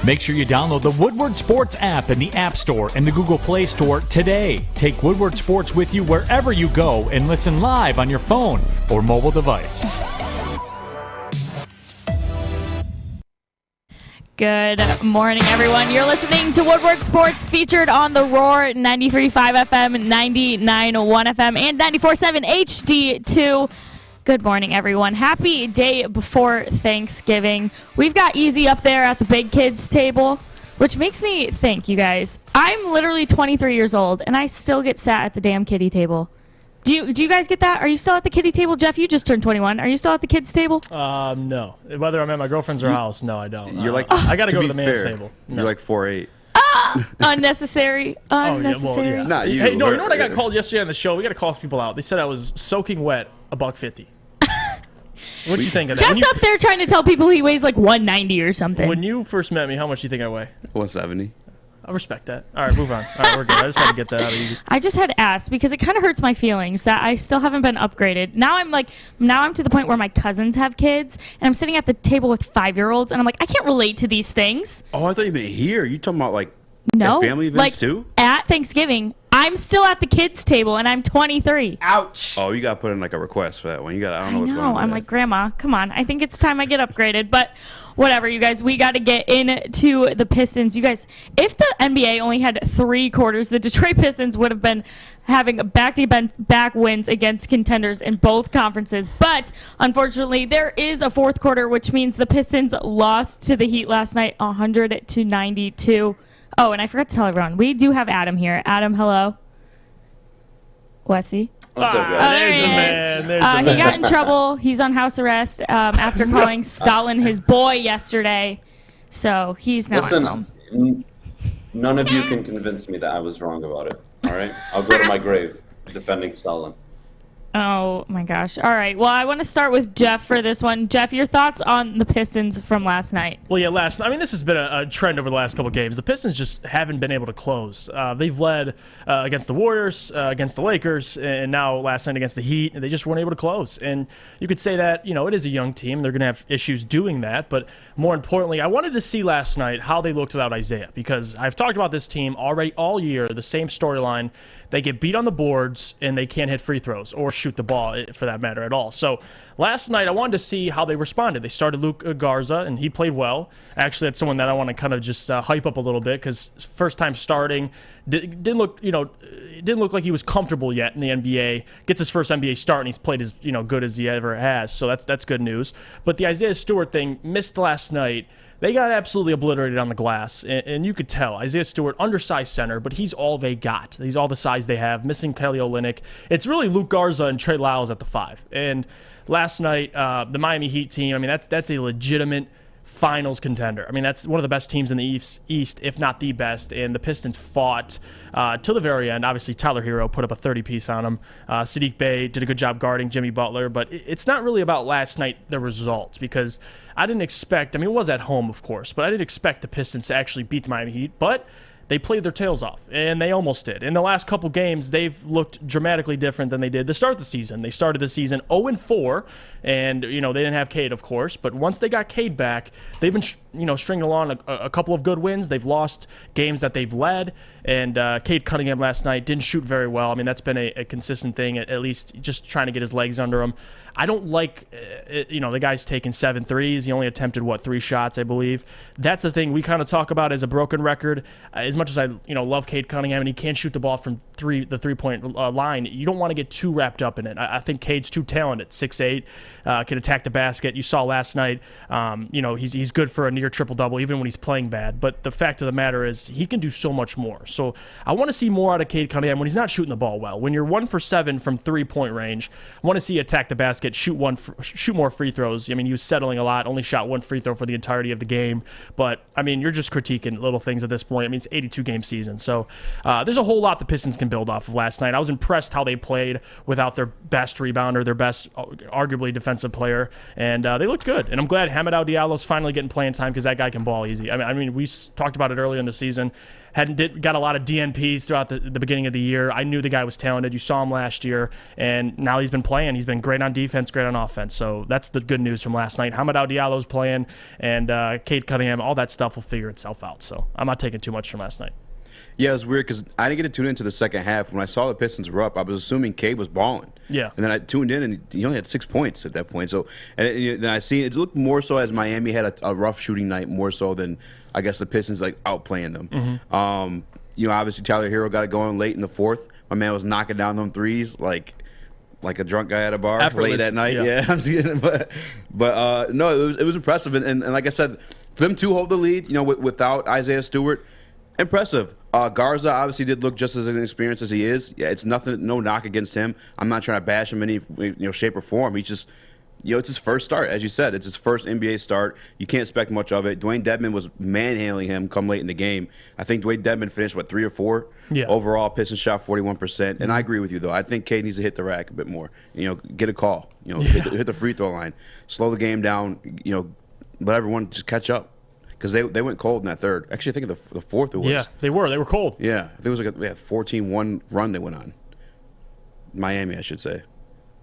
Make sure you download the Woodward Sports app in the App Store and the Google Play Store today. Take Woodward Sports with you wherever you go and listen live on your phone or mobile device. Good morning, everyone. You're listening to Woodward Sports, featured on the Roar 93.5 FM, 99.1 FM, and 94.7 HD2. Good morning, everyone. Happy day before Thanksgiving. We've got Eazy up there at the big kids table, which makes me think, you guys, I'm literally 23 years old, and I still get sat at the damn kiddie table. Do you guys get that? Are you still at the kiddie table? Jeff, you just turned 21. Are you still at the kids table? No. Whether I'm at my girlfriend's or house, no, I don't. You're like, I got to go to be the man's fair, table. You're like 4'8". Unnecessary. Unnecessary. Yeah. Not you. Hey, no, you know what I got called yesterday on the show? We got to call some people out. They said I was soaking wet, $150. What'd you think of that? Jeff's up there trying to tell people he weighs like 190 or something. When you first met me, how much do you think I weigh? 170. I respect that. All right, move on. All right, we're good. I just had to get that out of you. I just had to ask because it kind of hurts my feelings that I still haven't been upgraded. Now I'm to the point where my cousins have kids, and I'm sitting at the table with 5-year-olds, and I'm like, I can't relate to these things. Oh, I thought you meant here. You talking about like No, at family events too? At Thanksgiving, I'm still at the kids' table, and I'm 23. Ouch. Oh, you got to put in like a request for that one. I don't know what's going on. I'm like, Grandma, come on. I think it's time I get upgraded. But whatever, you guys, we got to get into the Pistons. You guys, if the NBA only had 3 quarters, the Detroit Pistons would have been having back-to-back wins against contenders in both conferences. But unfortunately, there is a 4th quarter, which means the Pistons lost to the Heat last night, 100-92. Oh, and I forgot to tell everyone, we do have Adham here. Adham, hello. Wesley. What's up, guys? There's the man. There's the man. He got in trouble. He's on house arrest after calling Stalin his boy yesterday. So he's now at home. None of you can convince me that I was wrong about it. All right? I'll go to my grave defending Stalin. Oh, my gosh. All right. Well, I want to start with Jeff for this one. Jeff, your thoughts on the Pistons from last night? Well, yeah, this has been a trend over the last couple of games. The Pistons just haven't been able to close. They've led against the Warriors, against the Lakers, and now last night against the Heat, and they just weren't able to close. And you could say that, it is a young team. They're going to have issues doing that. But more importantly, I wanted to see last night how they looked without Isaiah, because I've talked about this team already all year, the same storyline. They get beat on the boards, and they can't hit free throws or shoot the ball, for that matter, at all. So last night, I wanted to see how they responded. They started Luke Garza, and he played well. Actually, that's someone that I want to kind of just hype up a little bit, because first time starting, didn't look like he was comfortable yet in the NBA. Gets his first NBA start, and he's played as good as he ever has. So that's good news. But the Isaiah Stewart thing, missed last night. They got absolutely obliterated on the glass, and you could tell. Isaiah Stewart, undersized center, but he's all they got. He's all the size they have, missing Kelly Olynyk. It's really Luke Garza and Trey Lyles at the 5. And last night, the Miami Heat team, that's a legitimate finals contender. That's one of the best teams in the East, if not the best, and the Pistons fought till the very end. Obviously, Tyler Hero put up a 30-piece on him. Sadiq Bey did a good job guarding Jimmy Butler, but it's not really about last night, the results, because I didn't expect, it was at home, of course, but I didn't expect the Pistons to actually beat the Miami Heat, but they played their tails off, and they almost did. In the last couple games, they've looked dramatically different than they did to start the season. They started the season 0-4, and, they didn't have Cade, of course, but once they got Cade back, they've been, stringing along a couple of good wins. They've lost games that they've led, and Cade Cunningham last night didn't shoot very well. That's been a consistent thing, at least just trying to get his legs under him. I don't like, the guy's taking 7 threes. He only attempted, 3 shots, I believe. That's the thing we kind of talk about as a broken record. As much as I, love Cade Cunningham, and he can't shoot the ball from the three-point line, you don't want to get too wrapped up in it. I think Cade's too talented. 6'8", can attack the basket. You saw last night, he's good for a near triple-double, even when he's playing bad. But the fact of the matter is he can do so much more. So I want to see more out of Cade Cunningham when he's not shooting the ball well. When you're 1 for 7 from three-point range, I want to see you attack the basket, shoot more free throws. He was settling a lot, only shot 1 free throw for the entirety of the game. But, you're just critiquing little things at this point. It's an 82-game season. So there's a whole lot the Pistons can build off of last night. I was impressed how they played without their best rebounder, their best, arguably, defensive player. And they looked good. And I'm glad Hamidou Diallo's finally getting playing time. time because that guy can ball easy. I mean, we talked about it earlier in the season. Got a lot of DNPs throughout the beginning of the year. I knew the guy was talented. You saw him last year, and now he's been playing. He's been great on defense, great on offense. So that's the good news from last night. Hamidou Diallo's playing, and Cade Cunningham, all that stuff will figure itself out. So I'm not taking too much from last night. Yeah, it was weird because I didn't get to tune into the second half. When I saw the Pistons were up, I was assuming Cade was balling. Yeah. And then I tuned in, and he only had 6 points at that point. So, and then I see it looked more so as Miami had a rough shooting night, more so than I guess the Pistons like outplaying them. Mm-hmm. Obviously Tyler Hero got it going late in the fourth. My man was knocking down them threes like a drunk guy at a bar late at night. Yeah. but no, it was impressive. And like I said, for them to hold the lead, without Isaiah Stewart, impressive. Garza obviously did look just as inexperienced as he is. Yeah, it's nothing, no knock against him. I'm not trying to bash him in any shape or form. He's just, it's his first start, as you said. It's his first NBA start. You can't expect much of it. Dwayne Dedmon was manhandling him come late in the game. I think Dwayne Dedmon finished 3 or 4 overall. Pistons shot 41%. And I agree with you though. I think Cade needs to hit the rack a bit more. Get a call. Hit the free throw line. Slow the game down. Let everyone just catch up. Because they went cold in that third. Actually, I think the fourth it was. Yeah, they were cold. Yeah, I think it was like a 14-1 run they went on. Miami, I should say.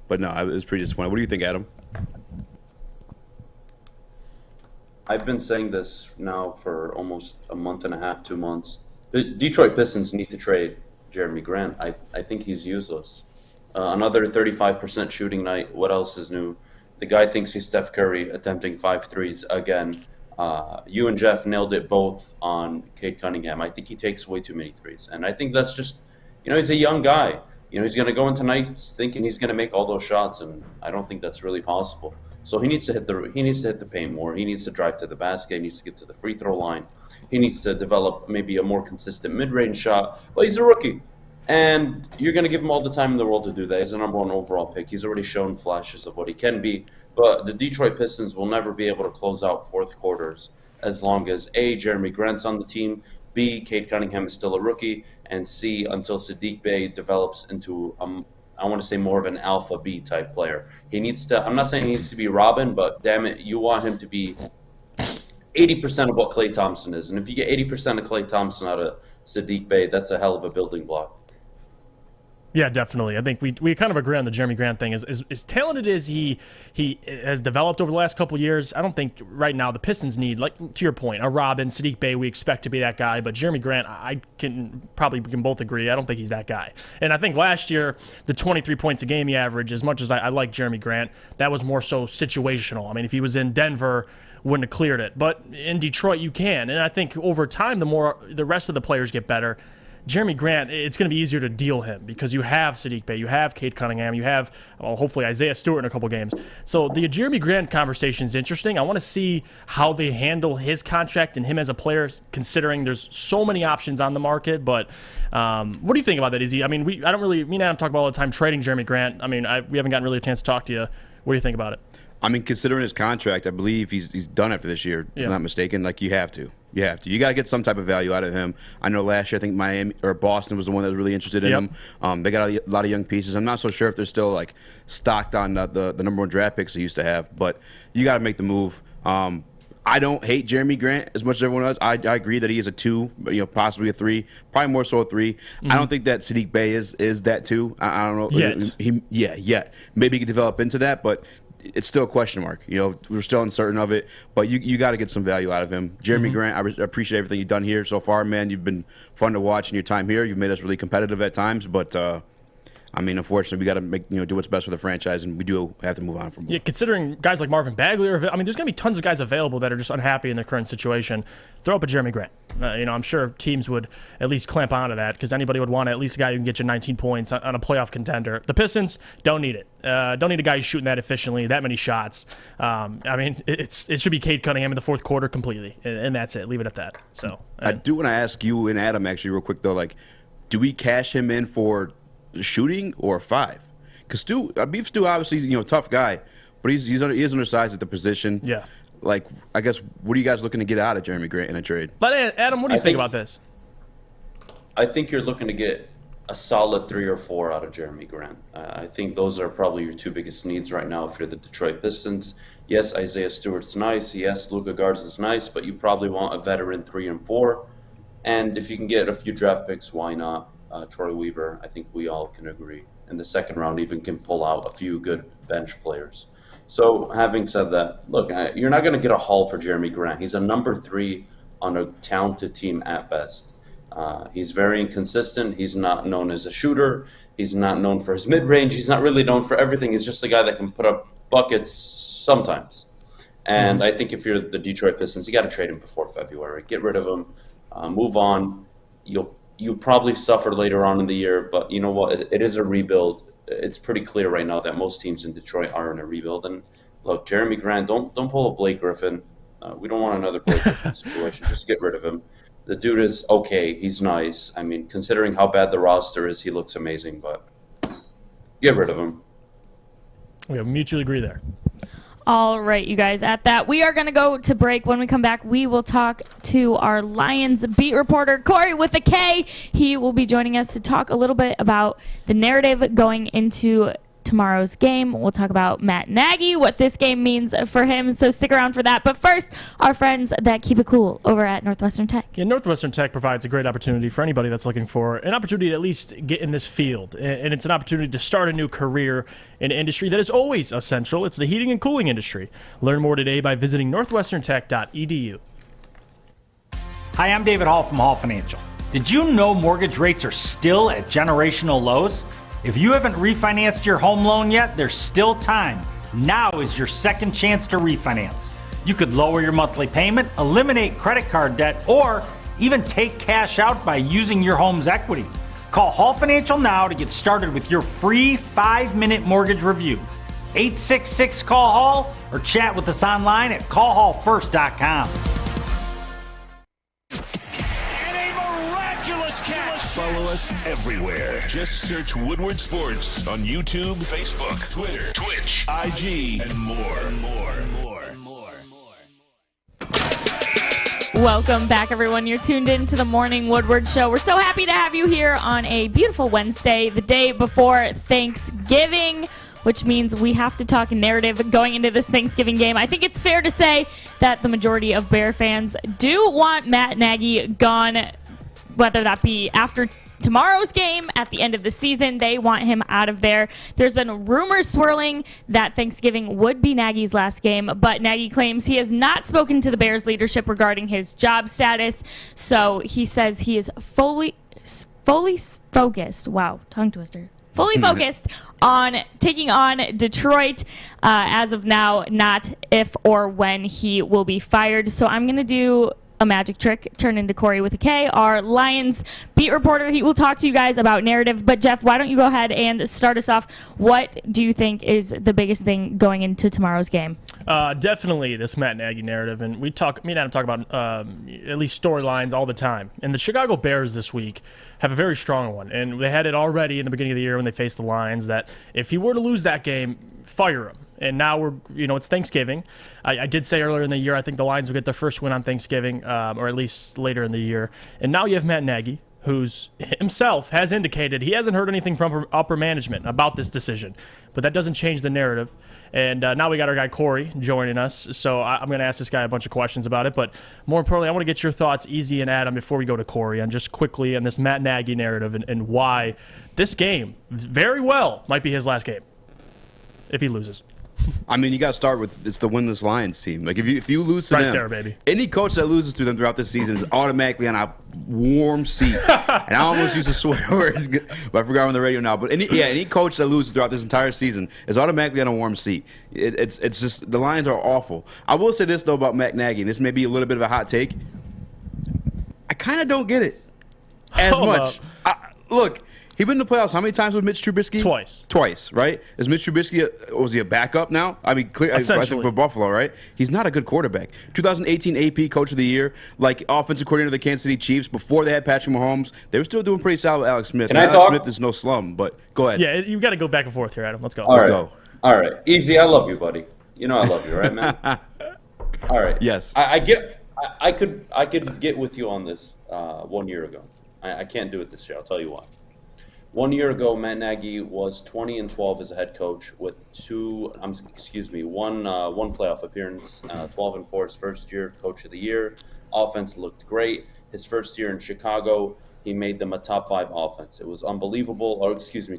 But no, it was pretty disappointing. What do you think, Adam? I've been saying this now for almost a month and a half, 2 months. The Detroit Pistons need to trade Jerami Grant. I think he's useless. Another 35% shooting night. What else is new? The guy thinks he's Steph Curry attempting 5 threes again. You and Jeff nailed it both on Cade Cunningham. I think he takes way too many threes. And I think that's just, he's a young guy. He's going to go into nights thinking he's going to make all those shots, and I don't think that's really possible. So he needs to hit the paint more. He needs to drive to the basket. He needs to get to the free throw line. He needs to develop maybe a more consistent mid-range shot. But he's a rookie, and you're going to give him all the time in the world to do that. He's a number 1 overall pick. He's already shown flashes of what he can be. But the Detroit Pistons will never be able to close out fourth quarters as long as A, Jerami Grant's on the team, B, Cade Cunningham is still a rookie, and C, until Saddiq Bey develops into, I want to say, more of an alpha B type player. He needs to, I'm not saying he needs to be Robin, but damn it, you want him to be 80% of what Klay Thompson is. And if you get 80% of Klay Thompson out of Saddiq Bey, that's a hell of a building block. Yeah, definitely. I think we kind of agree on the Jerami Grant thing. As talented as he has developed over the last couple of years, I don't think right now the Pistons need, like to your point, a Robin, Saddiq Bey, we expect to be that guy. But Jerami Grant, we can both agree, I don't think he's that guy. And I think last year, the 23 points a game he averaged, as much as I like Jerami Grant, that was more so situational. I mean, if he was in Denver, wouldn't have cleared it. But in Detroit, you can. And I think over time, the more the rest of the players get better, Jerami Grant, it's going to be easier to deal him because you have Saddiq Bey, you have Cade Cunningham, you have hopefully Isaiah Stewart in a couple games. So the Jerami Grant conversation is interesting. I want to see how they handle his contract and him as a player, considering there's so many options on the market. But what do you think about that, Eazy? I mean, me and Adam talk about all the time trading Jerami Grant. I mean, we haven't gotten really a chance to talk to you. What do you think about it? I mean, considering his contract, I believe he's done after this year. If I'm not mistaken. Like, you have to. You got to get some type of value out of him. I know last year I think Miami or Boston was the one that was really interested in him. They got a lot of young pieces. I'm not so sure if they're still like stocked on the number 1 draft picks they used to have, but you got to make the move. I don't hate Jerami Grant as much as everyone does. I agree that he is a 2, possibly a 3, probably more so a 3. I don't think that Saddiq Bey is that 2. I don't know. Yet. Maybe he could develop into that, but it's still a question mark. We're still uncertain of it, but you got to get some value out of him. Jerami Grant, I appreciate everything you've done here so far, man. You've been fun to watch in your time here. You've made us really competitive at times, but I mean, unfortunately, we got to do what's best for the franchise, and we do have to move on from. Yeah, considering guys like Marvin Bagley, there's going to be tons of guys available that are just unhappy in their current situation. Throw up a Jerami Grant. I'm sure teams would at least clamp onto that because anybody would want at least a guy who can get you 19 points on a playoff contender. The Pistons don't need it. Don't need a guy who's shooting that efficiently, that many shots. I mean, it should be Cade Cunningham in the fourth quarter completely, and that's it. Leave it at that. So I do want to ask you and Adam actually real quick though, like, do we cash him in for shooting or 5? Because Stu obviously tough guy, but he is undersized at the position. Yeah. Like, I guess, what are you guys looking to get out of Jerami Grant in a trade? But Adam, what do you think about this? I think you're looking to get a solid 3 or 4 out of Jerami Grant. I think those are probably your 2 biggest needs right now if you're the Detroit Pistons. Yes, Isaiah Stewart's nice. Yes, Luka Garza is nice, but you probably want a veteran 3 and 4. And if you can get a few draft picks, why not? Troy Weaver, I think we all can agree. In the second round, even can pull out a few good bench players. So having said that, look, you're not going to get a haul for Jerami Grant. He's a number 3 on a talented team at best. He's very inconsistent. He's not known as a shooter. He's not known for his mid-range. He's not really known for everything. He's just a guy that can put up buckets sometimes. And I think if you're the Detroit Pistons, you got to trade him before February. Get rid of him. Move on. You'll probably suffer later on in the year, but you know what? It is a rebuild. It's pretty clear right now that most teams in Detroit are in a rebuild. And look, Jerami Grant, don't pull a Blake Griffin. We don't want another Blake Griffin situation. Just get rid of him. The dude is okay. He's nice. I mean, considering how bad the roster is, he looks amazing. But get rid of him. We mutually agree there. All right, you guys, at that, we are going to go to break. When we come back, we will talk to our Lions beat reporter, Corey with a K. He will be joining us to talk a little bit about the narrative going into tomorrow's game. We'll talk about Matt Nagy, what this game means for him, so stick around for that. But first, our friends that keep it cool over at Northwestern Tech. Yeah, Northwestern Tech provides a great opportunity for anybody that's looking for an opportunity to at least get in this field. And it's an opportunity to start a new career in an industry that is always essential. It's the heating and cooling industry. Learn more today by visiting northwesterntech.edu. Hi, I'm David Hall from Hall Financial. Did you know mortgage rates are still at generational lows? If you haven't refinanced your home loan yet, there's still time. Now is your second chance to refinance. You could lower your monthly payment, eliminate credit card debt, or even take cash out by using your home's equity. Call Hall Financial now to get started with your free 5-minute mortgage review. 866-CALL-HALL or chat with us online at callhallfirst.com. Follow us everywhere. Just search Woodward Sports on YouTube, Facebook, Twitter, Twitch, IG, and more. Welcome back, everyone. You're tuned in to the Morning Woodward Show. We're so happy to have you here on a beautiful Wednesday, the day before Thanksgiving, which means we have to talk narrative going into this Thanksgiving game. I think it's fair to say that the majority of Bear fans do want Matt Nagy gone, whether that be after tomorrow's game, at the end of the season. They want him out of there. There's been rumors swirling that Thanksgiving would be Nagy's last game, but Nagy claims he has not spoken to the Bears leadership regarding his job status. So he says he is fully focused. Wow, tongue twister. Fully focused on taking on Detroit as of now, not if or when he will be fired. So I'm going to do a magic trick, turn into Corey with a K, our Lions beat reporter. He will talk to you guys about narrative. But Jeff, why don't you go ahead and start us off? What do you think is the biggest thing going into tomorrow's game? Definitely this Matt Nagy narrative, and me and Adam talk about at least storylines all the time. And the Chicago Bears this week have a very strong one, and they had it already in the beginning of the year when they faced the Lions that if he were to lose that game, fire him. And now it's Thanksgiving. I did say earlier in the year I think the Lions will get their first win on Thanksgiving, or at least later in the year. And now you have Matt Nagy, who's himself has indicated he hasn't heard anything from upper management about this decision. But that doesn't change the narrative. And now we got our guy Corey joining us. So I'm going to ask this guy a bunch of questions about it. But more importantly, I want to get your thoughts, Eazy and Adam, before we go to Corey, on just quickly on this Matt Nagy narrative and why this game very well might be his last game if he loses. I mean, you got to start with it's the winless Lions team. Like if you lose to right them, there, baby. Any coach that loses to them throughout this season is automatically on a warm seat. And I almost used to swear words, but I forgot on the radio now. But any coach that loses throughout this entire season is automatically on a warm seat. It's just the Lions are awful. I will say this though about Matt Nagy, and this may be a little bit of a hot take. I kind of don't get it as much. Look. He's been in the playoffs how many times with Mitch Trubisky? Twice, right? Is Mitch Trubisky, was he a backup now? I mean, I think for Buffalo, right? He's not a good quarterback. 2018 AP Coach of the Year, like offensive coordinator of the Kansas City Chiefs, before they had Patrick Mahomes, they were still doing pretty solid with Alex Smith. Can I talk? Alex Smith is no slum, but go ahead. Yeah, you got to go back and forth here, Adam. Let's go. All Let's go. All right. Eazy, I love you, buddy. You know I love you, right, man? All right. Yes. I could get with you on this 1 year ago. I can't do it this year. I'll tell you why. 1 year ago, Matt Nagy was 20-12 as a head coach with one playoff appearance, 12-4 his first year, coach of the year. Offense looked great. His first year in Chicago, he made them a top 5 offense. It was unbelievable,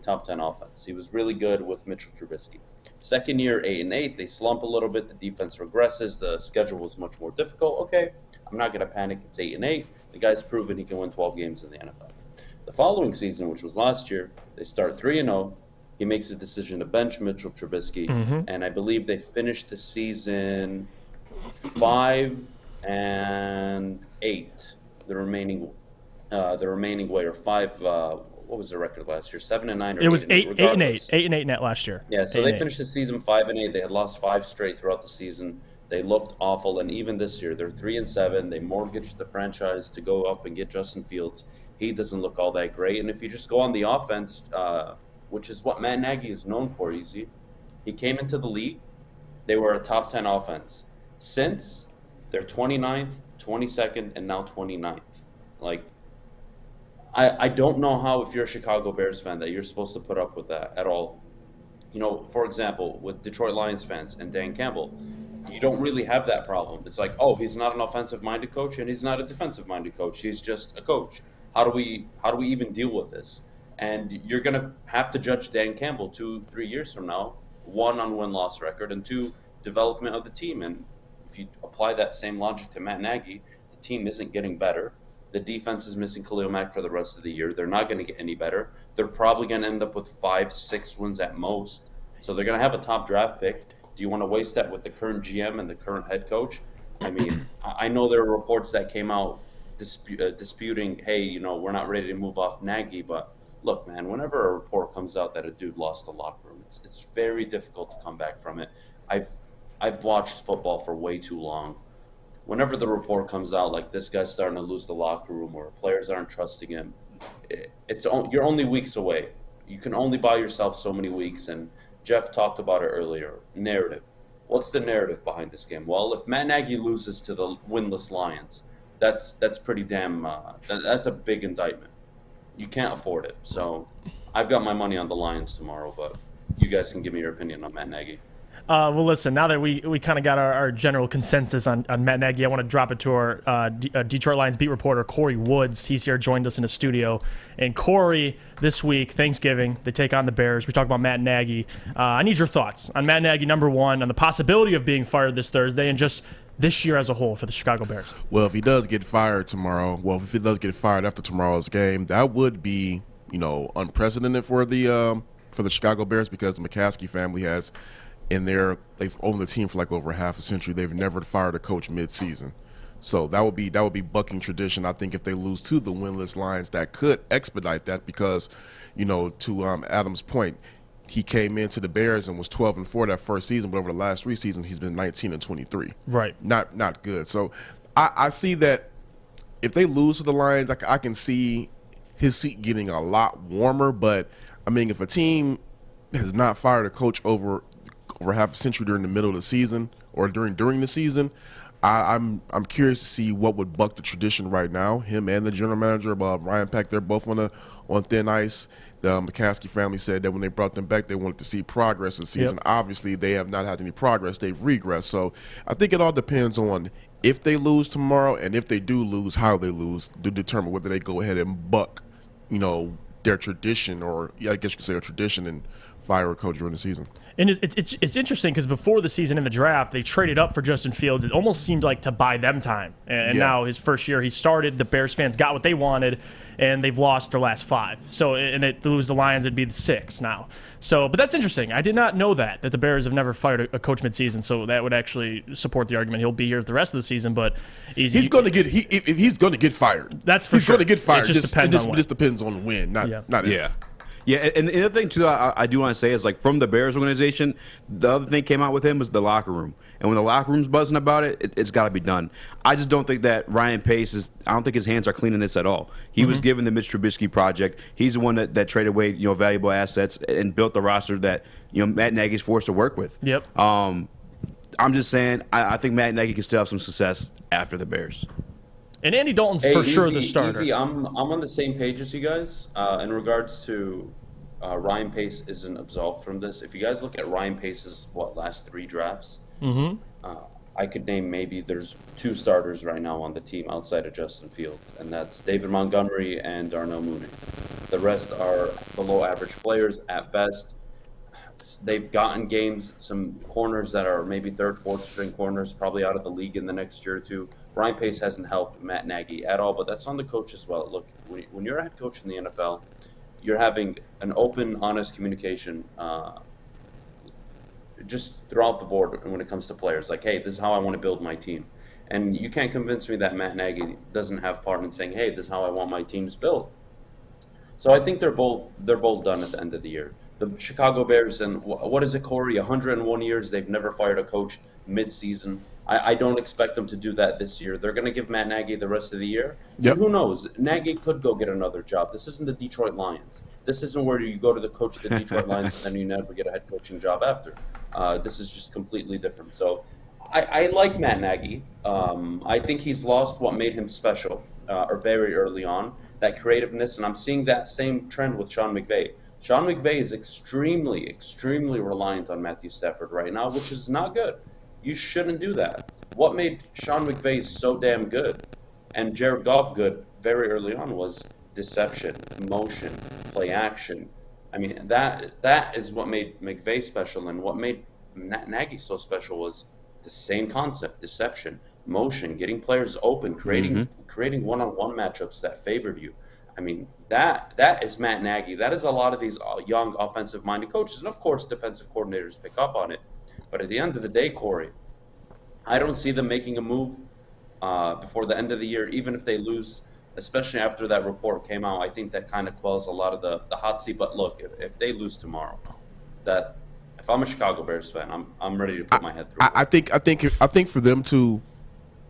top 10 offense. He was really good with Mitchell Trubisky. Second year, 8-8, they slump a little bit. The defense regresses. The schedule was much more difficult. Okay, I'm not going to panic. It's 8-8. The guy's proven he can win 12 games in the NFL. The following season, which was last year, they start 3-0. He makes a decision to bench Mitchell Trubisky, and I believe they finished the season 5-8. The remaining way, or 5. What was the record last year? 7-9. Or it was 8-8. 8-8 net last year. Yeah, so they finished the season 5-8. They had lost 5 straight throughout the season. They looked awful, and even this year, they're 3-7. They mortgaged the franchise to go up and get Justin Fields. He doesn't look all that great. And if you just go on the offense, which is what Matt Nagy is known for, Eazy, he came into the league, they were a top 10 offense. Since, they're 29th, 22nd, and now 29th. Like, I don't know how, if you're a Chicago Bears fan, that you're supposed to put up with that at all. You know, for example, with Detroit Lions fans and Dan Campbell, you don't really have that problem. It's like, oh, he's not an offensive-minded coach, and he's not a defensive-minded coach. He's just a coach. How do we even deal with this? And you're going to have to judge Dan Campbell 2-3 years from now, 1, on win-loss record, and 2, development of the team. And if you apply that same logic to Matt Nagy, the team isn't getting better. The defense is missing Khalil Mack for the rest of the year. They're not going to get any better. They're probably going to end up with 5-6 wins at most. So they're going to have a top draft pick. Do you want to waste that with the current GM and the current head coach? I mean, I know there are reports that came out disputing, hey, we're not ready to move off Nagy, but look, man, whenever a report comes out that a dude lost the locker room, it's very difficult to come back from it. I've watched football for way too long. Whenever the report comes out like this guy's starting to lose the locker room or players aren't trusting him, you're only weeks away. You can only buy yourself so many weeks, and Jeff talked about it earlier. Narrative. What's the narrative behind this game? Well, if Matt Nagy loses to the winless Lions, that's pretty damn. That's a big indictment. You can't afford it. So, I've got my money on the Lions tomorrow, but you guys can give me your opinion on Matt Nagy. Well, listen, now that we kind of got our general consensus on Matt Nagy, I want to drop it to our Detroit Lions beat reporter, Corey Woods. He's here, joined us in the studio. And Corey, this week, Thanksgiving, they take on the Bears. We talk about Matt Nagy. I need your thoughts on Matt Nagy, number one, on the possibility of being fired this Thursday, and just this year as a whole for the Chicago Bears. Well, if he does get fired after tomorrow's game, that would be, unprecedented for the Chicago Bears, because the McCaskey family has they've owned the team for like over half a century. They've never fired a coach mid-season. So that would be bucking tradition. I think if they lose to the winless Lions, that could expedite that, because, to Adam's point, he came into the Bears and was 12-4 that first season, but over the last 3 seasons he's been 19-23. Right. Not good. So I see that if they lose to the Lions, I can see his seat getting a lot warmer. But I mean, if a team has not fired a coach over half a century during the middle of the season or during the season, I'm curious to see what would buck the tradition right now. Him and the general manager, Ryan Pack, they're both on thin ice. The McCaskey family said that when they brought them back, they wanted to see progress this season. Yep. Obviously, they have not had any progress. They've regressed. So I think it all depends on if they lose tomorrow, and if they do lose, how they lose, to determine whether they go ahead and buck, their tradition, or I guess you could say a tradition, and fire a coach during the season. And it's interesting because before the season in the draft, they traded up for Justin Fields. It almost seemed like to buy them time. And now his first year, he started. The Bears fans got what they wanted, and they've lost their last 5. So, and they lose the Lions, it'd be the 6 now. So, but that's interesting. I did not know that the Bears have never fired a coach midseason. So that would actually support the argument. He'll be here the rest of the season, but he's going to get he's going to get fired. That's for sure. He's going to get fired. It just depends on when, not if. Yeah, and the other thing, too, I do want to say is, like, from the Bears organization, the other thing came out with him was the locker room. And when the locker room's buzzing about it, it's got to be done. I just don't think that Ryan Pace I don't think his hands are clean in this at all. He was given the Mitch Trubisky project. He's the one that traded away, valuable assets and built the roster that, Matt Nagy's forced to work with. Yep. I'm just saying, I think Matt Nagy can still have some success after the Bears. And Andy Dalton's for sure the starter. Eazy, I'm on the same page as you guys in regards to Ryan Pace isn't absolved from this. If you guys look at Ryan Pace's last 3 drafts, I could name maybe there's 2 starters right now on the team outside of Justin Fields, and that's David Montgomery and Darnell Mooney. The rest are below average players at best. They've gotten games, some corners that are maybe 3rd, 4th string corners, probably out of the league in the next year or 2. Ryan Pace hasn't helped Matt Nagy at all, but that's on the coach as well. Look, when you're a head coach in the NFL, you're having an open, honest communication just throughout the board when it comes to players. Like, hey, this is how I want to build my team. And you can't convince me that Matt Nagy doesn't have part in saying, hey, this is how I want my teams built. So I think they're both done at the end of the year. The Chicago Bears, and what is it, Corey? 101 years, they've never fired a coach mid-season. I don't expect them to do that this year. They're going to give Matt Nagy the rest of the year. Yep. And who knows? Nagy could go get another job. This isn't the Detroit Lions. This isn't where you go to the coach of the Detroit Lions and then you never get a head coaching job after. This is just completely different. So I like Matt Nagy. I think he's lost what made him special or very early on, that creativeness. And I'm seeing that same trend with Sean McVay. Sean McVay is extremely, extremely reliant on Matthew Stafford right now, which is not good. You shouldn't do that. What made Sean McVay so damn good and Jared Goff good very early on was deception, motion, play action. I mean, that is what made McVay special, and what made Nagy so special was the same concept: deception, motion, getting players open, creating one-on-one matchups that favored you. I mean, that is Matt Nagy. That is a lot of these young offensive-minded coaches, and of course, defensive coordinators pick up on it. But at the end of the day, Corey, I don't see them making a move before the end of the year, even if they lose, especially after that report came out. I think that kind of quells a lot of the hot seat. But look, if they lose tomorrow, if I'm a Chicago Bears fan, I'm ready to put my head through it. I think for them to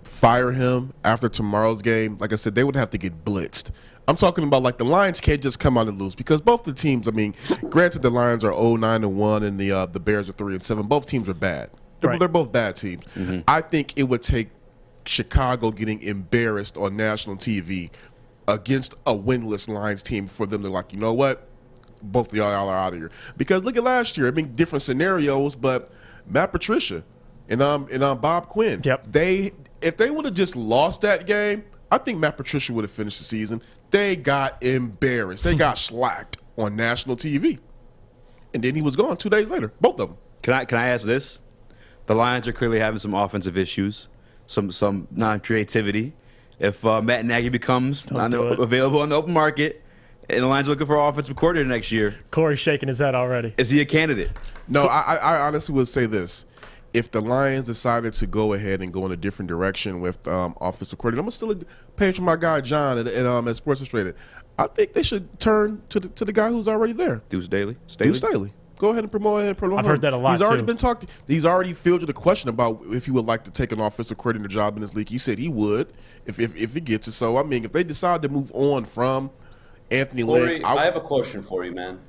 fire him after tomorrow's game, like I said, they would have to get blitzed. I'm talking about, like, the Lions can't just come out and lose, because both the teams, I mean, granted the Lions are 0-9-1 and the Bears are 3-7. Both teams are bad. They're both bad teams. I think it would take Chicago getting embarrassed on national TV against a winless Lions team for them to, like, you know what, both of y'all are out of here. Because look at last year. I mean, different scenarios, but Matt Patricia and Bob Quinn. Yep. If they would have just lost that game, I think Matt Patricia would have finished the season. They got embarrassed. They got slacked on national TV. And then he was gone 2 days later, both of them. Can I ask this? The Lions are clearly having some offensive issues, some non-creativity. If Matt Nagy becomes available on the open market and the Lions are looking for an offensive coordinator next year. Corey's shaking his head already. Is he a candidate? No, I honestly would say this. If the Lions decided to go ahead and go in a different direction with offensive coordinator, I'm still a page for my guy John at Sports Illustrated. I think they should turn to the guy who's already there. Deuce Staley. Deuce Staley. Go ahead and promote him. I've heard that a lot. He's already been talked. He's already fielded a question about if he would like to take an offensive coordinator job in this league. He said he would if he gets it. So I mean, if they decide to move on from Anthony Lynn, I have a question for you, man.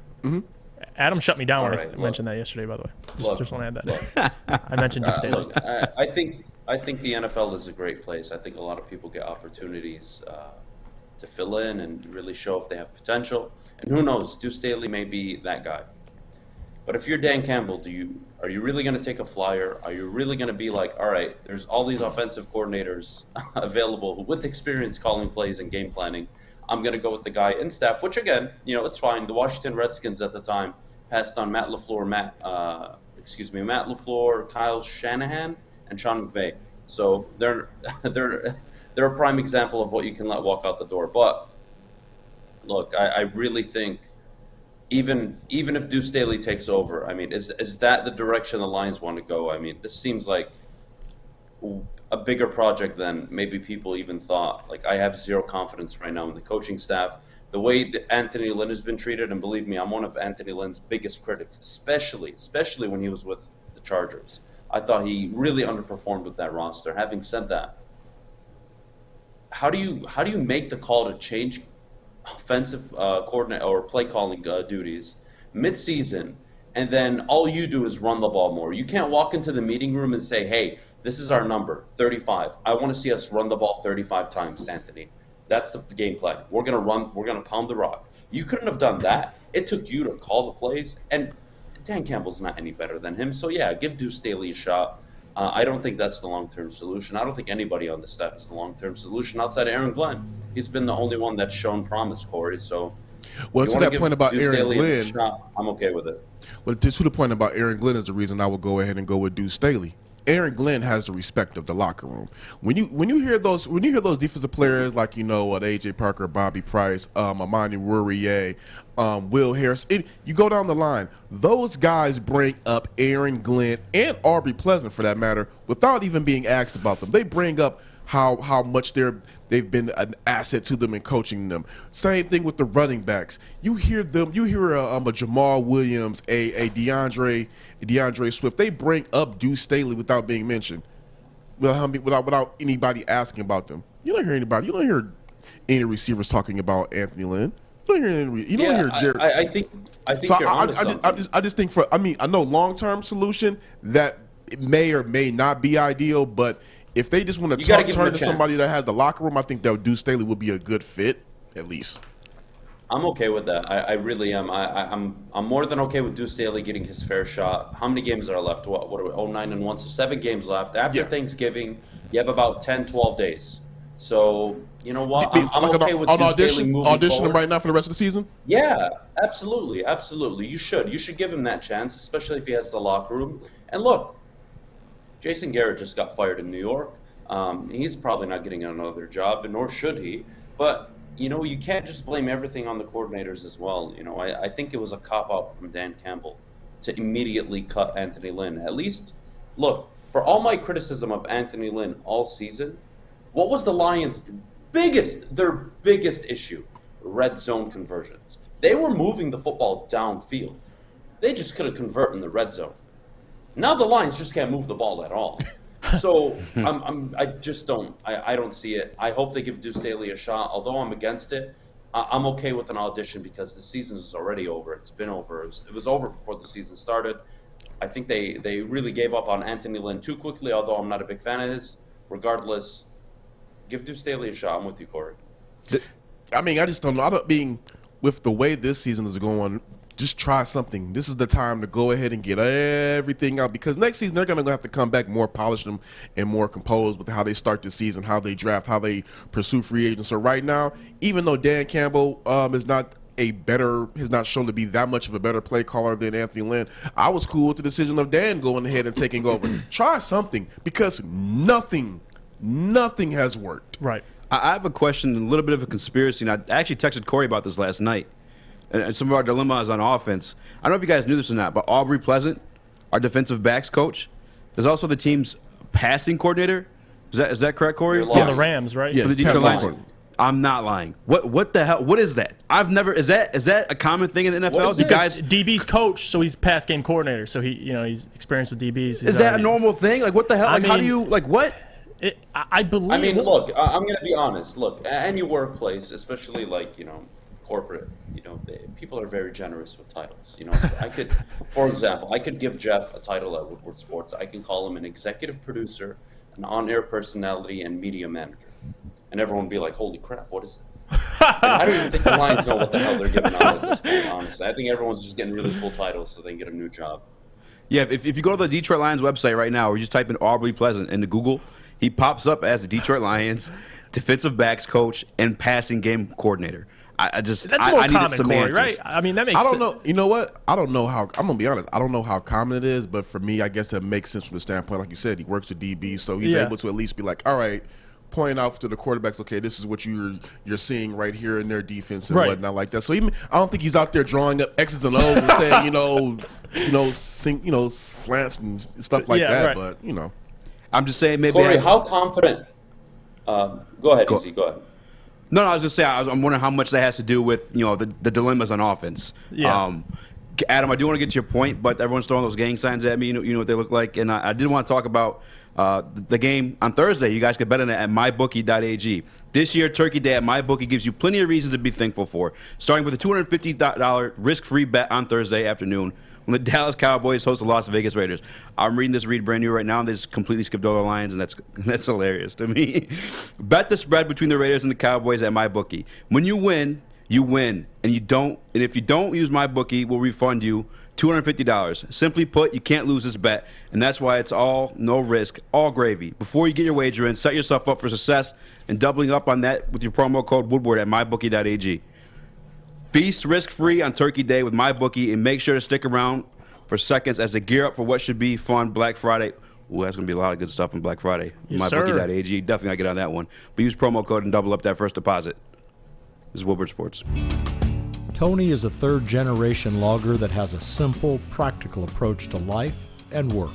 Adam shut me down when I look, mentioned that yesterday, by the way. Just want to add that. Look, I mentioned Deuce Staley. look, I think the NFL is a great place. I think a lot of people get opportunities to fill in and really show if they have potential. And who knows, Deuce Staley may be that guy. But if you're Dan Campbell, are you really going to take a flyer? Are you really going to be like, all right, there's all these offensive coordinators available with experience calling plays and game planning. I'm going to go with the guy in staff, which, again, it's fine. The Washington Redskins at the time passed on Matt LaFleur, Kyle Shanahan, and Sean McVay. So they're a prime example of what you can let walk out the door. But look, I really think even if Deuce Staley takes over, I mean, is that the direction the Lions want to go? I mean, this seems like a bigger project than maybe people even thought. Like, I have zero confidence right now in the coaching staff. The way that Anthony Lynn has been treated, and believe me, I'm one of Anthony Lynn's biggest critics, especially when he was with the Chargers. I thought he really underperformed with that roster. Having said that, how do you make the call to change offensive coordinate or play calling duties mid-season, and then all you do is run the ball more? You can't walk into the meeting room and say, hey, this is our number, 35. I want to see us run the ball 35 times, Anthony. That's the game plan. We're going to run. We're going to pound the rock. You couldn't have done that. It took you to call the plays, and Dan Campbell's not any better than him. So, yeah, give Deuce Staley a shot. I don't think that's the long-term solution. I don't think anybody on the staff is the long-term solution outside of Aaron Glenn. He's been the only one that's shown promise, Corey. So, well, to that point about Deuce Aaron Staley Glenn, a shot, I'm okay with it. Well, to the point about Aaron Glenn is the reason I will go ahead and go with Deuce Staley. Aaron Glenn has the respect of the locker room. When you hear those defensive players like AJ Parker, Bobby Price, Amani Rourier, Will Harris, you go down the line. Those guys bring up Aaron Glenn and Aubrey Pleasant, for that matter, without even being asked about them. They bring up how much they've been an asset to them in coaching them. Same thing with the running backs. You hear a Jamal Williams, a DeAndre Swift. They bring up Deuce Staley without being mentioned, without anybody asking about them. You don't hear anybody. You don't hear any receivers talking about Anthony Lynn. You don't hear Jared. I think so you're onto something. I just think I know long-term solution that it may or may not be ideal, but if they just want to turn to somebody that has the locker room, I think that Deuce Staley would be a good fit, at least. I'm okay with that. I really am. I'm more than okay with Deuce Staley getting his fair shot. How many games are left? What are we, 9-1? So 7 games left. After Thanksgiving, you have about 10, 12 days. So, you know what? I'm okay with Deuce Staley moving forward. Right now for the rest of the season? Yeah, absolutely. Absolutely. You should give him that chance, especially if he has the locker room. And look, Jason Garrett just got fired in New York. He's probably not getting another job, and nor should he. But, you can't just blame everything on the coordinators as well. I think it was a cop-out from Dan Campbell to immediately cut Anthony Lynn. At least, look, for all my criticism of Anthony Lynn all season, what was the Lions' their biggest issue? Red zone conversions. They were moving the football downfield. They just couldn't convert in the red zone. Now the Lions just can't move the ball at all. So I just don't. I don't see it. I hope they give Deuce Staley a shot. Although I'm against it, I'm okay with an audition because the season is already over. It's been over. It was over before the season started. I think they really gave up on Anthony Lynn too quickly, although I'm not a big fan of his. Regardless, give Deuce Staley a shot. I'm with you, Corey. I just don't know. With the way this season is going, just try something. This is the time to go ahead and get everything out, because next season they're going to have to come back more polished and more composed with how they start the season, how they draft, how they pursue free agents. So right now, even though Dan Campbell has not shown to be that much of a better play caller than Anthony Lynn, I was cool with the decision of Dan going ahead and taking over. Try something, because nothing has worked. Right. I have a question, a little bit of a conspiracy, and I actually texted Corey about this last night. And some of our dilemmas on offense. I don't know if you guys knew this or not, but Aubrey Pleasant, our defensive backs coach, is also the team's passing coordinator. Is that correct, Corey? For the Rams, right? Yeah, for the Detroit Lions. I'm not lying. What the hell? What is that? I've never. Is that a common thing in the NFL? You guys, DB's coach, so he's pass game coordinator, so he's experienced with DBs. Is that a normal thing? Like, what the hell? Like, how do you what? I believe. Look, I'm going to be honest. Look, any workplace, especially corporate, people are very generous with titles. For example, I could give Jeff a title at Woodward Sports. I can call him an executive producer, an on-air personality, and media manager. And everyone would be like, holy crap, what is that? I don't even think the Lions know what the hell they're giving out at this point, honestly. I think everyone's just getting really cool titles so they can get a new job. Yeah, if you go to the Detroit Lions website right now, or you just type in Aubrey Pleasant into Google, he pops up as the Detroit Lions defensive backs coach and passing game coordinator. That's more common, Corey, right? That makes sense. I don't know. You know what? I don't know how. I'm gonna be honest. I don't know how common it is, but for me, I guess it makes sense from the standpoint, like you said, he works with DBs, so he's able to at least be like, all right, point out to the quarterbacks, okay, this is what you're seeing right here in their defense and whatnot like that. So I don't think he's out there drawing up X's and O's and saying, slants and stuff like that. Right. But I'm just saying, maybe. Corey, how confident? Go ahead, Eazy. Go ahead. No, I was just saying, I'm wondering how much that has to do with the dilemmas on offense. Yeah. Adam, I do want to get to your point, but everyone's throwing those gang signs at me. You know what they look like, and I did want to talk about the game on Thursday. You guys can bet on it at mybookie.ag. This year, Turkey Day at MyBookie gives you plenty of reasons to be thankful for. Starting with a $250 risk-free bet on Thursday afternoon, when the Dallas Cowboys host the Las Vegas Raiders. I'm reading this read brand new right now, and they just completely skipped over the lines, and that's hilarious to me. Bet the spread between the Raiders and the Cowboys at MyBookie. When you win, and if you don't use MyBookie, we'll refund you $250. Simply put, you can't lose this bet, and that's why it's all no risk, all gravy. Before you get your wager in, set yourself up for success and doubling up on that with your promo code Woodward at mybookie.ag. Feast risk-free on Turkey Day with MyBookie, and make sure to stick around for seconds as they gear up for what should be fun Black Friday. Ooh, that's going to be a lot of good stuff on Black Friday. Yes, MyBookie.ag. Definitely got to get on that one. But use promo code and double up that first deposit. This is Woodward Sports. Tony is a third-generation logger that has a simple, practical approach to life and work.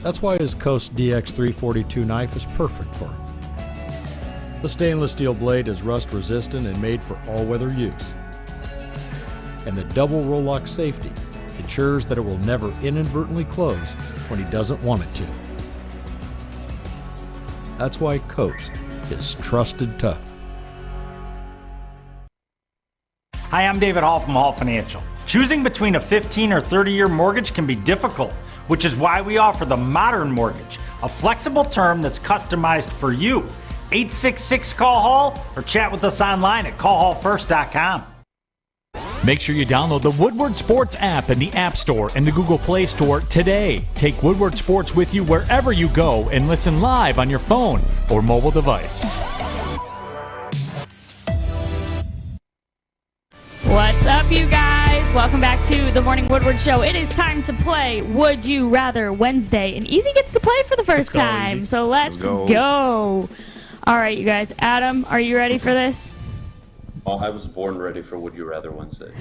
That's why his Coast DX342 knife is perfect for him. The stainless steel blade is rust-resistant and made for all-weather use. And the double roll-lock safety ensures that it will never inadvertently close when he doesn't want it to. That's why Coast is trusted tough. Hi, I'm David Hall from Hall Financial. Choosing between a 15 or 30-year mortgage can be difficult, which is why we offer the Modern Mortgage, a flexible term that's customized for you. 866-CALL-HALL or chat with us online at callhallfirst.com. Make sure you download the Woodward Sports app in the App Store and the Google Play Store today. Take Woodward Sports with you wherever you go and listen live on your phone or mobile device. What's up, you guys? Welcome back to the Morning Woodward Show. It is time to play Would You Rather Wednesday, and Eazy gets to play for the first time. So let's go. All right, you guys. Adam, are you ready for this? Oh, I was born ready for Would You Rather Wednesday.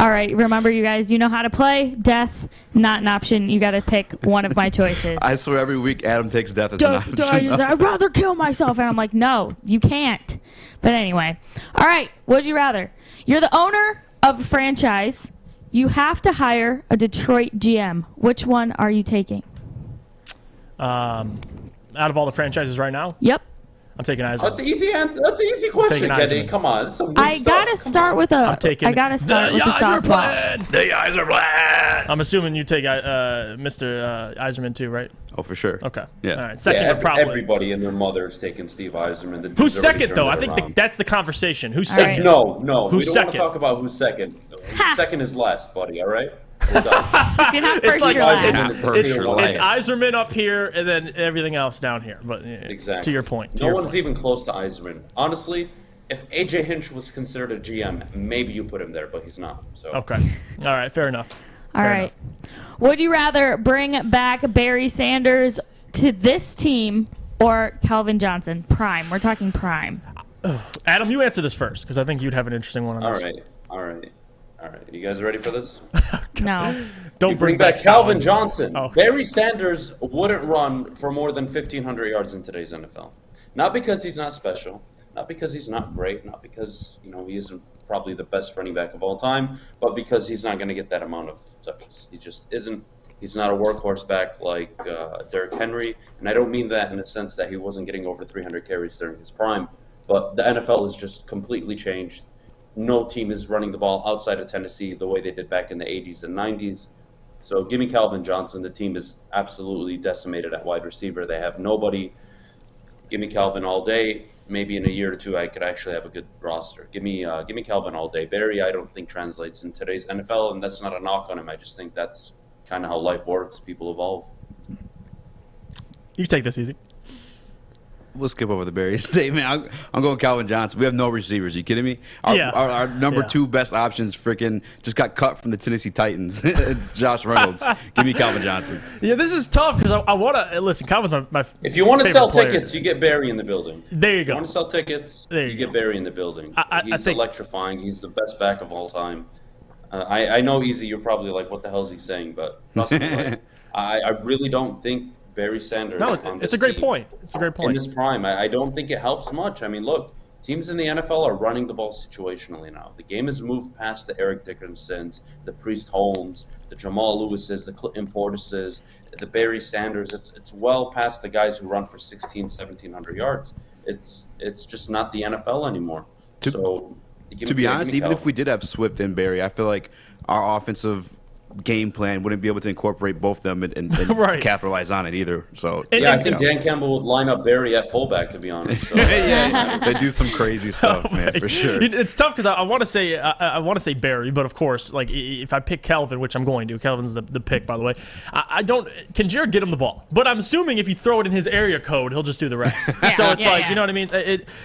All right, remember, you guys, you know how to play. Death, not an option. You got to pick one of my choices. I swear every week Adam takes death as an option. I'd rather kill myself. And I'm like, no, you can't. But anyway. All right, would you rather? You're the owner of a franchise. You have to hire a Detroit GM. Which one are you taking? Out of all the franchises right now? Yep. I'm taking Eazy. That's an easy answer. That's an easy question, Eddie. Come on. I gotta start with a softball. The eyes are black. I'm assuming you take Mr. Yzerman too, right? Oh, for sure. Okay. Yeah. All right. Second, probably. Everybody and their mother is taking Steve Yzerman. Who's second, though? I think that's the conversation. Who's second? No. Who's we don't second? want to talk about who's second. Second is last, buddy. All right. If you're not first, you're last. It's Yzerman up here, and then everything else down here. But exactly. To your point. No one's even close to Yzerman. Honestly, if AJ Hinch was considered a GM, maybe you put him there, but he's not. So. Okay. All right. Fair enough. All right. Would you rather bring back Barry Sanders to this team or Calvin Johnson? Prime. We're talking prime. Adam, you answer this first, because I think you'd have an interesting one on this. All right. You guys ready for this? No. Don't bring back Calvin Johnson. Oh. Barry Sanders wouldn't run for more than 1,500 yards in today's NFL. Not because he's not special, not because he's not great, not because he isn't probably the best running back of all time, but because he's not going to get that amount of touches. He just isn't. He's not a workhorse back like Derrick Henry, and I don't mean that in the sense that he wasn't getting over 300 carries during his prime, but the NFL has just completely changed. No team is running the ball outside of Tennessee the way they did back in the 80s and 90s. So give me Calvin Johnson. The team is absolutely decimated at wide receiver. They have nobody. Give me Calvin all day. Maybe in a year or two I could actually have a good roster. Give me Calvin all day. Barry, I don't think translates in today's NFL, and that's not a knock on him. I just think that's kind of how life works. People evolve. You take this easy. We'll skip over the Barry statement. I'm going Calvin Johnson. We have no receivers. Are you kidding me? Our number two best options freaking just got cut from the Tennessee Titans. It's Josh Reynolds. Give me Calvin Johnson. Yeah, this is tough because I want to listen. Calvin's my If you want to sell player. Tickets, you get Barry in the building. There you If go. you want to sell tickets, you get Barry in the building. He's think electrifying. He's the best back of all time. I know, Eazy, you're probably like, what the hell is he saying? But trust me, I really don't think Barry Sanders. No, it's a great point. It's a great point. In his prime, I don't think it helps much. I mean, look, teams in the NFL are running the ball situationally now. The game has moved past the Eric Dickersons, the Priest Holmes, the Jamal Lewises, the Clinton Portises, the Barry Sanders. It's well past the guys who run for 1,700 yards. It's just not the NFL anymore. To be honest, even if we did have Swift and Barry, I feel like our offensive game plan wouldn't be able to incorporate both of them and Right. capitalize on it either. So Yeah, I think Dan Campbell would line up Barry at fullback, to be honest. So. yeah, they do some crazy stuff, man, for sure. It's tough because I want to say I want to say Barry, but of course, like if I pick Kelvin, which I'm going to, Kelvin's the pick, by the way. I don't. Can Jared get him the ball? But I'm assuming if you throw it in his area code, he'll just do the rest. So it's you know what I mean.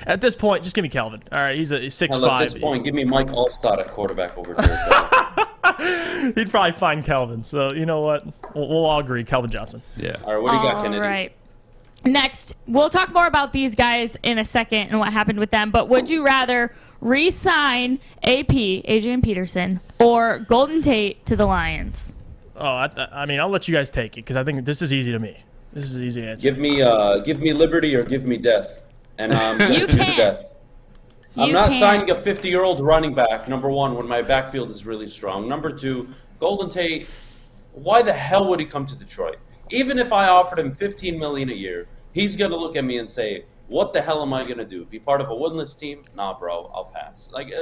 At this point, just give me Kelvin. All right, he's 6'5". At this point, give me Mike Allstott at quarterback over Jared Goff. He'd probably find Kelvin. So you know what? We'll all agree, Kelvin Johnson. Yeah. All right, what do you got, All Kennedy? right. Next, we'll talk more about these guys in a second and what happened with them. But would you rather re-sign AP, Adrian Peterson, or Golden Tate to the Lions? Oh, I mean, I'll let you guys take it because I think this is easy to me. This is an easy answer. Give me liberty or give me death, and I'm gonna You choose can't. death. I'm You not can't. signing a 50-year-old running back. Number one, when my backfield is really strong. Number two, Golden Tate. Why the hell would he come to Detroit? Even if I offered him $15 million a year, he's gonna look at me and say, "What the hell am I gonna do? Be part of a winless team? Nah, bro, I'll pass." Like,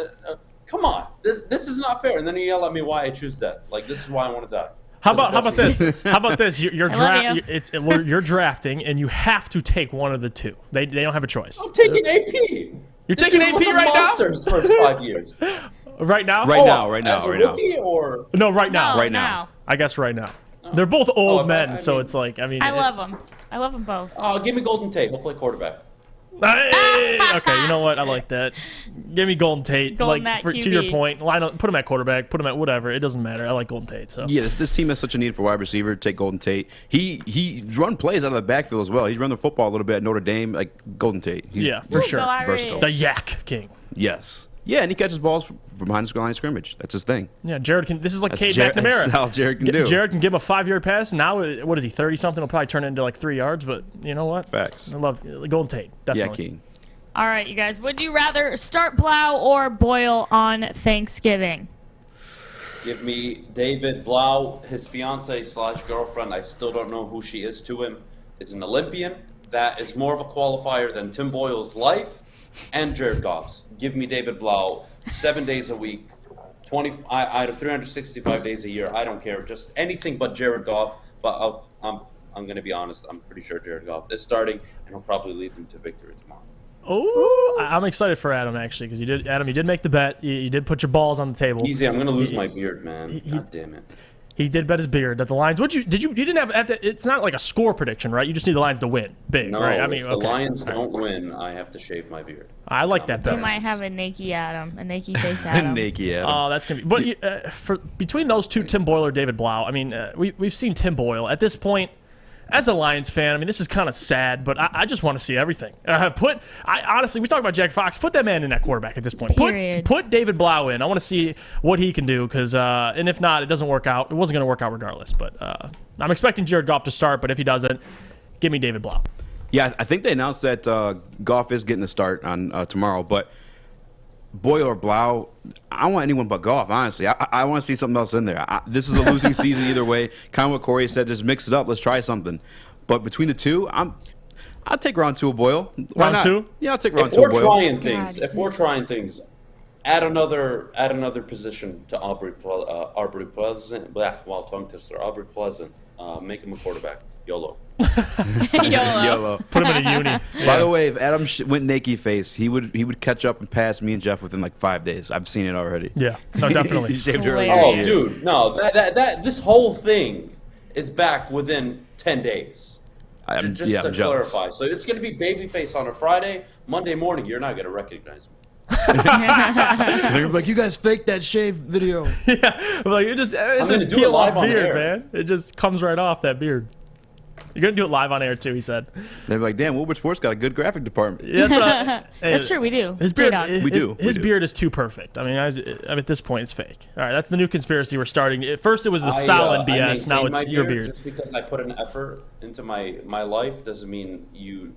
come on, this is not fair. And then you yell at me why I choose that. Like, this is why I want to die. How about this? How about this? You're I love you. you're drafting, and you have to take one of the two. They don't have a choice. I'm taking AP. You're taking AP right now? Monsters first 5 years. Right now? Right now. As a rookie or No, right now. No, Right now. I guess right now. They're both old men, I so mean- it's like I love them. I love them both. give me Golden Tate. He'll play quarterback. Hey, okay, you know what? I like that. Give me Golden Tate. Golden like that to your QB. point, line up, put him at quarterback, put him at whatever. It doesn't matter. I like Golden Tate. So Yeah, this team has such a need for wide receiver. Take Golden Tate. He's run plays out of the backfield as well. He's run the football a little bit at Notre Dame. Like Golden Tate. He's yeah, for sure. Go Irish. versatile. The Yak King. Yes. Yeah, and he catches balls from behind the line of scrimmage. That's his thing. Yeah, Jared can. This is like That's Cade Jared- McNamara. that's all Jared can do. Jared can give him a 5-yard pass. Now, what is he? 30 something. He'll probably turn it into like 3 yards. But you know what? Facts. I love Golden Tate. Yeah, Definitely. King. All right, you guys. Would you rather start Blau or Boyle on Thanksgiving? Give me David Blau, his fiance/girlfriend. I still don't know who she is to him. Is an Olympian. That is more of a qualifier than Tim Boyle's life and Jared Goff's. Give me David Blau 7 days a week, 365 days a year. I don't care. Just anything but Jared Goff. But I'm going to be honest. I'm pretty sure Jared Goff is starting, and he'll probably lead them to victory tomorrow. Oh, I'm excited for Adam actually because you did make the bet. You did put your balls on the table. Easy. I'm going to lose my beard, man. God damn it. He did bet his beard that the Lions. You didn't have to, it's not like a score prediction, right? You just need the Lions to win big, No, right? I if mean, the Lions don't win, I have to shave my beard. I like that You better. might have a naked Adam, a naked face Adam. Naked Adam. Oh, that's gonna be. But for between those two, Tim Boyle or David Blau, I mean, we've seen Tim Boyle at this point. As a Lions fan, I mean, this is kind of sad, but I just want to see everything. Honestly, we talk about Jack Fox. Put that man in that quarterback at this point. Period. Put David Blau in. I want to see what he can do because, and if not, it doesn't work out. It wasn't going to work out regardless. But I'm expecting Jared Goff to start. But if he doesn't, give me David Blau. Yeah, I think they announced that Goff is getting the start on tomorrow, but Boyle or Blau, I don't want anyone but Goff, honestly. I want to see something else in there. This is a losing season either way. Kind of what Corey said, just mix it up. Let's try something. But between the two, I'll take round two of Boyle. Why Round not? two? Yeah, I'll take round If two of we're Boyle. trying things, please. add another position to Aubrey Pleasant. Wow, tongue twister. Aubrey Pleasant. Make him a quarterback. YOLO. YOLO. Put him in a uni. By the way, if Adam went naked face, he would catch up and pass me and Jeff within like 5 days. I've seen it already. Yeah, no, definitely. He shaved earlier Hilarious. this Oh, year. dude, no. This whole thing is back within 10 days. I'm Just to jealous. clarify. So it's going to be babyface on a Friday. Monday morning, you're not going to recognize me. They're like, you guys faked that shave video. Yeah, like it's gonna just do peel it live off on beard, air. man. It just comes right off that beard. You're gonna do it live on air too, he said. They're like, damn, Woodward Sports got a good graphic department. Yeah, That's true, we do. His beard, J-Dog. We do. His beard is too perfect. I mean, at this point, it's fake. All right, that's the new conspiracy we're starting. At first, it was the Stalin I BS. Now maintain it's my your beard. Just because I put an effort into my life doesn't mean you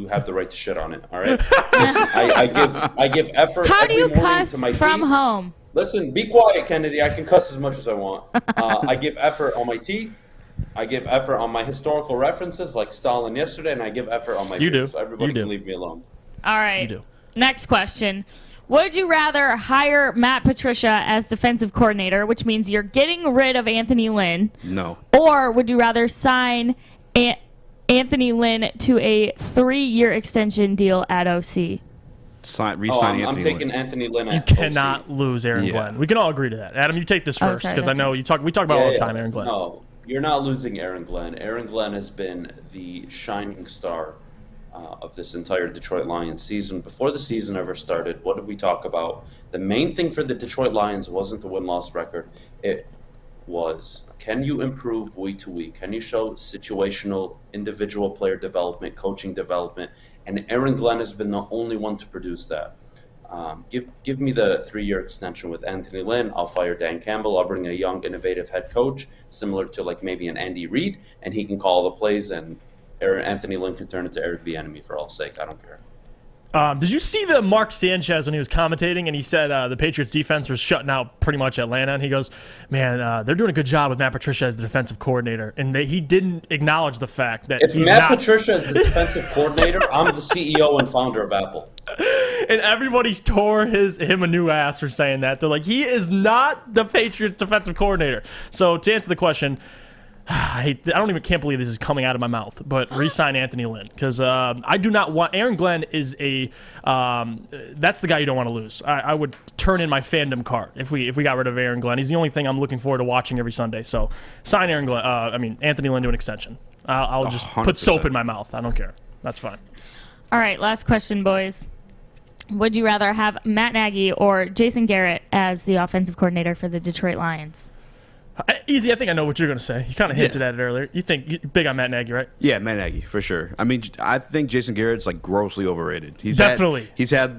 have the right to shit on it. All right. Listen, I give effort. How do every you morning cuss to my from teeth. home? Listen, be quiet, Kennedy. I can cuss as much as I want. I give effort on my teeth. I give effort on my historical references, like Stalin yesterday, and I give effort on my You beard. do. So everybody You do. can leave me alone. All right. You do. Next question. Would you rather hire Matt Patricia as defensive coordinator, which means you're getting rid of Anthony Lynn? No. Or would you rather sign Anthony Lynn to a 3-year extension deal at OC? Re-sign I'm Anthony taking Lynn. Anthony Lynn. You cannot lose Aaron Glenn. We can all agree to that. Adam, you take this first because I know we talk about all the time Aaron Glenn. No, you're not losing Aaron Glenn. Aaron Glenn has been the shining star of this entire Detroit Lions season. Before the season ever started, what did we talk about? The main thing for the Detroit Lions wasn't the win-loss record. It was, can you improve week to week? Can you show situational, individual player development, coaching development? And Aaron Glenn has been the only one to produce that. Give me the 3-year extension with Anthony Lynn. I'll fire Dan Campbell. I'll bring a young, innovative head coach, similar to like maybe an Andy Reid, and he can call the plays, and Anthony Lynn can turn into Eric Bieniemy for all sake. I don't care. Did you see the Mark Sanchez when he was commentating and he said the Patriots defense was shutting out pretty much Atlanta? And he goes, man, they're doing a good job with Matt Patricia as the defensive coordinator. And he didn't acknowledge the fact that if Matt Patricia is the defensive coordinator, I'm the CEO and founder of Apple. And everybody tore him a new ass for saying that. They're like, he is not the Patriots defensive coordinator. So to answer the question, can't believe this is coming out of my mouth, but re-sign Anthony Lynn because I do not want Aaron Glenn is that's the guy you don't want to lose. I would turn in my fandom card if we got rid of Aaron Glenn. He's the only thing I'm looking forward to watching every Sunday. So sign Anthony Lynn to an extension. I'll just 100%. put soap in my mouth. I don't care. That's fine. All right, last question, boys. Would you rather have Matt Nagy or Jason Garrett as the offensive coordinator for the Detroit Lions? Easy, I think I know what you're going to say. You kind of hinted at it earlier. You think you're big on Matt Nagy, right? Yeah, Matt Nagy, for sure. I mean, I think Jason Garrett's like grossly overrated. He's had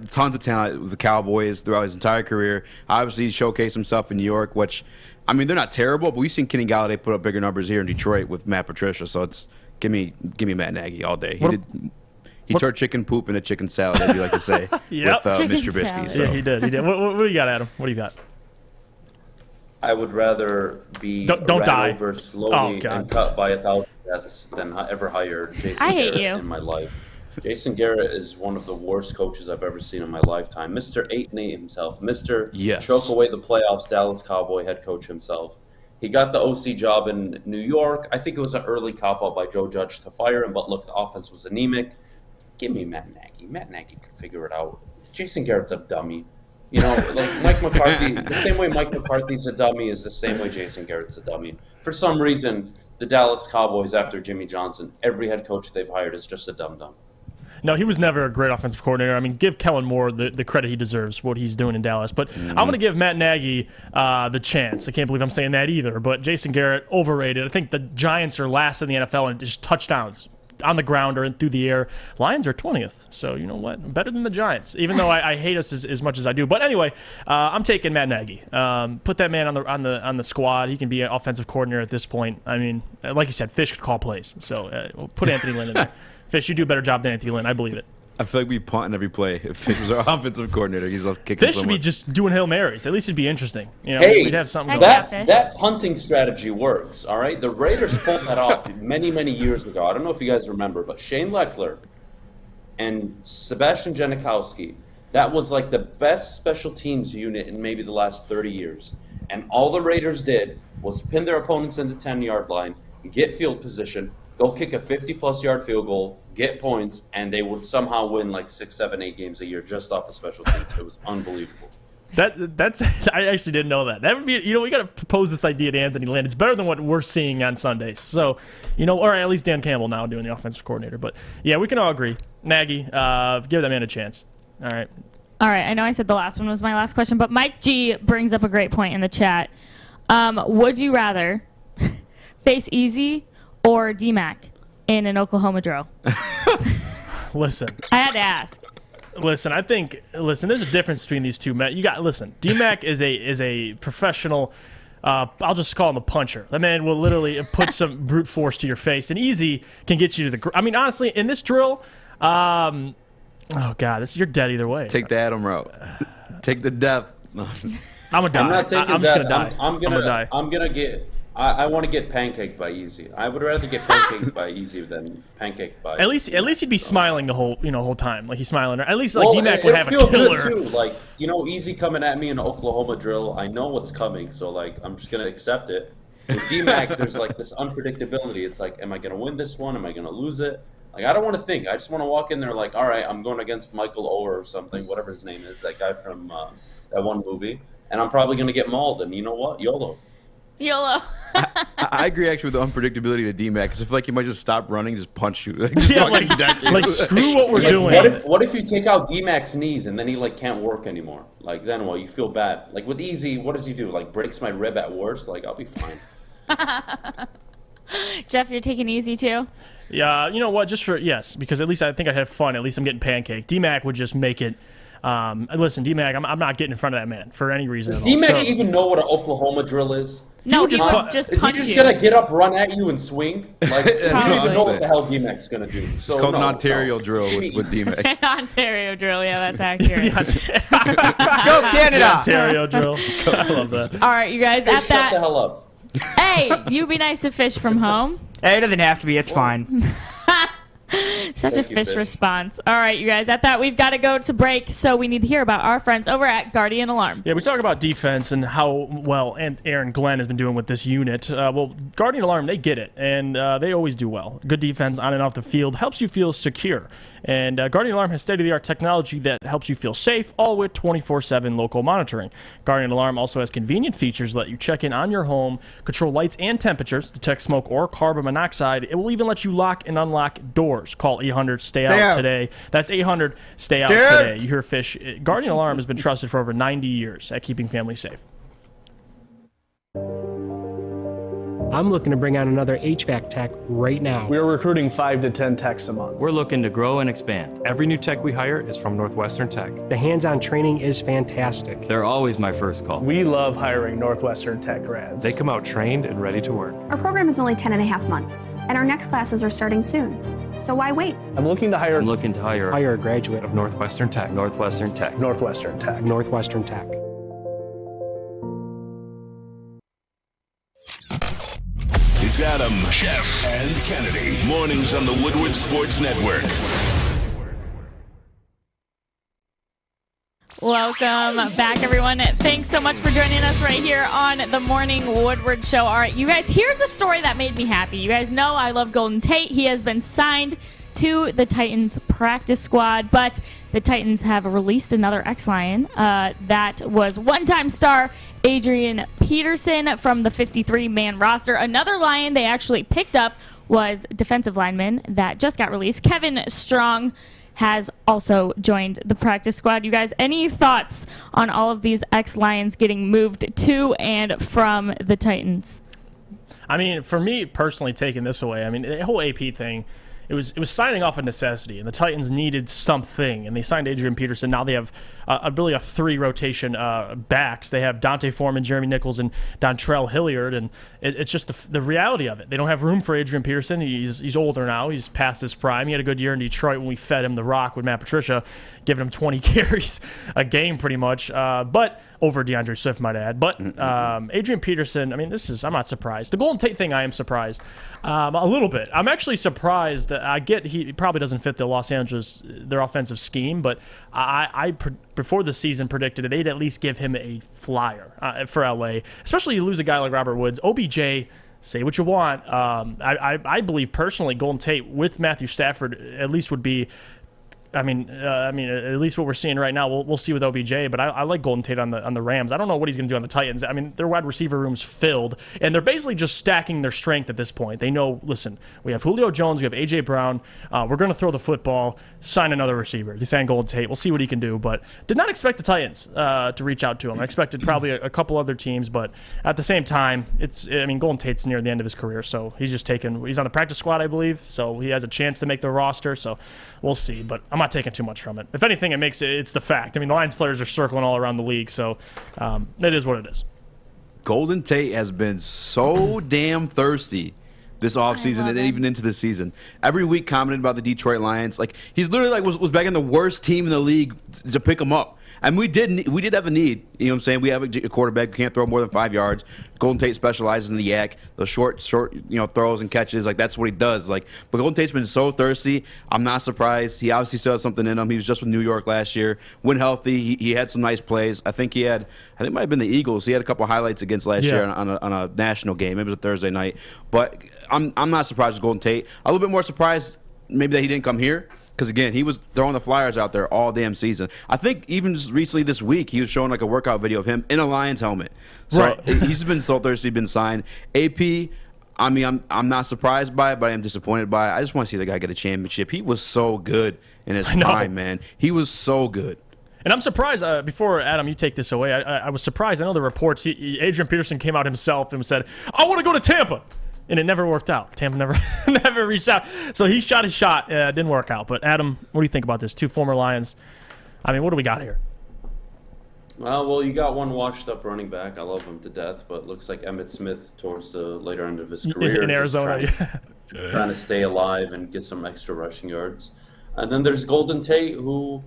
tons of talent with the Cowboys throughout his entire career. Obviously, he showcased himself in New York, which, I mean, they're not terrible, but we've seen Kenny Galladay put up bigger numbers here in Detroit with Matt Patricia, so it's give me Matt Nagy all day. He turned chicken poop into chicken salad, as you like to say, with Mr. Trubisky. So. Yeah, he did. What do you got, Adam? What do you got? I would rather be don't ran die. over slowly and cut by 1,000 deaths than ever hire Jason Garrett in my life. Jason Garrett is one of the worst coaches I've ever seen in my lifetime. Mr. 8-8 himself. Mr. Choke away the playoffs, Dallas Cowboy head coach himself. He got the OC job in New York. I think it was an early cop-out by Joe Judge to fire him, but look, the offense was anemic. Give me Matt Nagy. Matt Nagy could figure it out. Jason Garrett's a dummy. You know, like Mike McCarthy, the same way Mike McCarthy's a dummy is the same way Jason Garrett's a dummy. For some reason, the Dallas Cowboys, after Jimmy Johnson, every head coach they've hired is just a dum-dum. No, he was never a great offensive coordinator. I mean, give Kellen Moore the credit he deserves, what he's doing in Dallas. But I'm going to give Matt Nagy the chance. I can't believe I'm saying that either. But Jason Garrett, overrated. I think the Giants are last in the NFL in just touchdowns on the ground or through the air. Lions are 20th, so you know what? Better than the Giants, even though I hate us as much as I do. But anyway, I'm taking Matt Nagy. Put that man on the squad. He can be an offensive coordinator at this point. I mean, like you said, Fish could call plays. So put Anthony Lynn in there. Fish, you do a better job than Anthony Lynn. I believe it. I feel like we punt every play. If Fish was our offensive coordinator, he's kicking Fish should be just doing Hail Marys. At least it'd be interesting. You know, hey, we'd have something going. That punting strategy works, all right? The Raiders pulled that off many, many years ago. I don't know if you guys remember, but Shane Leckler and Sebastian Janikowski, that was like the best special teams unit in maybe the last 30 years. And all the Raiders did was pin their opponents in the 10-yard line, get field position, go kick a 50-plus yard field goal, get points, and they would somehow win like 6, 7, 8 games a year just off the special teams. It was unbelievable. That's I actually didn't know that. That would be, we got to propose this idea to Anthony Lynn. It's better than what we're seeing on Sundays. So, or at least Dan Campbell now doing the offensive coordinator. But yeah, we can all agree. Nagy, give that man a chance. All right. I know I said the last one was my last question, but Mike G brings up a great point in the chat. Would you rather face Eazy or D-Mac in an Oklahoma drill? Listen. I had to ask. Listen, there's a difference between these two men. D-Mac is a professional, I'll just call him a puncher. That man will literally put some brute force to your face, and Eazy can get you to the, I mean, honestly, in this drill, oh God, you're dead either way. Take the Adham route. Take the death. I'm gonna die. I'm not taking I'm just gonna die. I'm gonna die. I want to get pancaked by Eazy. I would rather get pancaked by Eazy than pancaked by. At least he'd be smiling the whole time, like he's smiling. At least like D-Mac would have a feel killer. Good too. Like Eazy coming at me in an Oklahoma drill. I know what's coming, so like I'm just gonna accept it. With D-Mac, there's like this unpredictability. It's like, am I gonna win this one? Am I gonna lose it? Like I don't want to think. I just want to walk in there like, all right, I'm going against Michael Oher or something, whatever his name is, that guy from that one movie, and I'm probably gonna get mauled. And you know what? YOLO. YOLO. I agree actually with the unpredictability of D-Mac because I feel like he might just stop running, just punch you. Like screw what we're doing. What if you take out D-Mac's knees and then he like can't work anymore? Like then what? You feel bad. Like with Eazy, what does he do? Like breaks my rib at worst? Like I'll be fine. Jeff, you're taking Eazy too? Yeah, you know what? Yes, because at least I think I'd have fun. At least I'm getting pancaked. D-Mac would just make it. Listen, D-Mac, I'm not getting in front of that man for any reason. Does D-Mac even know what an Oklahoma drill is? No, he would just punch you. Is he just going to get up, run at you, and swing? Like, I don't even know what the hell D-Mac's going to do. So, it's called an Ontario drill with D-Mac. Ontario drill, yeah, that's accurate. Go Canada! Ontario drill. I love that. All right, you guys, at shut that. the hell up. Hey, you be nice to fish from home. Hey, it doesn't have to be. It's fine. Such a fish response. All right, you guys, at that, we've got to go to break, so we need to hear about our friends over at Guardian Alarm. Yeah, we talk about defense and how well Aaron Glenn has been doing with this unit. Well, Guardian Alarm, they get it, and they always do well. Good defense on and off the field helps you feel secure. And Guardian Alarm has state-of-the-art technology that helps you feel safe, all with 24/7 local monitoring. Guardian Alarm also has convenient features that let you check in on your home, control lights and temperatures, detect smoke or carbon monoxide. It will even let you lock and unlock doors. Call 800 Stay Out today. That's 800 Stay Out today. You hear fish. Guardian Alarm has been trusted for over 90 years at keeping families safe. I'm looking to bring on another HVAC tech right now. We're recruiting 5 to 10 techs a month. We're looking to grow and expand. Every new tech we hire is from Northwestern Tech. The hands-on training is fantastic. They're always my first call. We love hiring Northwestern Tech grads. They come out trained and ready to work. Our program is only 10 and a half months, and our next classes are starting soon. So why wait? I'm looking to hire Hire a graduate of Northwestern Tech. Northwestern Tech. Northwestern Tech. Northwestern Tech. It's Adham, Jeff, and Kennedy. Mornings on the Woodward Sports Network. Welcome back, everyone. Thanks so much for joining us right here on the Morning Woodward Show. All right, you guys, here's a story that made me happy. You guys know I love Golden Tate. He has been signed to the Titans practice squad, but the Titans have released another ex-Lion. That was one-time star Adrian Peterson from the 53-man roster. Another Lion they actually picked up was defensive lineman that just got released. Kevin Strong has also joined the practice squad. You guys, any thoughts on all of these ex-Lions getting moved to and from the Titans? I mean, for me personally, taking this away, I mean, the whole AP thing, it was signing off a necessity, and the Titans needed something, and they signed Adrian Peterson. Now they have really a 3-rotation backs. They have Dante Foreman, Jeremy Nichols, and Dontrell Hilliard, and it's just the reality of it. They don't have room for Adrian Peterson. He's older now. He's past his prime. He had a good year in Detroit when we fed him the rock with Matt Patricia, giving him 20 carries a game pretty much, but over DeAndre Swift, might add. But Adrian Peterson, I mean, I'm not surprised. The Golden Tate thing, I am surprised a little bit. I'm actually surprised that I get he probably doesn't fit the Los Angeles, their offensive scheme, but I before the season predicted that they'd at least give him a flyer for LA, especially you lose a guy like Robert Woods. OBJ, say what you want. I believe personally Golden Tate with Matthew Stafford at least would be, I mean, at least what we're seeing right now, we'll see with OBJ. But I like Golden Tate on the Rams. I don't know what he's going to do on the Titans. I mean, their wide receiver room's filled, and they're basically just stacking their strength at this point. They know, listen, we have Julio Jones, we have AJ Brown. We're going to throw the football. Sign another receiver. They signed Golden Tate. We'll see what he can do. But did not expect the Titans to reach out to him. I expected probably a couple other teams, but at the same time, Golden Tate's near the end of his career, so he's on the practice squad, I believe. So he has a chance to make the roster. So we'll see. But I'm not taking too much from it. If anything, it's the fact. I mean, the Lions players are circling all around the league, so it is what it is. Golden Tate has been so damn thirsty this offseason and even into the season. Every week commented about the Detroit Lions. Like, he's literally was begging the worst team in the league to pick him up. And we did have a need. You know what I'm saying? We have a quarterback who can't throw more than 5 yards. Golden Tate specializes in the yak, those short, throws and catches. Like, that's what he does. Like, but Golden Tate's been so thirsty. I'm not surprised. He obviously still has something in him. He was just with New York last year. When healthy, he had some nice plays. I think it might have been the Eagles. He had a couple highlights against last year on a national game. Maybe it was a Thursday night. But I'm not surprised with Golden Tate. A little bit more surprised maybe that he didn't come here. Because, again, he was throwing the flyers out there all damn season. I think even just recently this week, he was showing like a workout video of him in a Lions helmet. So he's been so thirsty, been signed. AP, I mean, I'm not surprised by it, but I am disappointed by it. I just want to see the guy get a championship. He was so good in his prime, man. He was so good. And I'm surprised, before, Adam, you take this away, I was surprised. I know the reports, Adrian Peterson came out himself and said, I want to go to Tampa. And it never worked out. Tampa never reached out. So he shot his shot. Didn't work out. But, Adam, what do you think about this? 2 former Lions. I mean, what do we got here? Well, you got one washed-up running back. I love him to death. But looks like Emmitt Smith towards the later end of his career. In Arizona, trying to stay alive and get some extra rushing yards. And then there's Golden Tate, who,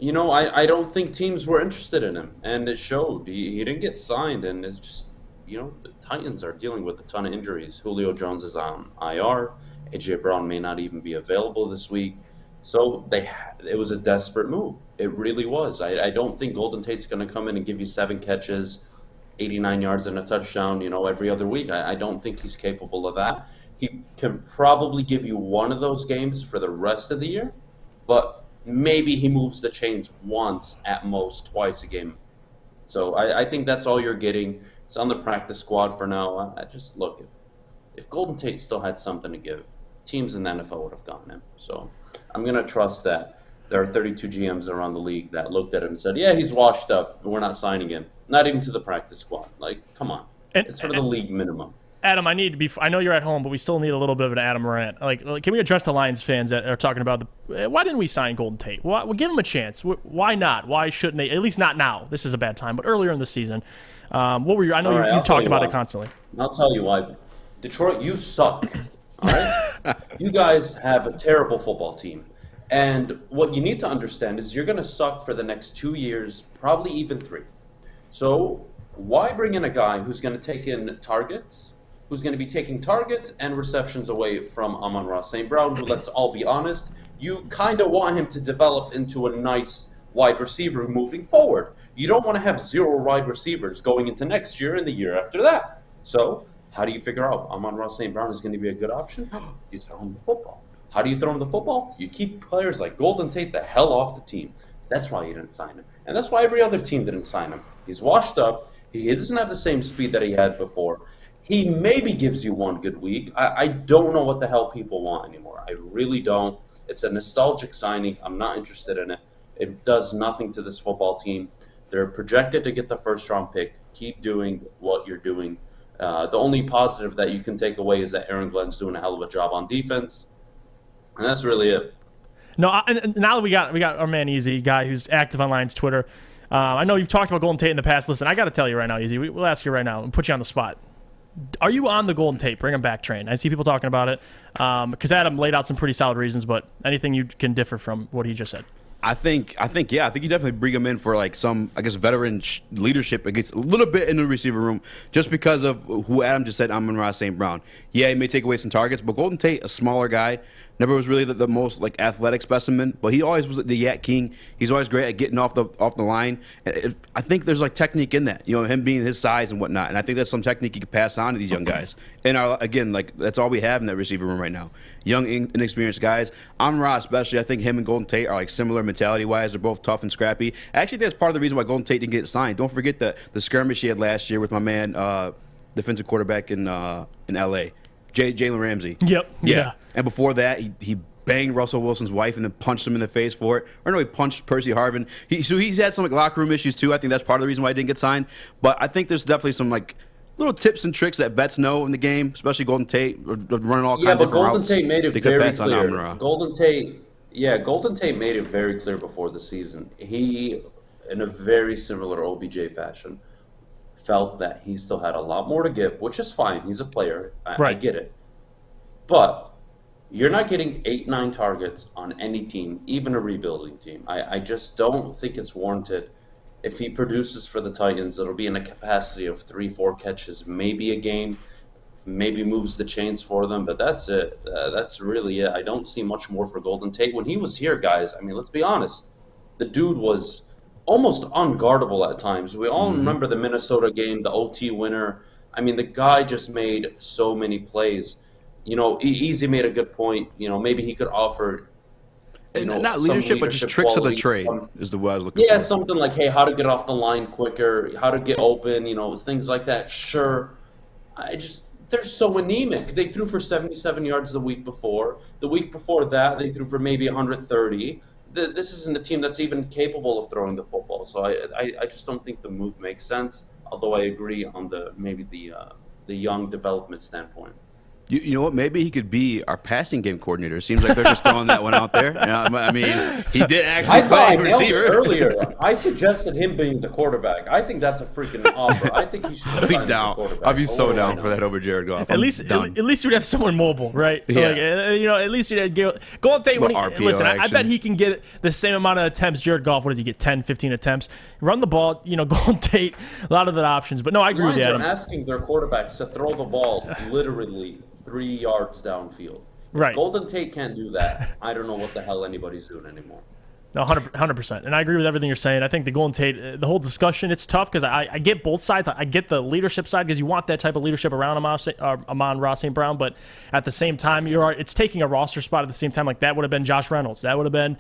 I don't think teams were interested in him. And it showed. He didn't get signed, and it's just, the Titans are dealing with a ton of injuries. Julio Jones is on IR. A.J. Brown may not even be available this week. So it was a desperate move. It really was. I don't think Golden Tate's going to come in and give you 7 catches, 89 yards and a touchdown, every other week. I don't think he's capable of that. He can probably give you one of those games for the rest of the year, but maybe he moves the chains once, at most, twice a game. So I think that's all you're getting. It's on the practice squad for now. I just look, if Golden Tate still had something to give, teams in the NFL would have gotten him. So I'm going to trust that. There are 32 GMs around the league that looked at him and said, yeah, he's washed up. We're not signing him. Not even to the practice squad. Like, come on. It's for the league minimum. Adam, I know you're at home, but we still need a little bit of an Adam rant. Like, can we address the Lions fans that are talking about why didn't we sign Golden Tate? We'll give him a chance. Why not? Why shouldn't they? At least not now. This is a bad time, but earlier in the season. What were you? I know you talked about it constantly. I'll tell you why. Detroit, you suck. All right? You guys have a terrible football team. And what you need to understand is you're going to suck for the next 2 years, probably even 3. So why bring in a guy who's going to take in targets, who's going to be taking targets and receptions away from Amon-Ra St. Brown, who, let's all be honest, you kind of want him to develop into a nice wide receiver moving forward. You don't want to have 0 wide receivers going into next year and the year after that. So how do you figure out if Amon-Ra St. Brown is going to be a good option? You throw him the football. How do you throw him the football? You keep players like Golden Tate the hell off the team. That's why you didn't sign him. And that's why every other team didn't sign him. He's washed up. He doesn't have the same speed that he had before. He maybe gives you one good week. I don't know what the hell people want anymore. I really don't. It's a nostalgic signing. I'm not interested in it. It does nothing to this football team. They're projected to get the first-round pick. Keep doing what you're doing. The only positive that you can take away is that Aaron Glenn's doing a hell of a job on defense. And that's really it. No, and now that we got our man Eazy, guy who's active on Lions Twitter. I know you've talked about Golden Tate in the past. Listen, I got to tell you right now, Eazy, we'll ask you right now and put you on the spot. Are you on the Golden Tate bring him back train? I see people talking about it because Adam laid out some pretty solid reasons, but anything you can differ from what he just said? I think you definitely bring him in for like some, I guess, veteran leadership against a little bit in the receiver room, just because of who Adam just said. Amon-Ra St. Brown. Yeah, he may take away some targets, but Golden Tate, a smaller guy, never was really the most like athletic specimen, but he always was the yak king. He's always great at getting off the line. I think there's like technique in that, him being his size and whatnot, and I think that's some technique you can pass on to these young guys. And again, like that's all we have in that receiver room right now. Young, inexperienced guys. Amon-Ra especially, I think him and Golden Tate are like similar mentality-wise. They're both tough and scrappy. Actually, that's part of the reason why Golden Tate didn't get signed. Don't forget the skirmish he had last year with my man, defensive quarterback in L.A., Jalen Ramsey. Yep. Yeah. And before that, he banged Russell Wilson's wife and then punched him in the face for it. Or no, he punched Percy Harvin. So he's had some like locker room issues too. I think that's part of the reason why he didn't get signed. But I think there's definitely some like little tips and tricks that vets know in the game, especially Golden Tate, running all kinds of different routes. Yeah, but Golden Tate made it very clear. Golden Tate made it very clear before the season. He, in a very similar OBJ fashion, felt that he still had a lot more to give, which is fine. He's a player. I get it. But You're not getting 8-9 targets on any team, even a rebuilding team. I just don't think it's warranted. If he produces for the Titans, it'll be in a capacity of 3-4 catches, maybe a game, maybe moves the chains for them, but that's it. That's really it. I don't see much more for Golden Tate. When he was here, guys, I mean, let's be honest, the dude was almost unguardable at times. We all remember the Minnesota game, the OT winner. I mean, the guy just made so many plays. You know, Eazy made a good point. You know, maybe he could offer, not leadership, but just tricks of the trade is the word I was looking for. Yeah, something like, hey, how to get off the line quicker, how to get open, things like that. Sure. They're so anemic. They threw for 77 yards the week before. The week before that, they threw for maybe 130. This isn't a team that's even capable of throwing the football. So I just don't think the move makes sense, although I agree on the young development standpoint. You know what? Maybe he could be our passing game coordinator. It seems like they're just throwing that one out there. I mean, he did actually play receiver earlier. I suggested him being the quarterback. I think that's a freaking offer. I think he should. I'd be down. I'd be so down for that over Jared Goff. At least you'd have someone mobile, right? Yeah. At least you'd have Golden Tate. Listen, I bet he can get the same amount of attempts. Jared Goff, what does he get? 10, 15 attempts. Run the ball. Golden Tate, a lot of the options. But no, I agree with Adam. They're asking their quarterbacks to throw the ball literally 3 yards downfield. Right. Golden Tate can't do that. I don't know what the hell anybody's doing anymore. No, 100%. And I agree with everything you're saying. I think the Golden Tate, the whole discussion, it's tough because I get both sides. I get the leadership side because you want that type of leadership around Amon-Ra St. Brown. But at the same time, it's taking a roster spot at the same time. Like that would have been Josh Reynolds. That would have been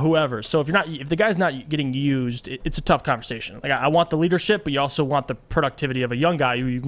whoever. So if the guy's not getting used, it's a tough conversation. Like I want the leadership, but you also want the productivity of a young guy who you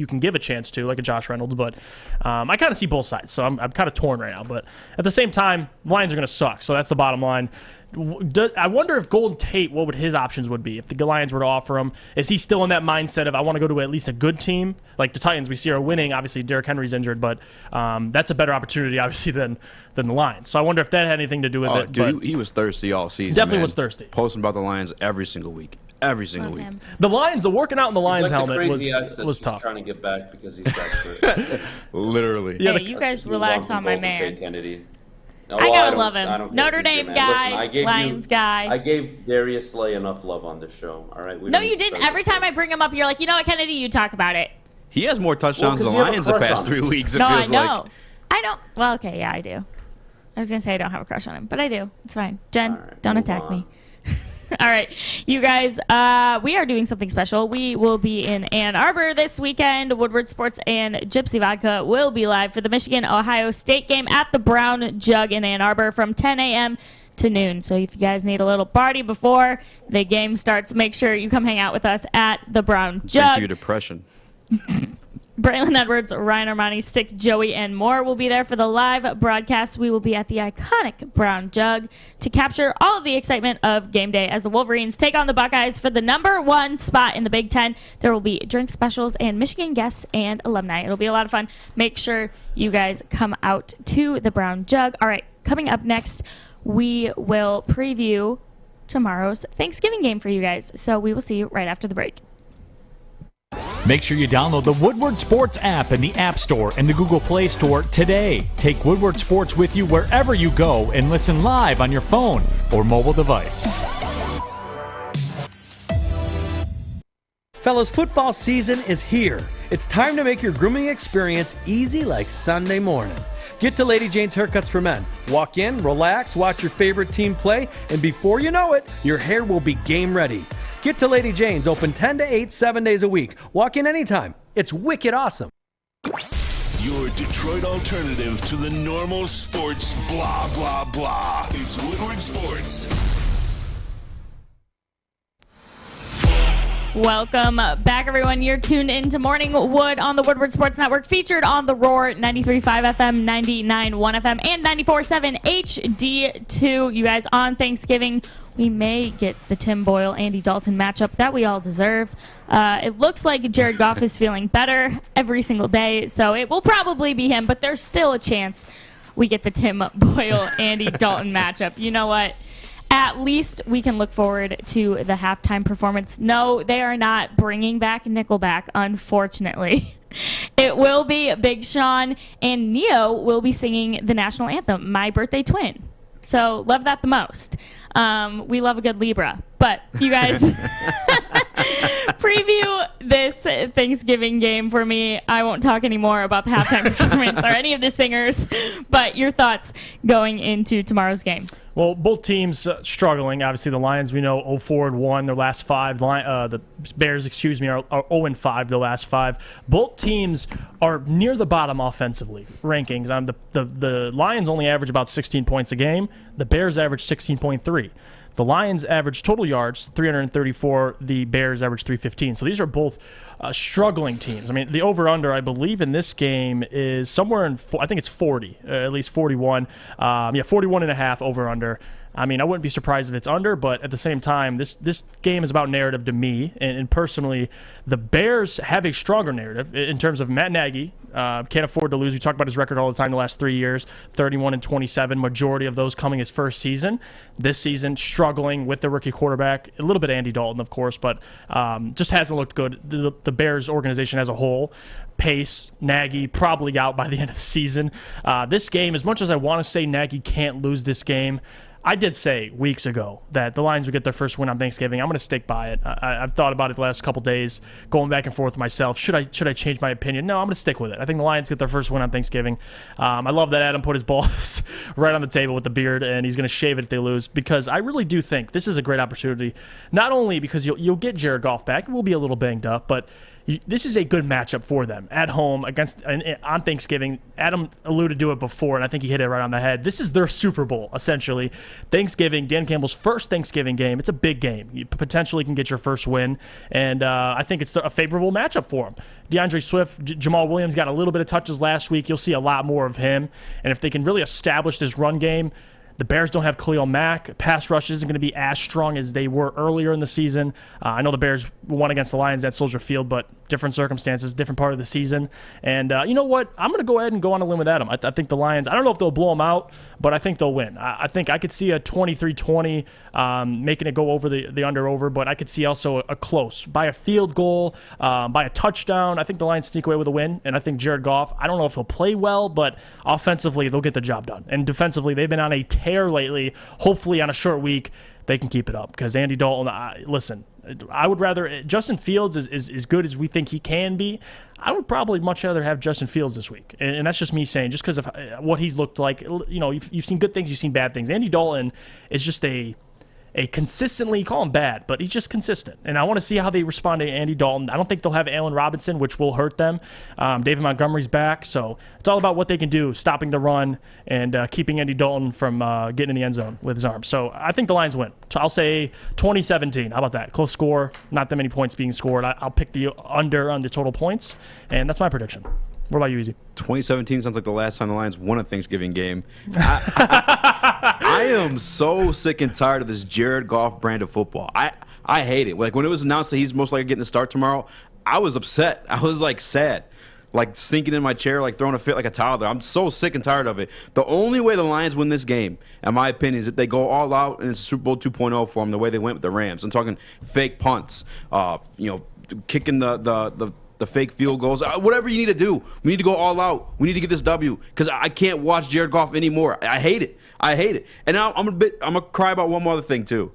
can give a chance to, like a Josh Reynolds. But I kind of see both sides. So I'm kind of torn right now. But at the same time, Lions are going to suck. So that's the bottom line. I wonder if Golden Tate, what would his options would be if the Lions were to offer him? Is he still in that mindset of I want to go to at least a good team? Like the Titans, we see are winning. Obviously, Derrick Henry's injured, but that's a better opportunity, obviously, than the Lions. So I wonder if that had anything to do with it. Dude, he was thirsty all season. Definitely was thirsty. Posting about the Lions every single week. Every single week. The Lions, the working out in the Lions helmet was tough. Trying to get back because he's desperate. Literally. Hey, you guys relax on my man. Kennedy. I gotta love him. Notre Dame guy, Lions guy. I gave Darius Slay enough love on this show. All right. No, you didn't. Every time I bring him up, you're like, you know what, Kennedy, you talk about it. He has more touchdowns than the Lions the past 3 weeks. No, I know. I don't. Well, okay, yeah, I do. I was gonna say I don't have a crush on him, but I do. It's fine. Jen, don't attack me. All right, you guys, we are doing something special. We will be in Ann Arbor this weekend. Woodward Sports and Gypsy Vodka will be live for the Michigan-Ohio State game at the Brown Jug in Ann Arbor from 10 a.m. to noon. So if you guys need a little party before the game starts, make sure you come hang out with us at the Brown Jug. Thank you, depression. Braylon Edwards, Ryan Armani, Stick, Joey, and more will be there for the live broadcast. We will be at the iconic Brown Jug to capture all of the excitement of game day as the Wolverines take on the Buckeyes for the #1 spot in the Big Ten. There will be drink specials and Michigan guests and alumni. It'll be a lot of fun. Make sure you guys come out to the Brown Jug. All right, coming up next, we will preview tomorrow's Thanksgiving game for you guys. So we will see you right after the break. Make sure you download the Woodward Sports app in the App Store and the Google Play Store today. Take Woodward Sports with you wherever you go and listen live on your phone or mobile device. Fellas, football season is here. It's time to make your grooming experience easy like Sunday morning. Get to Lady Jane's Haircuts for Men. Walk in, relax, watch your favorite team play, and before you know it, your hair will be game ready. Get to Lady Jane's, open 10 to 8, 7 days a week. Walk in anytime. It's wicked awesome. Your Detroit alternative to the normal sports blah, blah, blah. It's Woodward Sports. Welcome back, everyone. You're tuned into Morning Wood on the Woodward Sports Network, featured on the Roar 93.5 FM, 99.1 FM, and 94.7 HD2. You guys, on Thanksgiving, we may get the Tim Boyle-Andy Dalton matchup that we all deserve. It looks like Jared Goff is feeling better every single day, so it will probably be him, but there's still a chance we get the Tim Boyle-Andy Dalton matchup. You know what? At least we can look forward to the halftime performance. No, they are not bringing back Nickelback, unfortunately. It will be Big Sean, and Neo will be singing the national anthem, My Birthday Twin. So love that the most. We love a good Libra. But you guys preview this Thanksgiving game for me. I won't talk anymore about the halftime performance or any of the singers. But your thoughts going into tomorrow's game? Well, both teams struggling. Obviously, the Lions, we know, 0-4-1 their last 5. The Bears, are 0-5 their last 5. Both teams are near the bottom offensively rankings. The Lions only average about 16 points a game. The Bears average 16.3. The Lions average total yards 334. The Bears average 315. So these are both struggling teams. I mean, the over/under, I believe, in this game is somewhere in, I think it's 40, at least 41. 41.5 over/under. I mean, I wouldn't be surprised if it's under, but at the same time, this game is about narrative to me. And personally, the Bears have a stronger narrative in terms of Matt Nagy. Can't afford to lose. We talk about his record all the time the last 3 years, 31-27, majority of those coming his first season. This season, struggling with the rookie quarterback. A little bit of Andy Dalton, of course, but just hasn't looked good. The Bears organization as a whole. Pace, Nagy, probably out by the end of the season. This game, as much as I want to say Nagy can't lose this game, I did say weeks ago that the Lions would get their first win on Thanksgiving. I'm going to stick by it. I've thought about it the last couple days, going back and forth with myself. Should I change my opinion? No, I'm going to stick with it. I think the Lions get their first win on Thanksgiving. I love that Adham put his balls right on the table with the beard, and he's going to shave it if they lose, because I really do think this is a great opportunity, not only because you'll get Jared Goff back. We'll be a little banged up, but this is a good matchup for them at home on Thanksgiving. Adham alluded to it before, and I think he hit it right on the head. This is their Super Bowl, essentially. Thanksgiving, Dan Campbell's first Thanksgiving game. It's a big game. You potentially can get your first win, and I think it's a favorable matchup for him. DeAndre Swift, Jamal Williams got a little bit of touches last week. You'll see a lot more of him, and if they can really establish this run game, the Bears don't have Khalil Mack. Pass rush isn't going to be as strong as they were earlier in the season. I know the Bears won against the Lions at Soldier Field, but different circumstances, different part of the season. And you know what? I'm going to go ahead and go on a limb with Adham. I think the Lions, I don't know if they'll blow them out, but I think they'll win. I think I could see a 23-20 making it go over the under-over, but I could see also a close. By a field goal, by a touchdown, I think the Lions sneak away with a win, and I think Jared Goff, I don't know if he'll play well, but offensively, they'll get the job done. And defensively, they've been on a tear lately. Hopefully on a short week they can keep it up, because Andy Dalton, listen, I would rather Justin Fields is as good as we think he can be. I would probably much rather have Justin Fields this week, and that's just me saying, just because of what he's looked like. You know, you've seen good things, you've seen bad things. Andy Dalton is just a consistently, you call him bad, but he's just consistent. And I want to see how they respond to Andy Dalton. I don't think they'll have Allen Robinson, which will hurt them. David Montgomery's back, so it's all about what they can do, stopping the run and keeping Andy Dalton from getting in the end zone with his arm. So I think the Lions win. So I'll say 20-17. How about that? Close score, not that many points being scored. I'll pick the under on the total points, and that's my prediction. What about you, Eazy? 2017 sounds like the last time the Lions won a Thanksgiving game. I am so sick and tired of this Jared Goff brand of football. I hate it. Like, when it was announced that he's most likely getting the start tomorrow, I was upset. I was, like, sad. Like, sinking in my chair, like, throwing a fit like a toddler. I'm so sick and tired of it. The only way the Lions win this game, in my opinion, is that they go all out and it's Super Bowl 2.0 for them, the way they went with the Rams. I'm talking fake punts, kicking the fake field goals, whatever you need to do. We need to go all out. We need to get this W, because I can't watch Jared Goff anymore. I hate it. And now I'm gonna cry about one more other thing too.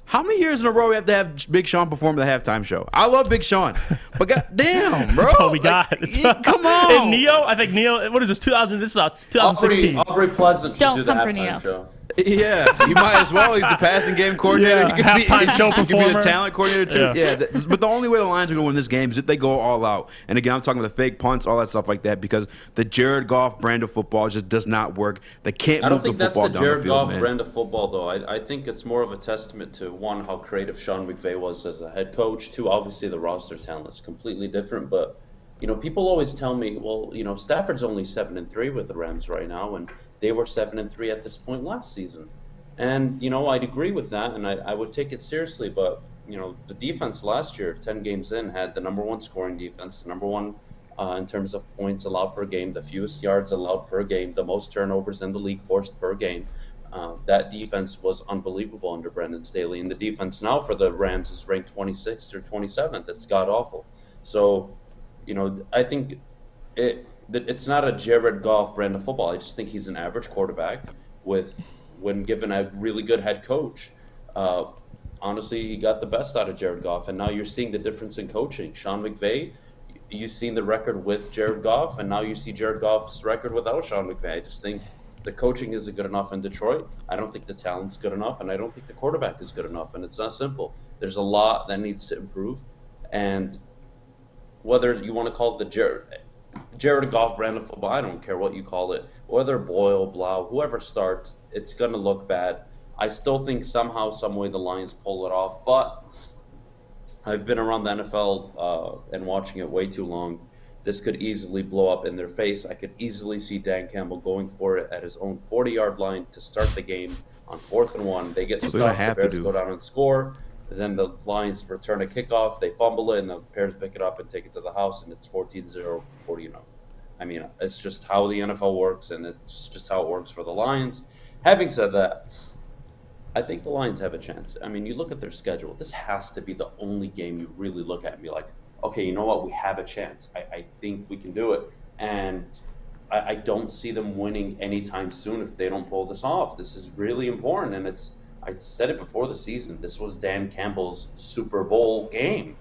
How many years in a row we have to have Big Sean perform the halftime show? I love Big Sean, but goddamn, bro, that's all we got. Come on. And Neo, I think Neo. What is this? 2016. Aubrey Pleasant should Don't do the come for halftime Neo. show. Yeah, you might as well. He's the passing game coordinator. Yeah, he halftime show he could be the performer. talent coordinator too. Yeah. But the only way the Lions are going to win this game is if they go all out. And again, I'm talking about the fake punts, all that stuff like that, because the Jared Goff brand of football just does not work. They can't I don't move the think that's football the down the Jared field, Goff man. brand of football, though. I think it's more of a testament to, one, how creative Sean McVay was as a head coach. Two, obviously the roster talent is completely different. But, people always tell me, well, Stafford's only 7-3 with the Rams right now, and they were 7-3 at this point last season. And, I'd agree with that, and I would take it seriously. But, the defense last year, 10 games in, had the number one scoring defense, the number one in terms of points allowed per game, the fewest yards allowed per game, the most turnovers in the league forced per game. That defense was unbelievable under Brendan Staley. And the defense now for the Rams is ranked 26th or 27th. It's god-awful. So, I think it's not a Jared Goff brand of football. I just think he's an average quarterback when given a really good head coach. Honestly, he got the best out of Jared Goff, and now you're seeing the difference in coaching. Sean McVay, you've seen the record with Jared Goff, and now you see Jared Goff's record without Sean McVay. I just think the coaching isn't good enough in Detroit. I don't think the talent's good enough, and I don't think the quarterback is good enough, and it's not simple. There's a lot that needs to improve, and whether you want to call it the Jared Goff brand of football, I don't care what you call it, whether Boyle, Blau, whoever starts, it's going to look bad. I still think somehow, some way the Lions pull it off, but I've been around the NFL and watching it way too long. This could easily blow up in their face. I could easily see Dan Campbell going for it at his own 40-yard line to start the game on 4th and 1. They get stuffed, the Bears go down and score. Then the Lions return a kickoff. They fumble it, and the Bears pick it up and take it to the house, and it's 14-0 before you know. I mean, it's just how the NFL works, and it's just how it works for the Lions. Having said that, I think the Lions have a chance. I mean, you look at their schedule. This has to be the only game you really look at and be like, okay, you know what? We have a chance. I think we can do it. And I don't see them winning anytime soon if they don't pull this off. This is really important. And I said it before the season. This was Dan Campbell's Super Bowl game.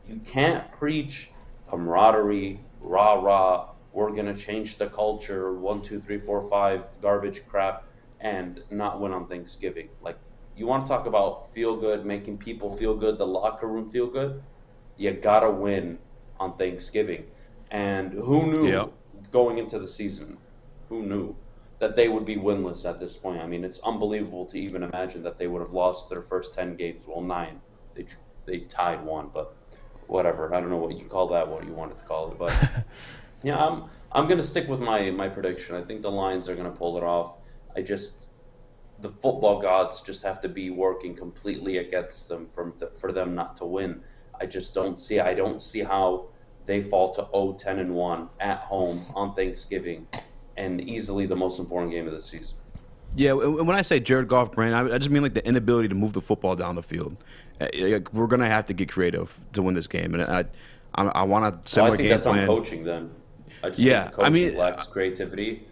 You can't preach camaraderie, rah-rah, we're going to change the culture, 1, 2, 3, 4, 5, garbage crap, and not win on Thanksgiving. Like, you want to talk about feel good, making people feel good, the locker room feel good? You got to win on Thanksgiving. And who knew going into the season, who knew that they would be winless at this point? I mean, it's unbelievable to even imagine that they would have lost their first 10 games. Well, 9. They tied 1, but whatever. I don't know what you call that, what you wanted to call it. But, yeah, I'm going to stick with my prediction. I think the Lions are going to pull it off. The football gods just have to be working completely against them for them not to win. I don't see how they fall to 0-10-1 at home on Thanksgiving, and easily the most important game of the season. Yeah, when I say Jared Goff brand, I just mean like the inability to move the football down the field. We're gonna have to get creative to win this game, and I want to similar game plan. I think that's on coaching then. I just think the coaching lacks creativity,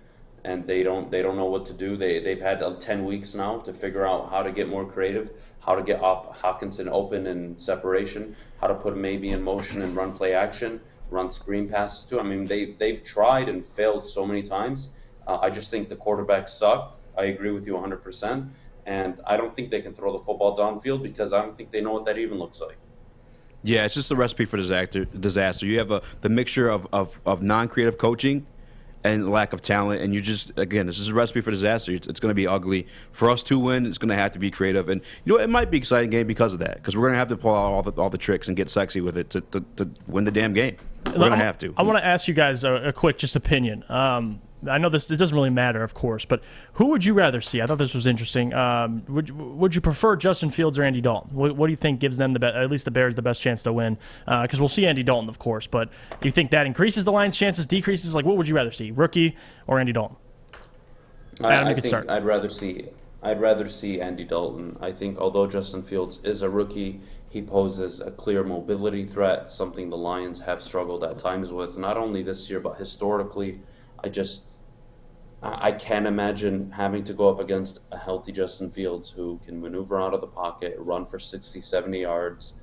and they don't know what to do. They've had 10 weeks now to figure out how to get more creative, how to get Hawkinson open in separation, how to put him maybe in motion and run play action, run screen passes to him. I mean, they've tried and failed so many times. I just think the quarterbacks suck. I agree with you 100%. And I don't think they can throw the football downfield because I don't think they know what that even looks like. Yeah, it's just a recipe for disaster. You have the mixture of non-creative coaching and lack of talent, and it's just a recipe for disaster. It's going to be ugly. For us to win, it's going to have to be creative, and it might be an exciting game because of that, because we're going to have to pull out all the tricks and get sexy with it to win the damn game. We're going to have to. I want to ask you guys a quick opinion. I know it doesn't really matter, of course, but who would you rather see? I thought this was interesting. Would you prefer Justin Fields or Andy Dalton? What do you think gives them at least the Bears the best chance to win? Because we'll see Andy Dalton, of course, but do you think that increases the Lions' chances, decreases? Like, what would you rather see, rookie or Andy Dalton? Adam, you can start. I'd rather see Andy Dalton. I think although Justin Fields is a rookie, he poses a clear mobility threat, something the Lions have struggled at times with, not only this year but historically. I can't imagine having to go up against a healthy Justin Fields who can maneuver out of the pocket, run for 60, 70 yards.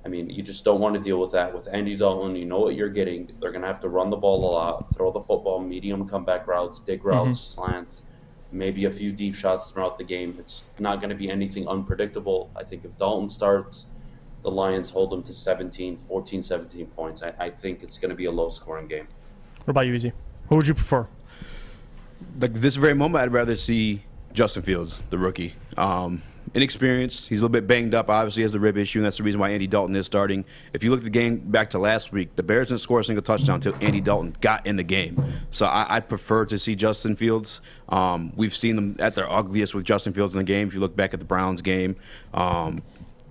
I mean, you just don't want to deal with that. With Andy Dalton, you know what you're getting. They're going to have to run the ball a lot, throw the football, medium comeback routes, dig routes, slants, maybe a few deep shots throughout the game. It's not going to be anything unpredictable. I think if Dalton starts, the Lions hold them to 17 points. I think it's going to be a low-scoring game. What about you, Eazy? Who would you prefer? Like this very moment, I'd rather see Justin Fields, the rookie. Inexperienced. He's a little bit banged up. Obviously, he has the rib issue, and that's the reason why Andy Dalton is starting. If you look at the game back to last week, the Bears didn't score a single touchdown until Andy Dalton got in the game. So I prefer to see Justin Fields. We've seen them at their ugliest with Justin Fields in the game. If you look back at the Browns game,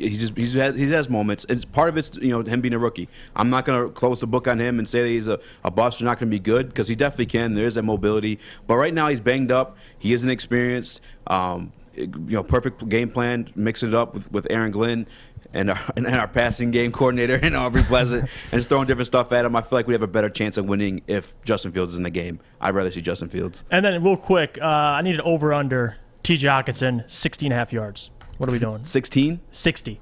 he has moments. It's part of it's him being a rookie. I'm not going to close the book on him and say that he's a bust or not going to be good, because he definitely can. There is that mobility, but right now he's banged up. He isn't experienced. perfect game plan, mix it up with Aaron Glenn and our passing game coordinator and Aubrey Pleasant, and just throwing different stuff at him. I feel like we have a better chance of winning if Justin Fields is in the game. I'd rather see Justin Fields. And then real quick, I need an over-under T.J. Hawkinson, 16.5 yards. What are we doing? 16? 60.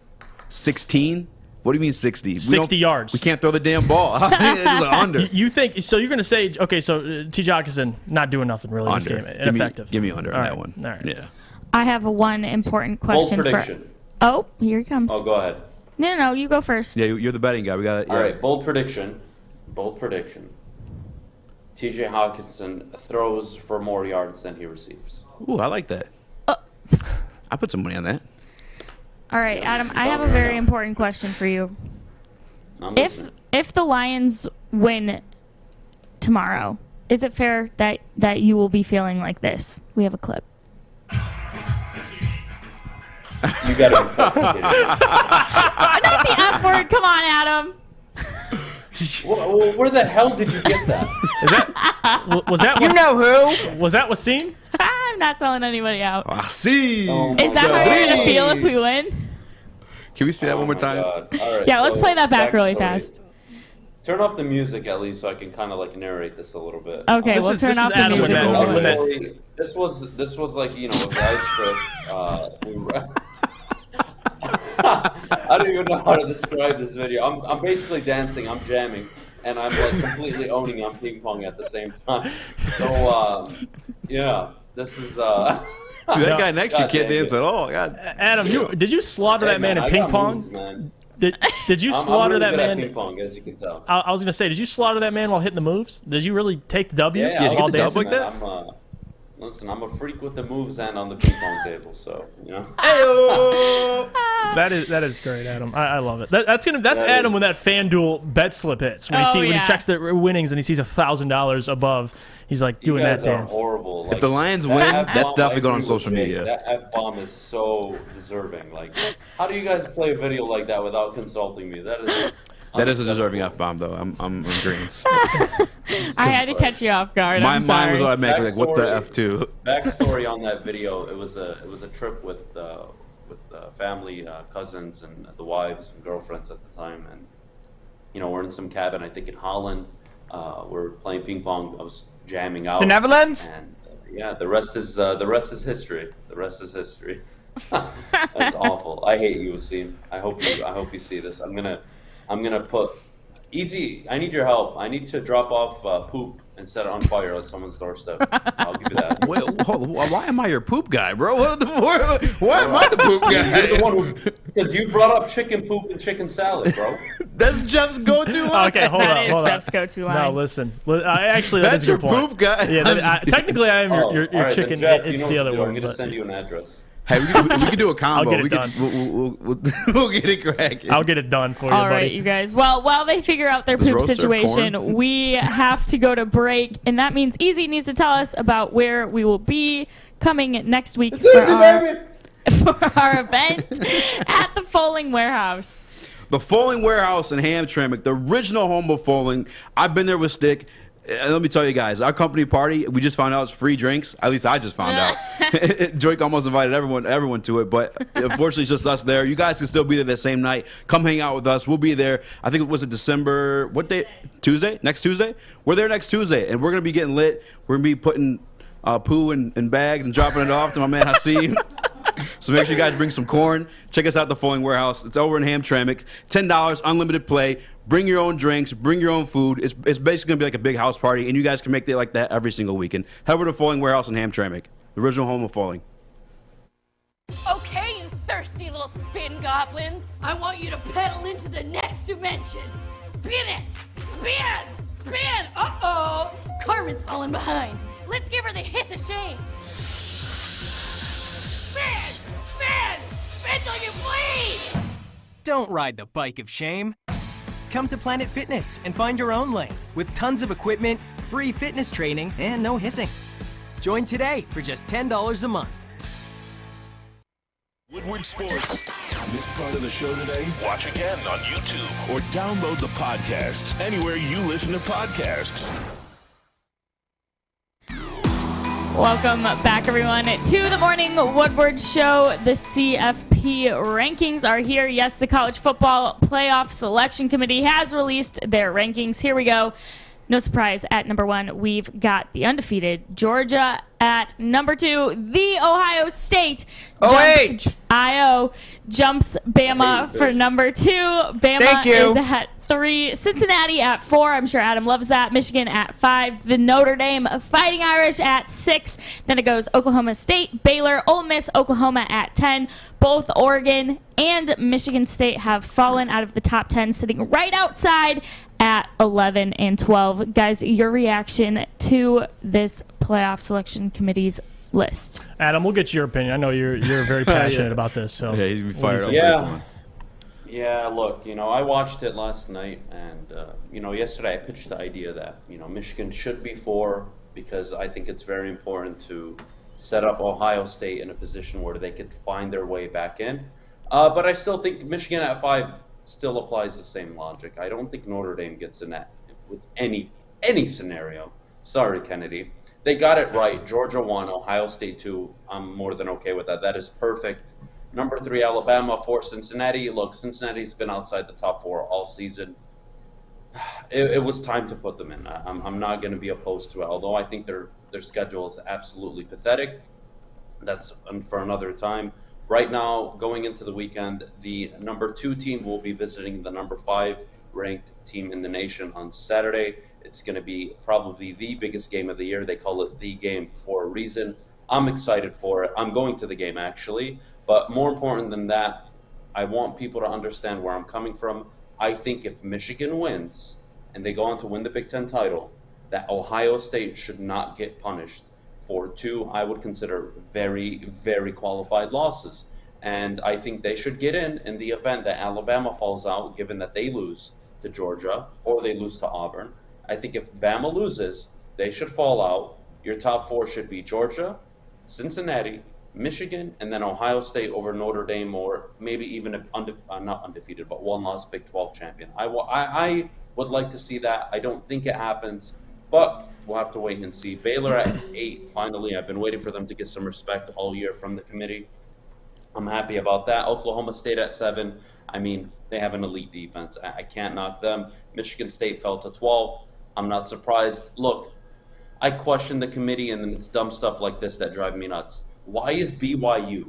16? What do you mean 60? 60 yards. We can't throw the damn ball. It's an under. You think so? You're going to say, okay, so T.J. Hawkinson not doing nothing really under. this game. Ineffective. Give me under on that right. one. All right. Yeah. I have one important question. Bold prediction. Oh, here he comes. Oh, go ahead. No, you go first. Yeah, you're the betting guy. We got it. All right, bold prediction. T.J. Hawkinson throws for more yards than he receives. Ooh, I like that. I put some money on that. All right, Adam, I have a very important question for you. I'm listening. If the Lions win tomorrow, is it fair that you will be feeling like this? We have a clip. You gotta be fucking kidding me. Not the F word. Come on, Adam. Where the hell did you get that? Was that You know who? Was that Wasim? I'm not telling anybody out. Wasim. Is that how you're going to feel if we win? Can we see that one more time? All right, Yeah, let's so play that back really backstory. fast. Turn off the music at least so I can kind of like narrate this a little bit. Okay, we'll turn off the music. This was like, you know, a guy's trip. I don't even know how to describe this video. I'm basically dancing, I'm jamming, and I'm like completely owning on ping pong at the same time. So yeah, this is Dude, that guy next to you can't dance at all. God. Adam, did you slaughter that man in ping pong? Moves, man. Did you I'm slaughter really that good at man? ping pong, as you can tell. I was gonna say, did you slaughter that man while hitting the moves? Did you really take the W? Yeah, while get the dancing? like that? Listen, I'm a freak with the moves and on the ping pong table, so you know. That is great, Adam. I love it. That's Adam when that FanDuel bet slip hits. When he checks the winnings and he sees $1,000 above, he's like doing that dance. Horrible. Like, if the Lions win, that's definitely going on social media. That F-bomb is so deserving. Like, how do you guys play a video like that without consulting me? That is a deserving F-bomb, thoh. I'm in agreement. I had to catch you off guard. My I'm sorry. mind was what I meant. Like, what the F2? Backstory on that video: it was a trip with family, cousins, and the wives and girlfriends at the time, and you know we're in some cabin, I think in Holland. We're playing ping pong. I was jamming out. The Netherlands. And yeah, the rest is history. The rest is history. That's awful. I hate you, Wasim. I hope you see this. I'm gonna put Eazy. I need your help. I need to drop off poop and set it on fire on someone's doorstep. I'll give you that. Wait, why am I your poop guy, bro? Why am I the poop guy? You're the one because you brought up chicken poop and chicken salad, bro. That's Jeff's go-to line. Okay, hold on. That is Jeff's go-to line. No, listen. Actually, that's is your your point. poop guy. Yeah, technically, I am your all right, chicken. Jeff, It's you know the other what to do. one. I'm gonna but- send you an address. Hey, we can do a combo. I'll get it done. We'll get it cracking. I'll get it done for you, All buddy. right, you guys. Well, while they figure out their Does poop roast serve situation, corn? we have to go to break, and that means Eazy needs to tell us about where we will be coming next week for our event at the Foaling Warehouse. The Foaling Warehouse in Hamtramck, the original home of Foaling. I've been there with Stick. Let me tell you guys, our company party, we just found out it's free drinks. At least I just found out. Drake almost invited everyone to it, but unfortunately it's just us there. You guys can still be there that same night. Come hang out with us. We'll be there. I think it was December, what day? Tuesday? Next Tuesday? We're there next Tuesday, and we're going to be getting lit. We're going to be putting poo in bags and dropping it off to my man Hasim. So make sure you guys bring some corn. Check us out at the Foaling Warehouse. It's over in Hamtramck. $10, unlimited play. Bring your own drinks. Bring your own food. It's basically going to be like a big house party, and you guys can make it like that every single weekend. Head over to Foaling Warehouse in Hamtramck, the original home of Foaling. Okay, you thirsty little spin goblins. I want you to pedal into the next dimension. Spin it! Spin! Spin! Uh-oh! Carmen's falling behind. Let's give her the hiss of shame. Spin! Spin! Spin till you bleed! Don't ride the bike of shame. Come to Planet Fitness and find your own lane with tons of equipment, free fitness training, and no hissing. Join today for just $10 a month. Woodward Sports. Missed part of the show today? Watch again on YouTube or download the podcast anywhere you listen to podcasts. Welcome back, everyone, to the Morning Woodward Show. The CFP rankings are here. Yes, the College Football Playoff Selection Committee has released their rankings. Here we go. No surprise, at number 1, we've got the undefeated Georgia. At number 2, the Ohio State jumps Bama for number 2. Bama is at 3. Cincinnati at 4. I'm sure Adam loves that. Michigan at 5. The Notre Dame Fighting Irish at 6. Then it goes Oklahoma State, Baylor, Ole Miss, Oklahoma at 10. Both Oregon and Michigan State have fallen out of the top 10, sitting right outside at 11 and 12. Guys, your reaction to this playoff selection committee's list? Adam, we'll get your opinion. I know you're very passionate about this. So yeah, he's fired up. Yeah, look, I watched it last night, and yesterday I pitched the idea that Michigan should be 4 because I think it's very important to set up Ohio State in a position where they could find their way back in. But I still think Michigan at 5 still applies the same logic. I don't think Notre Dame gets in that with any scenario. Sorry, Kennedy. They got it right. Georgia 1, Ohio State 2. I'm more than okay with that. That is perfect. Number 3, Alabama. 4, Cincinnati. Look, Cincinnati's been outside the top 4 all season. It was time to put them in. I'm not going to be opposed to it, although I think their schedule is absolutely pathetic. That's for another time. Right now, going into the weekend, the number 2 team will be visiting the number 5 ranked team in the nation on Saturday. It's going to be probably the biggest game of the year. They call it the game for a reason. I'm excited for it. I'm going to the game, actually. But more important than that, I want people to understand where I'm coming from. I think if Michigan wins and they go on to win the Big Ten title, that Ohio State should not get punished for 2, I would consider very, very qualified losses. And I think they should get in the event that Alabama falls out, given that they lose to Georgia or they lose to Auburn. I think if Bama loses, they should fall out. Your top 4 should be Georgia, Cincinnati, Michigan, and then Ohio State over Notre Dame, or maybe even not undefeated, but one-loss Big 12 champion. I would like to see that. I don't think it happens, but we'll have to wait and see. Baylor at 8, finally. I've been waiting for them to get some respect all year from the committee. I'm happy about that. Oklahoma State at 7. I mean, they have an elite defense. I can't knock them. Michigan State fell to 12. I'm not surprised. Look, I question the committee, and it's dumb stuff like this that drive me nuts. Why is BYU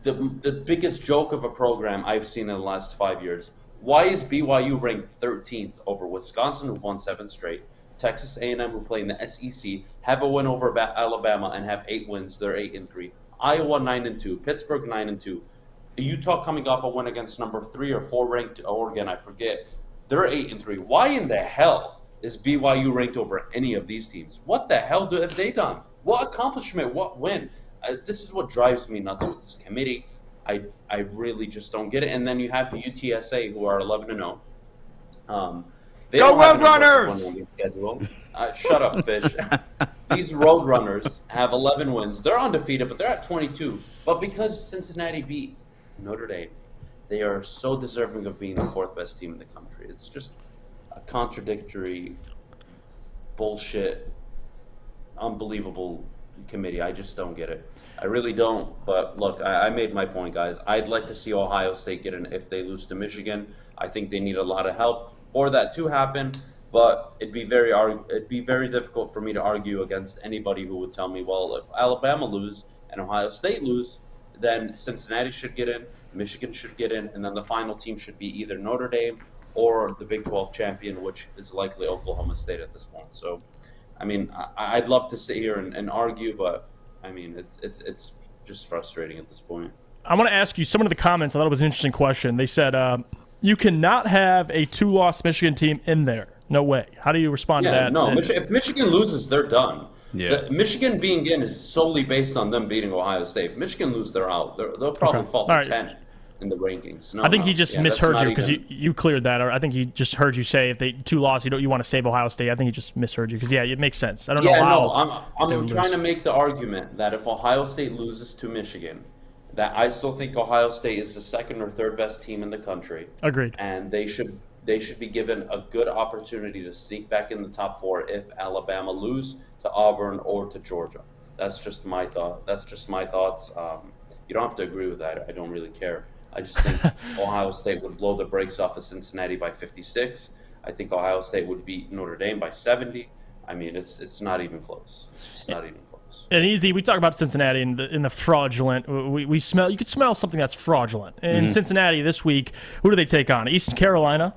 the biggest joke of a program I've seen in the last 5 years? Why is BYU ranked 13th over Wisconsin, who've won 7 straight, Texas A&M, who play in the SEC, have a win over Alabama and have 8 wins? They're 8-3. Iowa 9-2. Pittsburgh 9-2. Utah coming off a win against number 3 or 4 ranked Oregon, I forget. They're 8-3. Why in the hell is BYU ranked over any of these teams? What the hell have they done? What accomplishment? What win? This is what drives me nuts with this committee. I really just don't get it. And then you have the UTSA, who are 11-0. They Go Roadrunners! Shut up, Fish. These Roadrunners have 11 wins. They're undefeated, but they're at 22. But because Cincinnati beat Notre Dame, they are so deserving of being the 4th best team in the country. It's just a contradictory, bullshit, unbelievable committee. I just don't get it. I really don't. But look, I made my point, guys. I'd like to see Ohio State get in if they lose to Michigan. I think they need a lot of help for that to happen. But it'd be very difficult for me to argue against anybody who would tell me, well, if Alabama lose and Ohio State lose, then Cincinnati should get in, Michigan should get in, and then the final team should be either Notre Dame or the Big 12 champion, which is likely Oklahoma State at this point. So, I mean, I'd love to sit here and argue, but I mean, it's just frustrating at this point. I want to ask you some of the comments. I thought it was an interesting question. They said you cannot have a 2-loss Michigan team in there. No way. How do you respond to that? No, if Michigan loses, they're done. Yeah. Michigan being in is solely based on them beating Ohio State. If Michigan lose, they're out. They'll probably fall to 10 in the rankings. I think he just misheard you because you cleared that. Or I think he just heard you say if they 2-loss, you want to save Ohio State. I think he just misheard you because it makes sense. I don't know how. I'm trying to make the argument that if Ohio State loses to Michigan, that I still think Ohio State is the 2nd or 3rd best team in the country. Agreed. And they should be given a good opportunity to sneak back in the top 4 if Alabama lose to Auburn or to Georgia. That's just my thought. That's just my thoughts. You don't have to agree with that. I don't really care. I just think Ohio State would blow the brakes off of Cincinnati by 56. I think Ohio State would beat Notre Dame by 70. I mean, it's not even close. It's just not even close. And Eazy, we talk about Cincinnati in the fraudulent. We smell. You could smell something that's fraudulent. In Cincinnati this week, who do they take on? Eastern Carolina.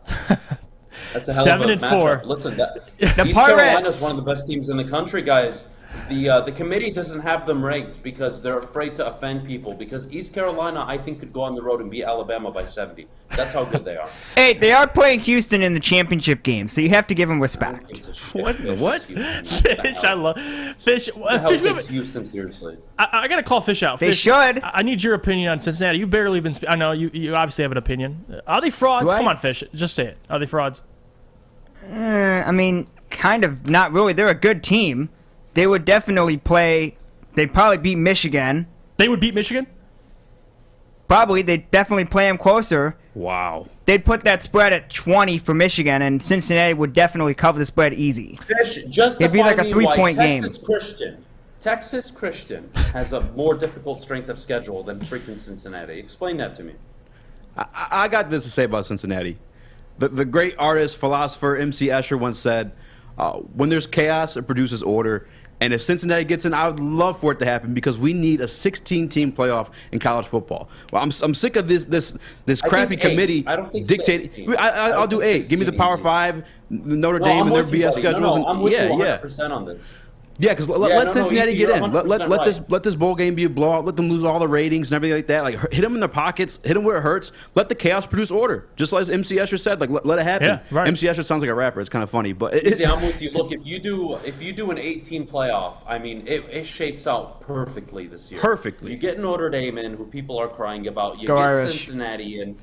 That's a hell of a 7-4. Listen, East Carolina is one of the best teams in the country, guys. The committee doesn't have them ranked because they're afraid to offend people. Because East Carolina, I think, could go on the road and beat Alabama by 70. That's how good they are. Hey, they are playing Houston in the championship game, so you have to give them respect. What? Fish, I love Fish. Fish takes Houston seriously. I got to call Fish out. They Fish, should. I need your opinion on Cincinnati. You've barely been. I know you obviously have an opinion. Are they frauds? Come on, Fish. Just say it. Are they frauds? I mean, kind of. Not really. They're a good team. They would definitely play. They'd probably beat Michigan. They would beat Michigan? Probably. They'd definitely play them closer. Wow. They'd put that spread at 20 for Michigan, and Cincinnati would definitely cover the spread easy. Fish, justify It'd be like a me 3-point why game. Texas Christian has a more difficult strength of schedule than freaking Cincinnati. Explain that to me. I got this to say about Cincinnati. The great artist, philosopher, MC Escher once said, when there's chaos, it produces order. And if Cincinnati gets in, I would love for it to happen because we need a 16-team playoff in college football. Well, I'm sick of this crappy committee dictating. I'll do 8. Give me the Power 5, Notre Dame, and their BS schedules. I'm with you 100% on this. Yeah, because let Cincinnati get in. Let right. this bowl game be a blowout. Let them lose all the ratings and everything like that. Like hit them in their pockets, hit them where it hurts. Let the chaos produce order. Just like MC Escher said, like let it happen. Yeah, right. MC Escher sounds like a rapper. It's kind of funny, but See, I'm with you. Look, if you do an 18 playoff, I mean, it shapes out perfectly this year. Perfectly. You get Notre Dame in, who people are crying about. You Go get Irish. Cincinnati in.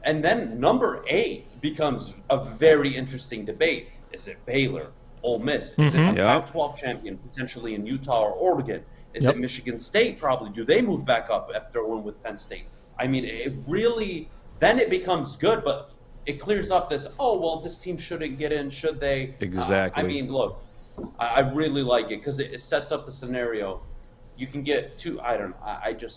And then number 8 becomes a very interesting debate. Is it Baylor? Ole Miss? Is it a Pac-12 champion potentially in Utah or Oregon? Is it Michigan State probably? Do they move back up after a win with Penn State? I mean, it really – then it becomes good, but it clears up this, this team shouldn't get in, should they? Exactly. I mean, look, I really like it because it sets up the scenario. You can get two – I don't know.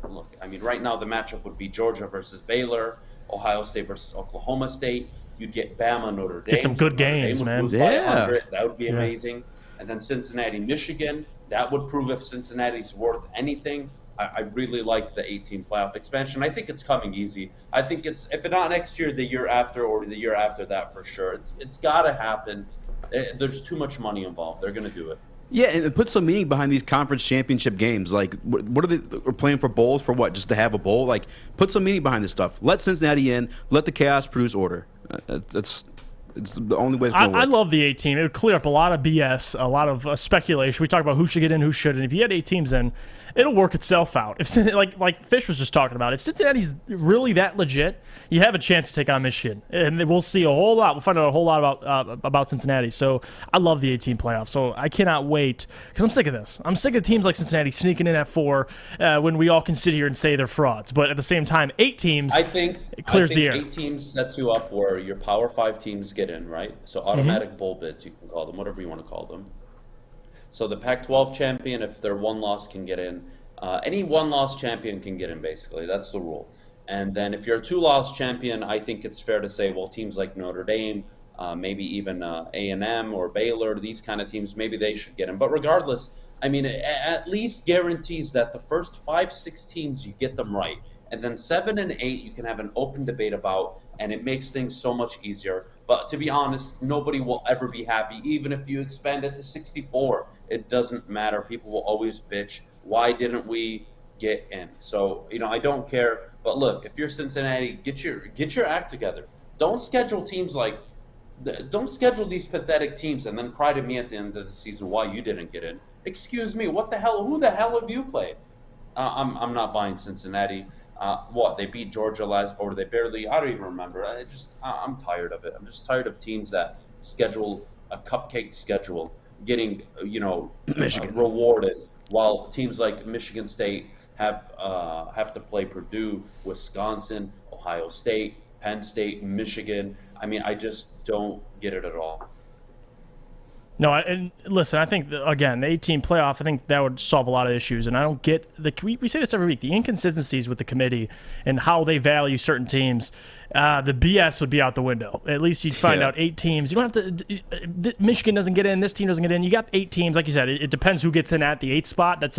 Look, I mean, right now the matchup would be Georgia versus Baylor, Ohio State versus Oklahoma State. You'd get Bama, Notre Dame. Get some good games, man. That would be amazing. And then Cincinnati, Michigan. That would prove if Cincinnati's worth anything. I really like the 18 playoff expansion. I think it's coming easy. I think it's, if it's not next year, the year after, or the year after that for sure. It's got to happen. There's too much money involved. They're going to do it. Yeah, and put some meaning behind these conference championship games. Like, what are they playing for bowls for? What? Just to have a bowl? Like, put some meaning behind this stuff. Let Cincinnati in. Let the chaos produce order. It's the only way it's going to work. I love the 8 team. It would clear up a lot of BS, a lot of speculation. We talk about who should get in, who shouldn't. If you had 8 teams in, it'll work itself out. If like Fish was just talking about, if Cincinnati's really that legit, you have a chance to take on Michigan, and we'll see a whole lot. We'll find out a whole lot about Cincinnati. So I love the 18 playoffs. So I cannot wait because I'm sick of this. I'm sick of teams like Cincinnati sneaking in at 4 when we all can sit here and say they're frauds. But at the same time, 8 teams, it clears the air. 8 teams sets you up where your Power 5 teams get in, right? So automatic bowl bids, you can call them, whatever you want to call them. So the Pac-12 champion, if they're one loss, can get in. Any one-loss champion can get in, basically. That's the rule. And then if you're a 2-loss champion, I think it's fair to say, well, teams like Notre Dame, maybe even A&M or Baylor, these kind of teams, maybe they should get in. But regardless, I mean, it at least guarantees that the first 5-6 teams, you get them right. And then 7 and 8, you can have an open debate about, and it makes things so much easier. But to be honest, nobody will ever be happy, even if you expand it to 64. It doesn't matter. People will always bitch. Why didn't we get in? So, I don't care. But look, if you're Cincinnati, get your act together. Don't schedule these pathetic teams and then cry to me at the end of the season why you didn't get in. Excuse me, what the hell? Who the hell have you played? I'm not buying Cincinnati. They beat Georgia or they barely? I don't even remember. I'm tired of it. I'm just tired of teams that schedule a cupcake schedule, getting rewarded, while teams like Michigan State have to play Purdue, Wisconsin, Ohio State, Penn State, Michigan. I mean, I just don't get it at all. No, and listen, I think, again, the 8-team playoff, I think that would solve a lot of issues. And I don't get we say this every week, the inconsistencies with the committee and how they value certain teams. The BS would be out the window. At least you'd find out 8 teams. You don't have to. Michigan doesn't get in. This team doesn't get in. You got 8 teams, like you said. It depends who gets in at the 8th spot. That's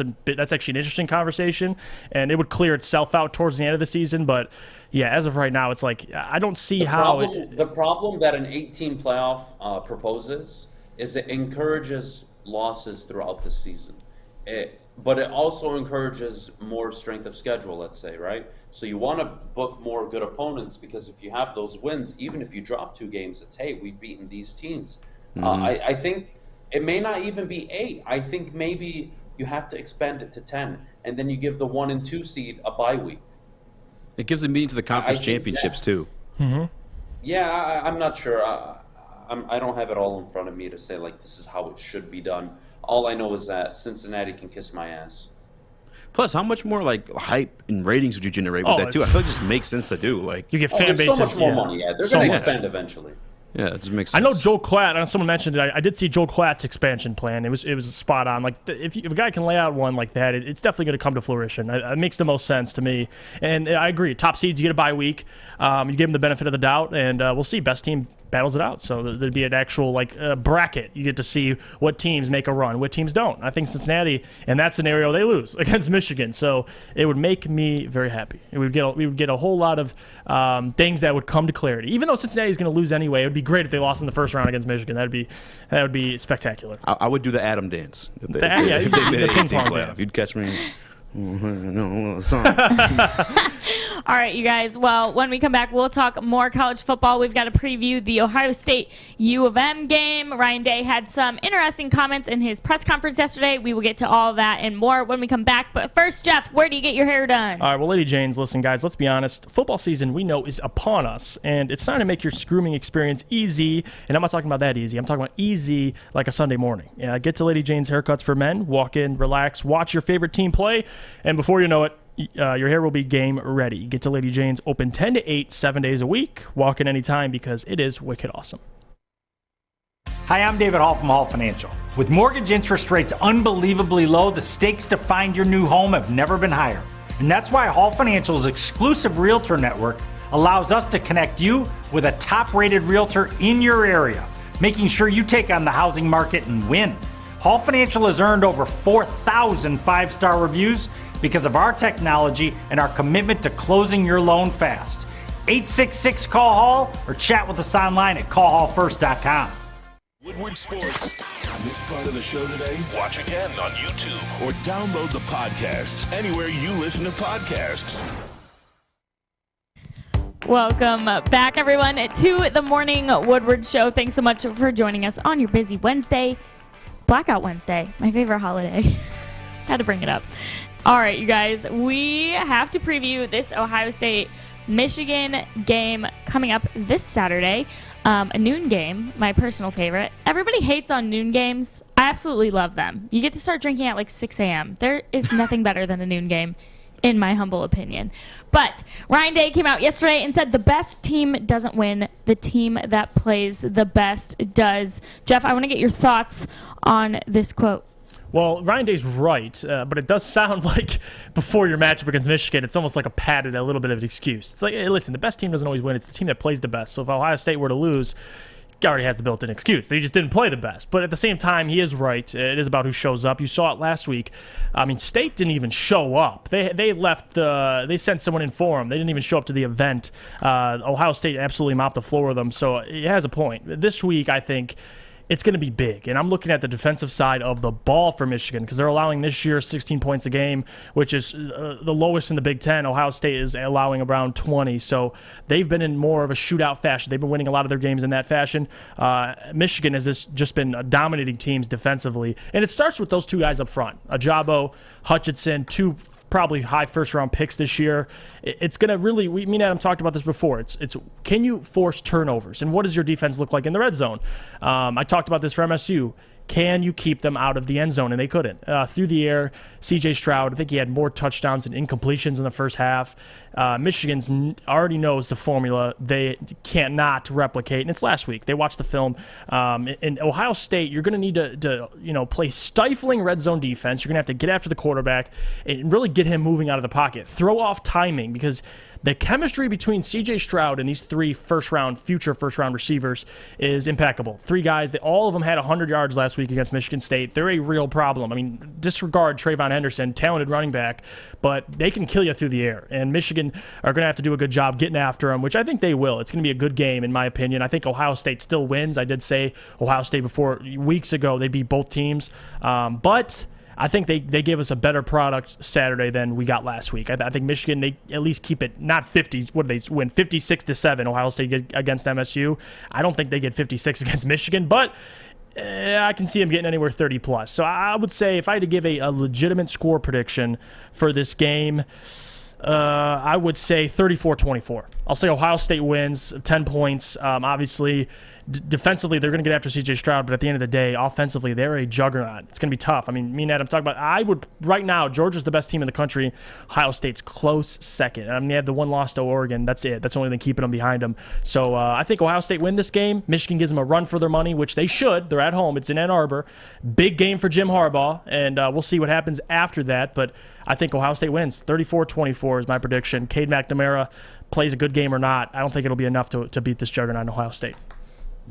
actually an interesting conversation, and it would clear itself out towards the end of the season. But yeah, as of right now, it's like I don't see the problem that an 8-team playoff proposes is it encourages losses throughout the season. But it also encourages more strength of schedule, let's say, right? So you want to book more good opponents because if you have those wins, even if you drop 2 games, it's, hey, we've beaten these teams. I think it may not even be 8. I think maybe you have to expand it to 10, and then you give the 1 and 2 seed a bye week. It gives them meaning to the conference championships, too. Mm-hmm. Yeah, I'm not sure. I don't have it all in front of me to say, like, this is how it should be done. All I know is that Cincinnati can kiss my ass. Plus, how much more like hype and ratings would you generate with that too? I feel like it just makes sense to do. Like you get fan bases. So much more money. Yeah, they're going to expand eventually. Yeah, it just makes sense. I know Joel Klatt. Someone mentioned it. I did see Joel Klatt's expansion plan. It was spot on. Like if a guy can lay out one like that, it's definitely going to come to fruition. It makes the most sense to me. And I agree. Top seeds, you get a bye week. You give them the benefit of the doubt, and we'll see. Best team battles it out. So there'd be an actual bracket. You get to see what teams make a run, what teams don't. I think Cincinnati, in that scenario, they lose against Michigan. So it would make me very happy. We would get a whole lot of things that would come to clarity. Even though Cincinnati is going to lose anyway, it would be great if they lost in the first round against Michigan. That would be spectacular. I would do the Adham dance if they made an 18 playoff. You'd catch me. All right, you guys. Well, when we come back, we'll talk more college football. We've got to preview the Ohio State U of M game. Ryan Day had some interesting comments in his press conference yesterday. We will get to all of that and more when we come back. But first, Jeff, where do you get your hair done? All right, well, Lady Jane's, listen, guys, let's be honest. Football season, we know, is upon us, and it's time to make your grooming experience easy. And I'm not talking about that easy. I'm talking about easy like a Sunday morning. Get to Lady Jane's Haircuts for Men. Walk in, relax, watch your favorite team play, and before you know it, your hair will be game ready. Get to Lady Jane's, open 10 to 8, 7 days a week. Walk in anytime because it is wicked awesome. Hi, I'm David Hall from Hall Financial. With mortgage interest rates unbelievably low, the stakes to find your new home have never been higher. And that's why Hall Financial's exclusive realtor network allows us to connect you with a top-rated realtor in your area, making sure you take on the housing market and win. Hall Financial has earned over 4,000 5-star reviews because of our technology and our commitment to closing your loan fast. 866-CALL-HALL or chat with us online at callhallfirst.com. Woodward Sports. Missed part of the show today? Watch again on YouTube or download the podcast anywhere you listen to podcasts. Welcome back, everyone, to the Morning Woodward Show. Thanks so much for joining us on your busy Wednesday. Blackout Wednesday, my favorite holiday. Had to bring it up. All right, you guys, we have to preview this Ohio State-Michigan game coming up this Saturday. A noon game, my personal favorite. Everybody hates on noon games. I absolutely love them. You get to start drinking at like 6 a.m. There is nothing better than a noon game, in my humble opinion. But Ryan Day came out yesterday and said the best team doesn't win. The team that plays the best does. Jeff, I want to get your thoughts on this quote. Well, Ryan Day's right, but it does sound like before your matchup against Michigan, it's almost like a little bit of an excuse. It's like, hey, listen, the best team doesn't always win. It's the team that plays the best. So if Ohio State were to lose, he already has the built-in excuse. They just didn't play the best. But at the same time, he is right. It is about who shows up. You saw it last week. I mean, State didn't even show up. They left. They sent someone in for them. They didn't even show up to the event. Ohio State absolutely mopped the floor with them. So he has a point. This week, I think it's going to be big. And I'm looking at the defensive side of the ball for Michigan because they're allowing this year 16 points a game, which is the lowest in the Big Ten. Ohio State is allowing around 20. So they've been in more of a shootout fashion. They've been winning a lot of their games in that fashion. Michigan has just been dominating teams defensively. And it starts with those two guys up front, Ajabo, Hutchinson, two probably high first-round picks this year. It's going to really, me and Adam talked about this before, it's can you force turnovers? And what does your defense look like in the red zone? I talked about this for MSU. Can you keep them out of the end zone? And they couldn't. Through the air, C.J. Stroud, I think he had more touchdowns and incompletions in the first half. Michigan's already knows the formula they cannot replicate, and it's last week. They watched the film. In Ohio State, you're going to need to play stifling red zone defense. You're going to have to get after the quarterback and really get him moving out of the pocket. Throw off timing, because the chemistry between C.J. Stroud and these three future first-round receivers is impeccable. Three guys, all of them had 100 yards last week against Michigan State. They're a real problem. I mean, disregard Trayvon Henderson, talented running back, but they can kill you through the air. And Michigan are going to have to do a good job getting after them, which I think they will. It's going to be a good game, in my opinion. I think Ohio State still wins. I did say Ohio State weeks ago. They beat both teams. But I think they gave us a better product Saturday than we got last week. I think Michigan, they at least keep it not 50. What did they win? 56-7. Ohio State against MSU. I don't think they get 56 against Michigan, but I can see them getting anywhere 30 plus. So I would say, if I had to give a legitimate score prediction for this game, I would say 34-24. I'll say Ohio State wins 10 points. Obviously, defensively, they're going to get after C.J. Stroud, but at the end of the day, offensively, they're a juggernaut. It's going to be tough. I mean, me and Adam talk about, right now, Georgia's the best team in the country. Ohio State's close second. I mean, they have the one loss to Oregon. That's it. That's the only thing keeping them behind them. So I think Ohio State win this game. Michigan gives them a run for their money, which they should. They're at home. It's in Ann Arbor. Big game for Jim Harbaugh, and we'll see what happens after that. But I think Ohio State wins. 34-24 is my prediction. Cade McNamara plays a good game or not, I don't think it'll be enough to beat this juggernaut in Ohio State.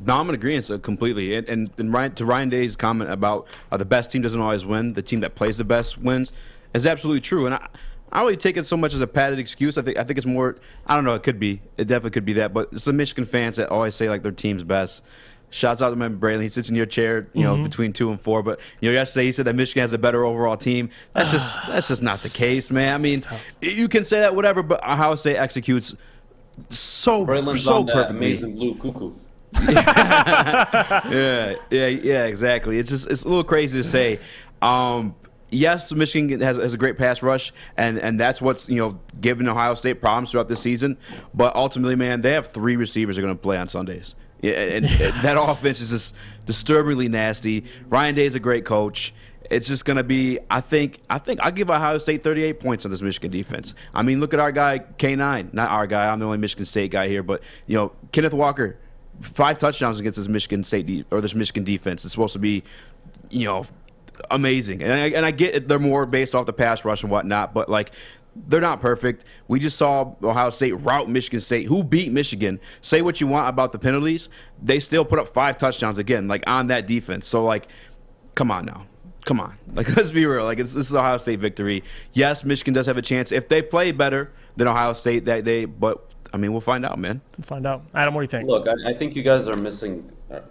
No, I'm in agreement completely. And to Ryan Day's comment about the best team doesn't always win, the team that plays the best wins, is absolutely true. And I don't really take it so much as a padded excuse. I think it's more, I don't know, it could be. It definitely could be that. But it's the Michigan fans that always say like their team's best. Shouts out to Matt Braylon. He sits in your chair, between 2 and 4. But yesterday he said that Michigan has a better overall team. That's just not the case, man. I mean, you can say that whatever, but Ohio State executes so Braylon's on that perfectly. Amazing blue cuckoo. yeah, exactly. It's a little crazy to say. Yes, Michigan has a great pass rush, and that's what's given Ohio State problems throughout this season. But ultimately, man, they have 3 receivers that are going to play on Sundays. Yeah, and that offense is just disturbingly nasty. Ryan Day is a great coach. It's just going to be, I think I'll give Ohio State 38 points on this Michigan defense. I mean, look at our guy, K9. Not our guy. I'm the only Michigan State guy here. But, Kenneth Walker, 5 touchdowns against this Michigan State this Michigan defense. It's supposed to be, amazing. And I get it, they're more based off the pass rush and whatnot, but, they're not perfect. We just saw Ohio State rout Michigan State, who beat Michigan. Say what you want about the penalties. They still put up 5 touchdowns again, on that defense. So, come on now. Come on. Let's be real. This is Ohio State victory. Yes, Michigan does have a chance if they play better than Ohio State that day, but, we'll find out, man. We'll find out. Adam, what do you think? Look, I think you guys are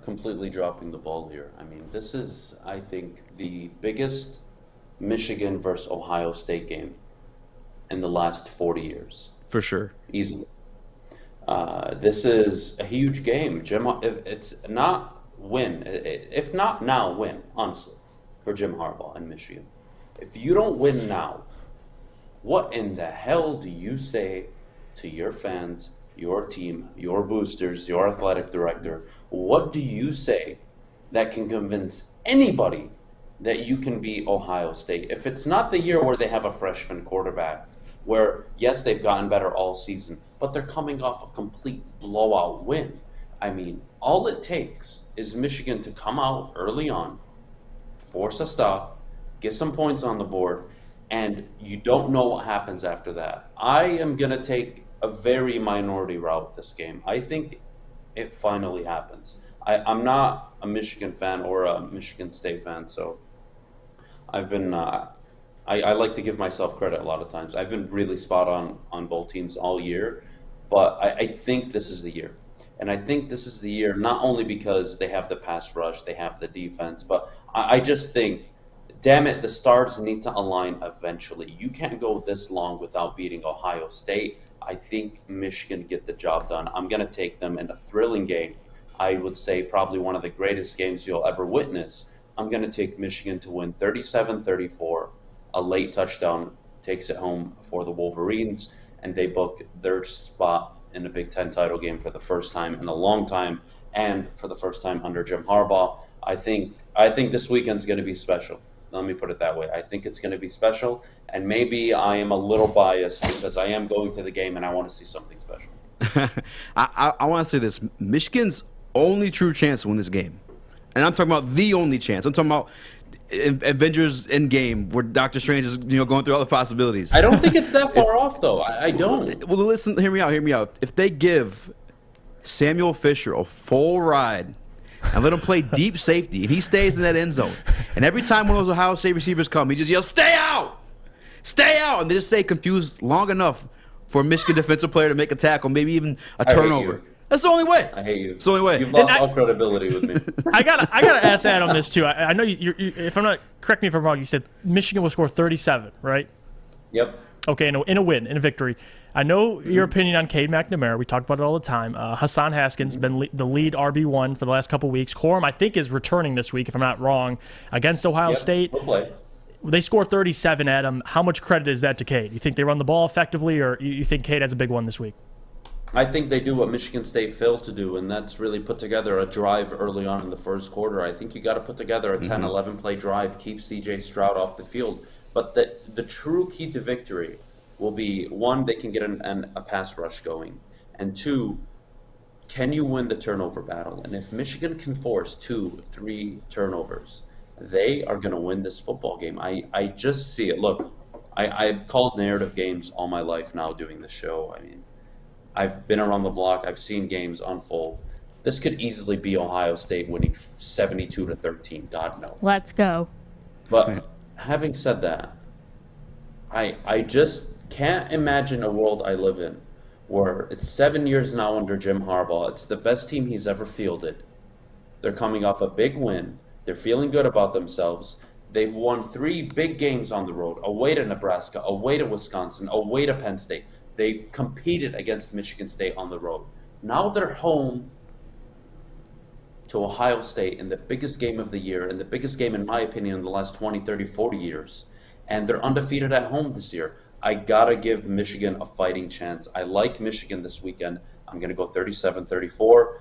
completely dropping the ball here. I mean, this is, I think, the biggest Michigan versus Ohio State game in the last 40 years. For sure. Easily. This is a huge game. Jim, if it's not win, if not now, win, honestly, for Jim Harbaugh and Michigan. If you don't win now, what in the hell do you say to your fans, your team, your boosters, your athletic director? What do you say that can convince anybody that you can beat Ohio State? If it's not the year where they have a freshman quarterback, where, yes, they've gotten better all season, but they're coming off a complete blowout win. I mean, all it takes is Michigan to come out early on, force a stop, get some points on the board, and you don't know what happens after that. I am going to take a very minority route this game. I think it finally happens. I'm not a Michigan fan or a Michigan State fan, so I've been... I like to give myself credit a lot of times. I've been really spot on both teams all year, but I think this is the year. And I think this is the year not only because they have the pass rush, they have the defense, but I just think, damn it, the stars need to align eventually. You can't go this long without beating Ohio State. I think Michigan get the job done. I'm going to take them in a thrilling game. I would say probably one of the greatest games you'll ever witness. I'm going to take Michigan to win 37-34. A late touchdown takes it home for the Wolverines, and they book their spot in the Big Ten title game for the first time in a long time and for the first time under Jim Harbaugh. I think this weekend's going to be special. Let me put it that way. I think it's going to be special, and maybe I am a little biased because I am going to the game and I want to see something special. I want to say this. Michigan's only true chance to win this game, and I'm talking about the only chance. I'm talking about Avengers Endgame, where Doctor Strange is going through all the possibilities. I don't think it's that far off, though. I don't. Well, listen, hear me out. If they give Samuel Fisher a full ride and let him play deep safety, and he stays in that end zone, and every time one of those Ohio State receivers come, he just yells, "Stay out! Stay out!" And they just stay confused long enough for a Michigan defensive player to make a tackle, maybe even a turnover. That's the only way. I hate you. It's the only way. You've lost all credibility with me. I gotta ask Adam this too. I know you, if I'm not, correct me if I'm wrong. You said Michigan will score 37, right? Yep. Okay, in a win, in a victory. I know your opinion on Cade McNamara. We talk about it all the time. Hassan Haskins been the lead RB1 for the last couple weeks. Corum, I think, is returning this week, if I'm not wrong, against Ohio State. We'll play. They score 37, Adam. How much credit is that to Cade? You think they run the ball effectively, or you think Cade has a big one this week? I think they do what Michigan State failed to do, and that's really put together a drive early on in the first quarter. I think you got to put together a 10, 11-play drive, keep C.J. Stroud off the field. But the true key to victory will be, one, they can get a pass rush going, and two, can you win the turnover battle? And if Michigan can force 2-3 turnovers, they are going to win this football game. I just see it. Look, I've called narrative games all my life now doing this show. I mean, I've been around the block. I've seen games unfold. This could easily be Ohio State winning 72-13. God knows. Let's go. But having said that, I just can't imagine a world I live in where it's 7 years now under Jim Harbaugh. It's the best team he's ever fielded. They're coming off a big win. They're feeling good about themselves. They've won 3 big games on the road, away to Nebraska, away to Wisconsin, away to Penn State. They competed against Michigan State on the road. Now they're home to Ohio State in the biggest game of the year, and the biggest game, in my opinion, in the last 20, 30, 40 years. And they're undefeated at home this year. I got to give Michigan a fighting chance. I like Michigan this weekend. I'm going to go 37-34.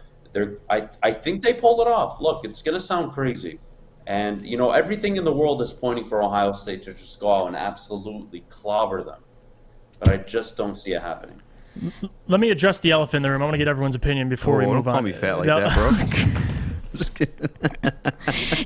I think they pull it off. Look, it's going to sound crazy. And, everything in the world is pointing for Ohio State to just go out and absolutely clobber them. But I just don't see it happening. Let me address the elephant in the room. I want to get everyone's opinion before we move on. Don't call me fat like that, bro. Just kidding.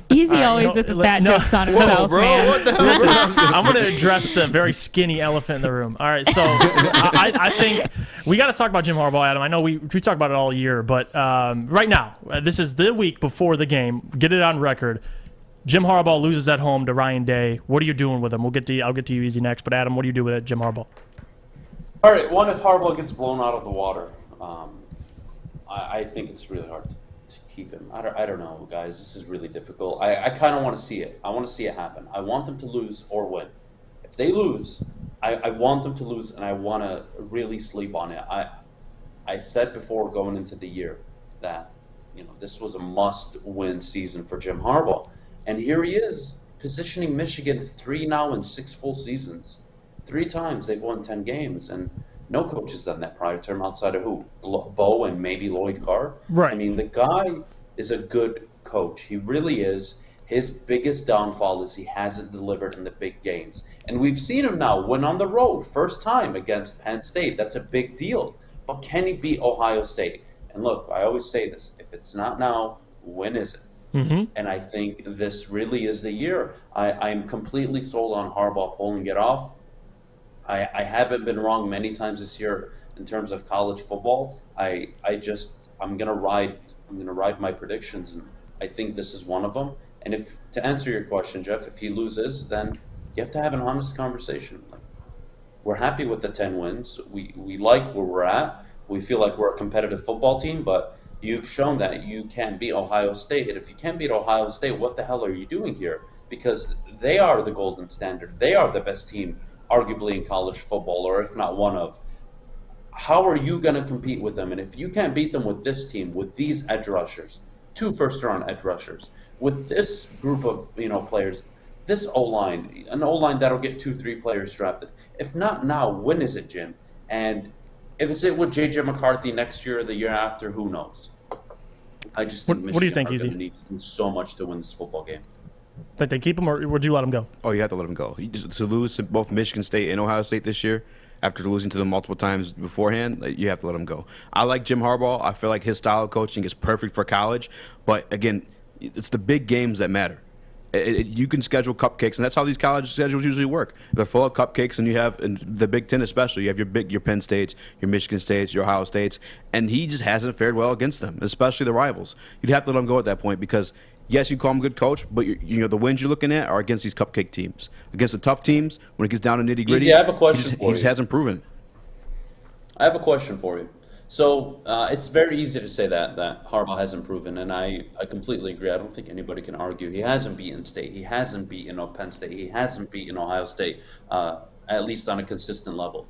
Easy always with the fat jokes on himself, bro, man. what the hell is I'm going to address the very skinny elephant in the room. All right, so I think we got to talk about Jim Harbaugh, Adam. I know we talk about it all year, but right now, this is the week before the game. Get it on record. Jim Harbaugh loses at home to Ryan Day. What are you doing with him? I'll get to you, Eazy, next. But Adam, what do you do with it, Jim Harbaugh? All right, one, if Harbaugh gets blown out of the water, I think it's really hard to keep him. I don't know, guys. This is really difficult. I kind of want to see it. I want to see it happen. I want them to lose or win. If they lose, I want them to lose, and I want to really sleep on it. I said before going into the year that this was a must-win season for Jim Harbaugh. And here he is, positioning Michigan 3 now in 6 full seasons. 3 times they've won 10 games, and no coach has done that prior term outside of who? Bo and maybe Lloyd Carr? Right. I mean, the guy is a good coach. He really is. His biggest downfall is he hasn't delivered in the big games. And we've seen him now win on the road, first time against Penn State. That's a big deal. But can he beat Ohio State? And look, I always say this, if it's not now, when is it? Mm-hmm. And I think this really is the year. I'm completely sold on Harbaugh pulling it off. I haven't been wrong many times this year in terms of college football. I'm gonna ride my predictions, and I think this is one of them. And if to answer your question, Jeff, if he loses, then you have to have an honest conversation. Like, we're happy with the 10 wins. We like where we're at. We feel like we're a competitive football team, but you've shown that you can't beat Ohio State. And if you can't beat Ohio State, what the hell are you doing here? Because they are the golden standard. They are the best team, arguably, in college football, or if not one of. How are you going to compete with them? And if you can't beat them with this team, with these edge rushers, 2 first-round edge rushers, with this group of players, this O-line, an O-line that'll get 2-3 players drafted. If not now, when is it, Jim? And if it's with J.J. McCarthy next year or the year after, who knows? I just think What do you think, Michigan Eazy? are going to need to do so much to win this football game. Think they keep him, or would you let him go? Oh, you have to let him go. To lose to both Michigan State and Ohio State this year, after losing to them multiple times beforehand, you have to let him go. I like Jim Harbaugh. I feel like his style of coaching is perfect for college. But, again, it's the big games that matter. You can schedule cupcakes, and that's how these college schedules usually work. They're full of cupcakes, and you have, in the Big Ten especially, you have your Penn States, your Michigan States, your Ohio States, and he just hasn't fared well against them, especially the rivals. You'd have to let him go at that point because, yes, you call him a good coach, but the wins you're looking at are against these cupcake teams. Against the tough teams, when it gets down to nitty-gritty, Eazy, I have a question for he just you. hasn't proven. I have a question for you. So it's very easy to say that Harbaugh hasn't proven, and I completely agree. I don't think anybody can argue. He hasn't beaten State. He hasn't beaten Penn State. He hasn't beaten Ohio State, at least on a consistent level.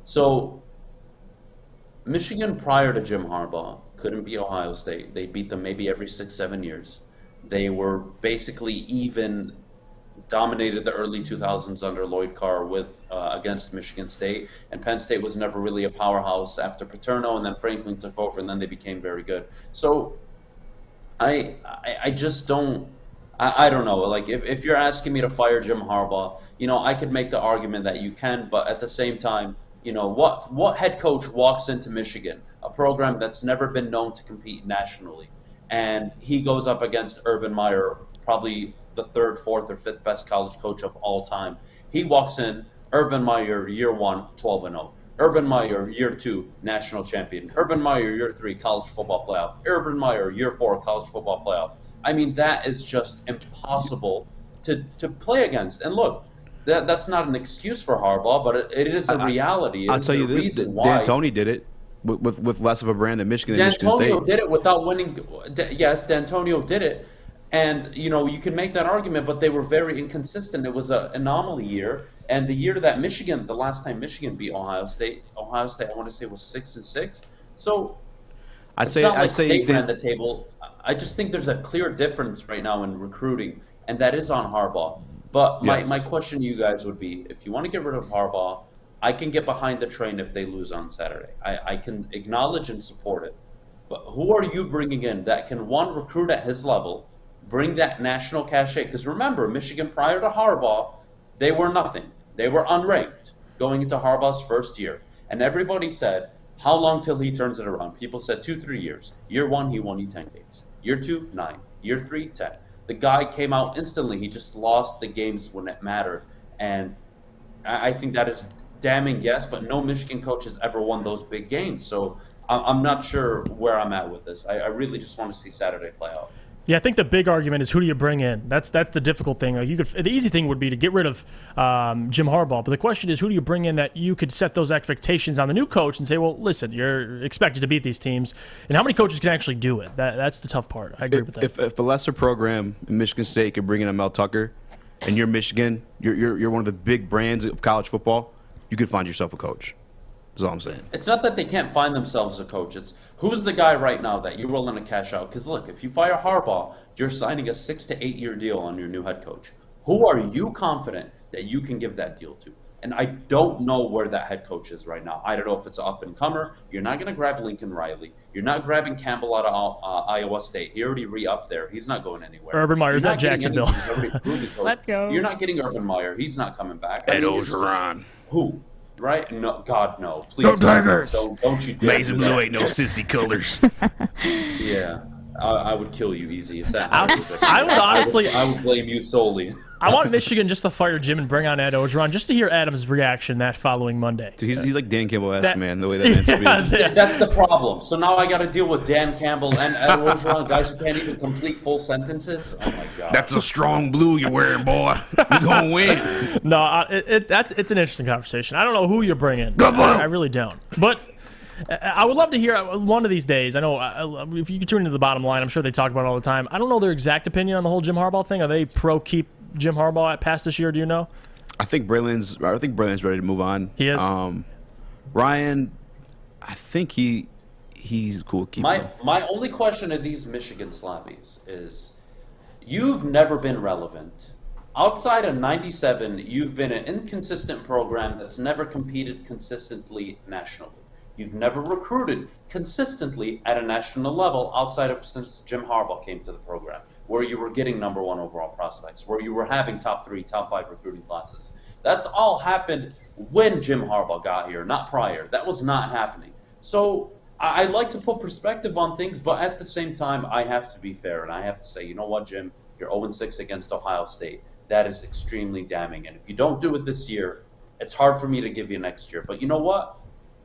So Michigan, prior to Jim Harbaugh, couldn't beat Ohio State. They beat them maybe every 6-7 years. They were basically even dominated the early 2000s under Lloyd Carr against Michigan State, and Penn State was never really a powerhouse after Paterno, and then Franklin took over, and then they became very good. So I just don't. I don't know. Like if you're asking me to fire Jim Harbaugh, I could make the argument that you can, but at the same time, what head coach walks into Michigan, a program that's never been known to compete nationally, and he goes up against Urban Meyer, probably the third, fourth, or fifth best college coach of all time. He walks in, Urban Meyer, year 1, 12-0. Urban Meyer, year 2, national champion. Urban Meyer, year 3, college football playoff. Urban Meyer, year 4, college football playoff. I mean, that is just impossible to play against. And look, that's not an excuse for Harbaugh, but it is a reality. I'll tell you this, D'Antoni did it with less of a brand than Michigan and Michigan State. D'Antonio did it without winning. Yes, D'Antonio did it. And, you can make that argument, but they were very inconsistent. It was an anomaly year. And the year that the last time Michigan beat Ohio State, I want to say was 6-6. So State ran the table. I just think there's a clear difference right now in recruiting, and that is on Harbaugh. But my question to you guys would be, if you want to get rid of Harbaugh, I can get behind the train if they lose on Saturday. I can acknowledge and support it. But who are you bringing in that can, one, recruit at his level, bring that national cachet? Because remember, Michigan prior to Harbaugh, they were nothing. They were unranked going into Harbaugh's first year. And everybody said, how long till he turns it around? People said 2-3 years. Year 1, he won you 10 games. Year 2, 9. Year 3, 10. The guy came out instantly. He just lost the games when it mattered. And I think that is damning, yes, but no Michigan coach has ever won those big games. So I'm not sure where I'm at with this. I really just want to see Saturday play out. Yeah, I think the big argument is who do you bring in? That's the difficult thing. Like the easy thing would be to get rid of Jim Harbaugh, but the question is who do you bring in that you could set those expectations on the new coach and say, well, listen, you're expected to beat these teams, and how many coaches can actually do it? That's the tough part. I agree with that. If a lesser program in Michigan State could bring in a Mel Tucker, and you're Michigan, you're one of the big brands of college football, you could find yourself a coach. That's all I'm saying. It's not that they can't find themselves a coach. It's who's the guy right now that you're willing to cash out? Because look, if you fire Harbaugh, you're signing a 6 to 8 year deal on your new head coach. Who are you confident that you can give that deal to? And I don't know where that head coach is right now. I don't know if it's an up-and-comer. You're not going to grab Lincoln Riley. You're not grabbing Campbell out of Iowa State. He already re-upped there. He's not going anywhere. Urban Meyer's at Jacksonville. Let's go. You're not getting Urban Meyer. He's not coming back. Ed Ogeron. Who? Right? No, God, no. Please Go Tigers. Don't you dare. Mason Blue ain't no sissy colors. Yeah. I would kill you easy if that happens. I would honestly... I would blame you solely. I want Michigan just to fire Jim and bring on Ed Ogeron just to hear Adam's reaction that following Monday. Dude, he's like Dan Campbell-esque, man, the way that man speaks. Yeah, that's the problem. So now I got to deal with Dan Campbell and Ed Ogeron, guys who can't even complete full sentences. Oh, my God. That's a strong blue you're wearing, boy. You're going to win. No, it's an interesting conversation. I don't know who you're bringing. I really don't. But... I would love to hear one of these days. I know if you tune into the bottom line, I'm sure they talk about it all the time. I don't know their exact opinion on the whole Jim Harbaugh thing. Are they pro keep Jim Harbaugh at past this year? Do you know? I think Braylon's ready to move on. He is. Ryan, I think he's cool keeping. My only question to these Michigan slappies is, you've never been relevant. Outside of 97, you've been an inconsistent program that's never competed consistently nationally. You've never recruited consistently at a national level outside of since Jim Harbaugh came to the program, where you were getting number 1 overall prospects, where you were having top 3, top 5 recruiting classes. That's all happened when Jim Harbaugh got here, not prior. That was not happening. So I like to put perspective on things, but at the same time, I have to be fair, and I have to say, you know what, Jim? You're 0-6 against Ohio State. That is extremely damning. And if you don't do it this year, it's hard for me to give you next year. But you know what?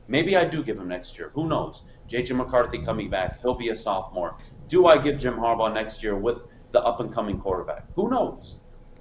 Maybe I do give him next year. Who knows? J.J. McCarthy coming back. He'll be a sophomore. Do I give Jim Harbaugh next year with the up-and-coming quarterback? Who knows?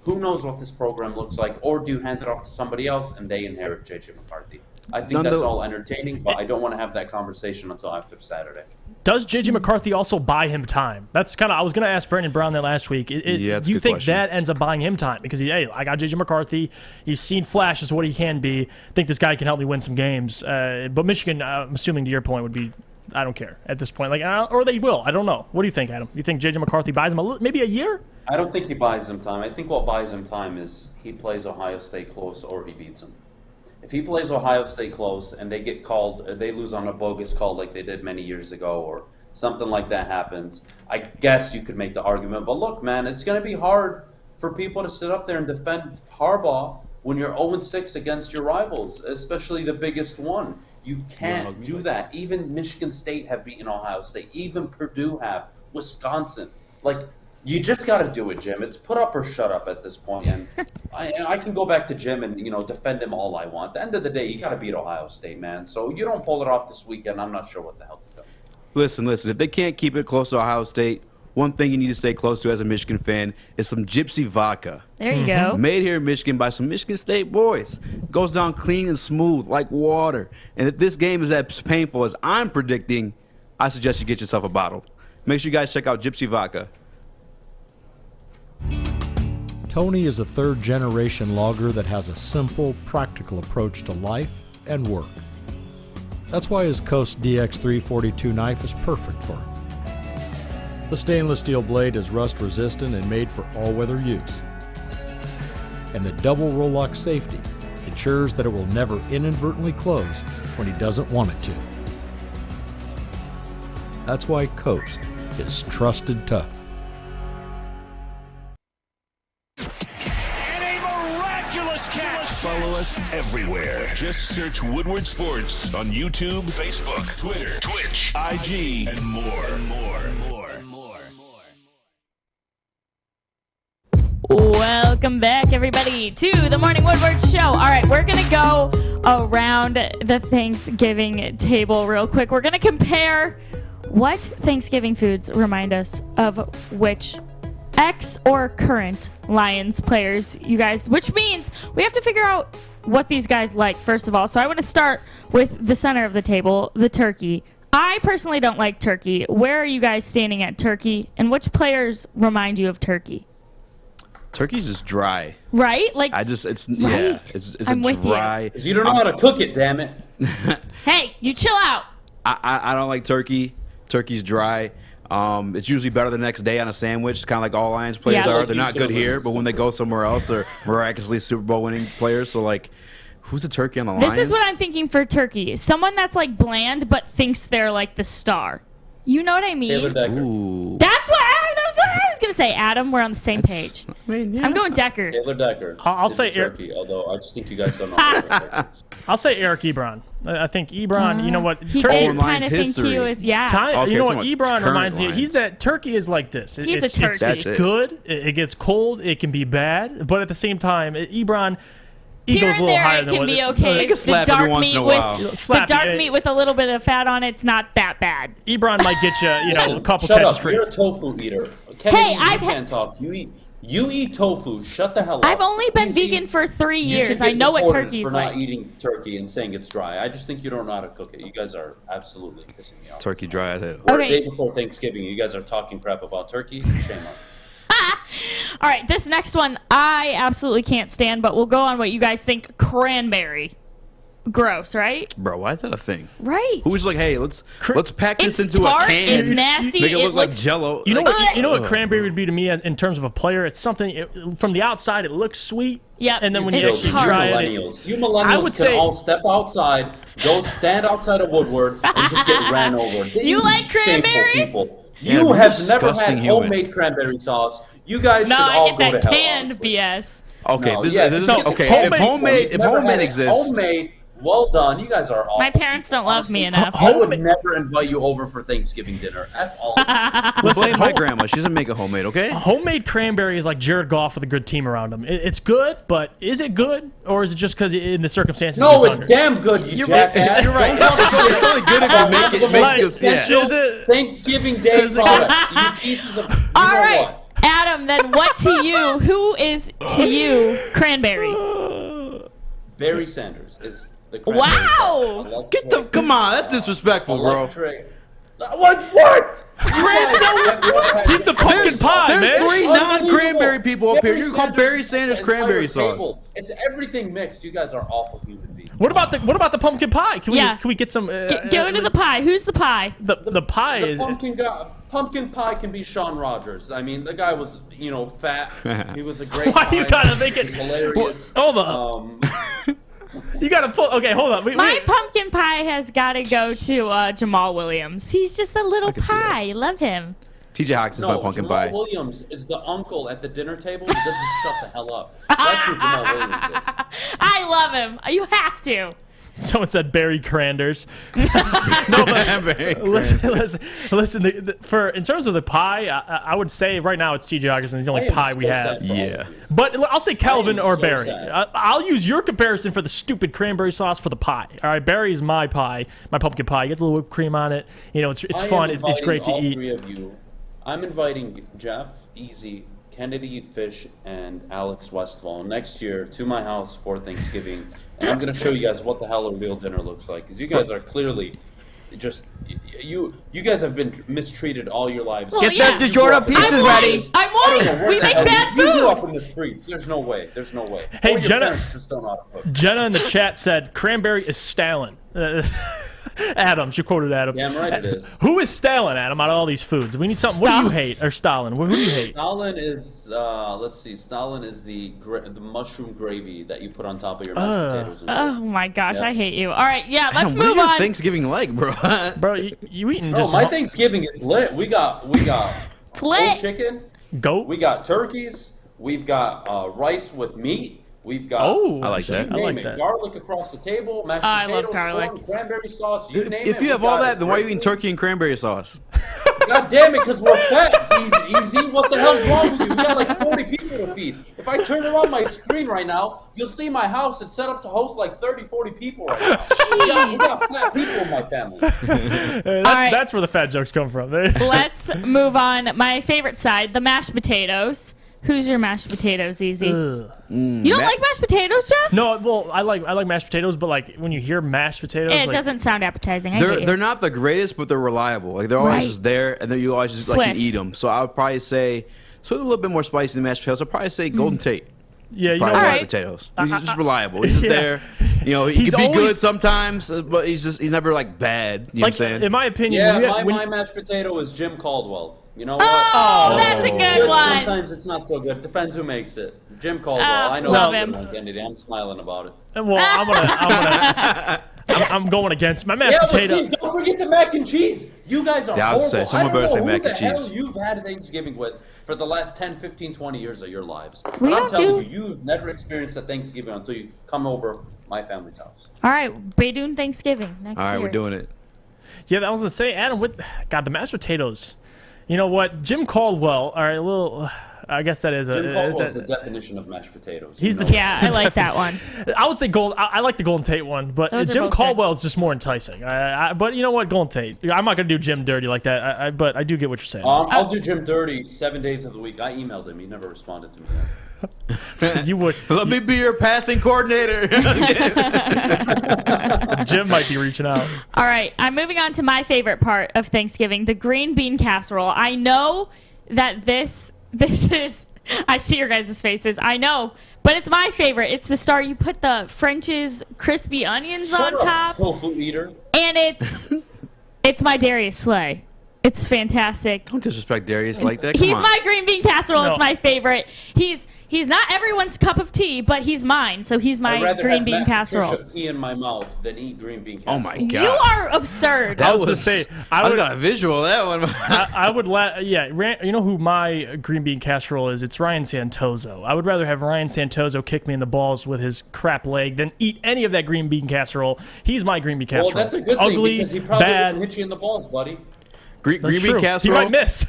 Who knows what this program looks like? Or do you hand it off to somebody else and they inherit J.J. McCarthy? I think that's all entertaining, but I don't want to have that conversation until after Saturday. Does J.J. McCarthy also buy him time? That's kind of, I was going to ask Brandon Brown that last week. Do you think that ends up buying him time? Because, hey, I got J.J. McCarthy. You've seen flashes of what he can be. I think this guy can help me win some games. But Michigan, I'm assuming to your point, would be, I don't care at this point. Or they will. I don't know. What do you think, Adam? You think J.J. McCarthy buys him maybe a year? I don't think he buys him time. I think what buys him time is he plays Ohio State close or he beats him. If he plays Ohio State close and they get called, they lose on a bogus call like they did many years ago, or something like that happens, I guess you could make the argument. But look, man, it's going to be hard for people to sit up there and defend Harbaugh when you're 0-6 against your rivals, especially the biggest one. You can't do that. Even Michigan State have beaten Ohio State. Even Purdue have. Wisconsin. You just got to do it, Jim. It's put up or shut up at this point. And I can go back to Jim and, defend him all I want. At the end of the day, you got to beat Ohio State, man. So you don't pull it off this weekend, I'm not sure what the hell to do. Listen. If they can't keep it close to Ohio State, one thing you need to stay close to as a Michigan fan is some gypsy vodka. There you go. Made here in Michigan by some Michigan State boys. Goes down clean and smooth like water. And if this game is as painful as I'm predicting, I suggest you get yourself a bottle. Make sure you guys check out Gypsy Vodka. Tony is a third-generation logger that has a simple, practical approach to life and work. That's why his Coast DX342 knife is perfect for him. The stainless steel blade is rust-resistant and made for all-weather use. And the double roll-lock safety ensures that it will never inadvertently close when he doesn't want it to. That's why Coast is trusted tough. Follow us everywhere. Just search Woodward Sports on YouTube, Facebook, Twitter, Twitch, IG, and more. Welcome back, everybody, to the Morning Woodward Show. All right, we're going to go around the Thanksgiving table real quick. We're going to compare what Thanksgiving foods remind us of which ex or current Lions players, you guys, which means we have to figure out what these guys like, first of all. So I want to start with the center of the table, the turkey. I personally don't like turkey. Where are you guys standing at turkey, and which players remind you of turkey? Turkey's just dry. Right? It's a dry. You don't know how to cook it, damn it. Hey, you chill out. I don't like turkey. Turkey's dry. It's usually better the next day on a sandwich, kind of like all Lions players are. They're not good here, but when they go somewhere else, they're miraculously Super Bowl winning players. So, who's a turkey on the Lions? This is what I'm thinking for turkey. Someone that's, bland but thinks they're, the star. You know what I mean? Taylor Decker. Ooh. That's what I was going to say, Adam. We're on the same page. I'm going Decker. Taylor Decker. I'll say turkey, although I just think you guys don't know what I'll say Eric Ebron. I think Ebron, you know what? He did kind of think he was, you know what Ebron reminds me? He's that turkey is like this. He's a turkey. It's good. It gets cold. It can be bad. But at the same time, Ebron, he here goes a and little there, higher it than can be okay. The dark meat with a little bit of fat on it's not that bad. Ebron might get you, a couple Shut catches up. free. You're a tofu eater. Hey, you can't talk. You eat tofu. Shut the hell up. I've only been vegan for 3 years. I know what turkey's for like. not eating turkey and saying it's dry. I just think you don't know how to cook it. You guys are absolutely pissing me off. Turkey dry as hell. The day before Thanksgiving, you guys are talking crap about turkey. Shame on you. All right, this next one I absolutely can't stand, but we'll go on what you guys think. Cranberry. gross, right? Bro, why is that a thing? Right. Who's like, hey, let's pack this It's into tart, a can. it's nasty, Make it it look like looks- Jello. You know Like, what cranberry would be to me in terms of a player? It's something from the outside it looks sweet. Yeah. And then when you Children, actually try it, you millennials can all step outside, go stand outside of Woodward, and just get ran over. You like Shameful cranberry? People. Yeah, You we're have never disgusting had human. homemade cranberry sauce. You guys No, should I all get go that to hell. canned BS. Okay, No, this yeah, is just okay. get If the homemade You've never had it. exists, Homemade, well done. You guys are awful. My parents don't love me enough. I would never invite you over for Thanksgiving dinner. F all. blame my grandma. She doesn't make a homemade. Okay. homemade cranberry is like Jared Goff with a good team around him. It's good, but is it good, or is it just because in the circumstances? No, he's it's under? damn good, you jackass. You're right. It's only good if you make it. Like, Make it yeah. is it? Thanksgiving Day products. You pieces of. You All know right. what? Adam, then what to you? Who is to you cranberry? Barry Sanders is the cranberry Wow! sauce. Get the come on. That's disrespectful, bro. Electric. What? He's the pumpkin pie, There's man. 3 non-cranberry people up here. You call Barry Sanders cranberry sauce. It's everything mixed. You guys are awful human beings. What about the pumpkin pie? Can we get some? Go into the pie. Who's the pie? The pie The is. pumpkin pie can be Sean Rogers. I mean, the guy was, fat. He was a great. Why you gotta make it hilarious? Hold on. You gotta pull. Okay, hold on. My pumpkin pie has got to go to Jamal Williams. He's just a little pie. Love him. TJ Hawks is my pumpkin Jamal pie. Williams is the uncle at the dinner table who doesn't shut the hell up. That's who Jamal Williams is. I love him. You have to. Someone said Barry Cranders. No, but listen. In terms of the pie, I would say right now it's TJ Hawkins. He's the only pie we have. Yeah. But I'll say Kelvin or so Barry. sad. I'll use your comparison for the stupid cranberry sauce for the pie. All right, Barry is my pie, my pumpkin pie. You get a little whipped cream on it. It's fun. It's great to all eat. 3 of you. I'm inviting Jeff, Eazy, Kennedy Fish, and Alex Westfall next year to my house for Thanksgiving, and I'm going to show you guys what the hell a real dinner looks like. Because you guys are clearly just you guys have been mistreated all your lives. Well, Get yeah. that DiGiorno pizza ready. I'm warning. We make bad You grew food. up in the streets. There's no way. There's no way. Hey, Or your Jenna- parents just don't know how to cook. Jenna in the chat said cranberry is Stalin. Adam, she quoted Adam. Damn right it is. Who is Stalin, Adam, out of all these foods? We need something. What do you hate? Or Stalin? Who do you hate? Stalin is let's see. Stalin is the mushroom gravy that you put on top of your mashed potatoes. And Oh my gosh, Yeah. I hate you. All right, yeah, let's Adam, move what is your on. Thanksgiving like, bro? Bro, you eating No, just my Thanksgiving is lit. We got It's whole lit. chicken. goat? We got turkeys. We've got rice with meat. We've got Oh, I like that. you I name like it. that. Garlic across the table, mashed I love potatoes, garlic. corn, cranberry sauce. You name it. If you we have all got that, it. then why are you eating Great turkey and cranberry sauce? God damn it, because we're fat. Easy. What the hell's wrong with you? We got like 40 people to feed. If I turn around my screen right now, you'll see my house. It's set up to host like 30, 40 people right now. We got fat people in my family. That's where the fat jokes come from. Let's move on. My favorite side, the mashed potatoes. Who's your mashed potatoes, Easy? You don't like mashed potatoes, Jeff? No, well, I like mashed potatoes, but like when you hear mashed potatoes, It like, doesn't sound appetizing. I get you. They're not the greatest, but they're reliable. Like they're always Right. just there, and then you always just like Swift. can eat them. So I would probably say, so a little bit more spicy than mashed potatoes. I'd probably say Golden Tate. Yeah, you know Probably what? mashed Alright. potatoes. He's just reliable. He's just Yeah. there. He He's can be always- good sometimes, but he's never like bad. You know what I'm Like saying? in my opinion, Yeah, when my mashed potato is Jim Caldwell. You know what? Oh, that's a good one. Sometimes it's not so good. Depends who makes it. Jim Caldwell. Oh, I know love that's a him. good one, Kennedy. I'm smiling about it. well, I'm going against my mashed Yeah, potato. see, don't forget the mac and cheese. You guys are Yeah, I was horrible. gonna say, someone I don't better say know mac who and the hell cheese. you've had Thanksgiving with for the last 10, 15, 20 years of your lives. We But I'm don't telling do- you, you've never experienced a Thanksgiving until you come over my family's house. All right, we're doing Thanksgiving next All right, year. we're doing it. Yeah, I was gonna say, Adam. God, the mashed potatoes. You know what, Jim Caldwell. All right, a little. I guess that is Jim a. Caldwell is the definition of mashed potatoes. He's You the know Yeah, I like that one. I would say gold. I like the Golden Tate one, but Those are Jim both good. Caldwell is just more enticing. But you know what, Golden Tate. I'm not gonna do Jim dirty like that. But I do get what you're saying. I'll do Jim dirty 7 days of the week. I emailed him. He never responded to me yet. You would. Let me be your passing coordinator. Jim might be reaching out. All right, I'm moving on to my favorite part of Thanksgiving, the green bean casserole. I know that this is I see your guys' faces. I know, but it's my favorite. It's the star. You put the French's crispy onions on top. Tofu eater. And it's my Darius Slay. It's fantastic. Don't disrespect Darius like that. Come He's on. my green bean casserole. No. It's my favorite. He's not everyone's cup of tea, but he's mine. So he's my green bean casserole. I'd rather have pea in my mouth than eat green bean casserole. Oh my god. You are absurd. I was to say, I got a visual of that one. I would you know who my green bean casserole is? It's Ryan Santoso. I would rather have Ryan Santoso kick me in the balls with his crap leg than eat any of that green bean casserole. He's my green bean casserole. Well, that's a good Ugly, thing because he probably bad. didn't hit you in the balls, buddy. Green bean True. casserole. He might miss.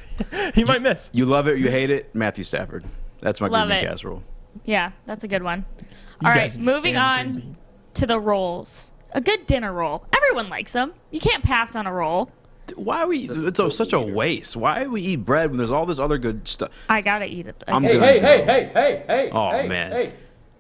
He might miss. You love it, you hate it. Matthew Stafford. That's my Love green bean it. casserole. Yeah, that's a good one. You All guys right, are moving damn green on bean. to the rolls. A good dinner roll. Everyone likes them. You can't pass on a roll. Why we? It's such a waste. Why do we eat bread when there's all this other good stuff? I gotta eat it. I'm Hey, gonna hey, go. hey! Oh, hey, man. Hey,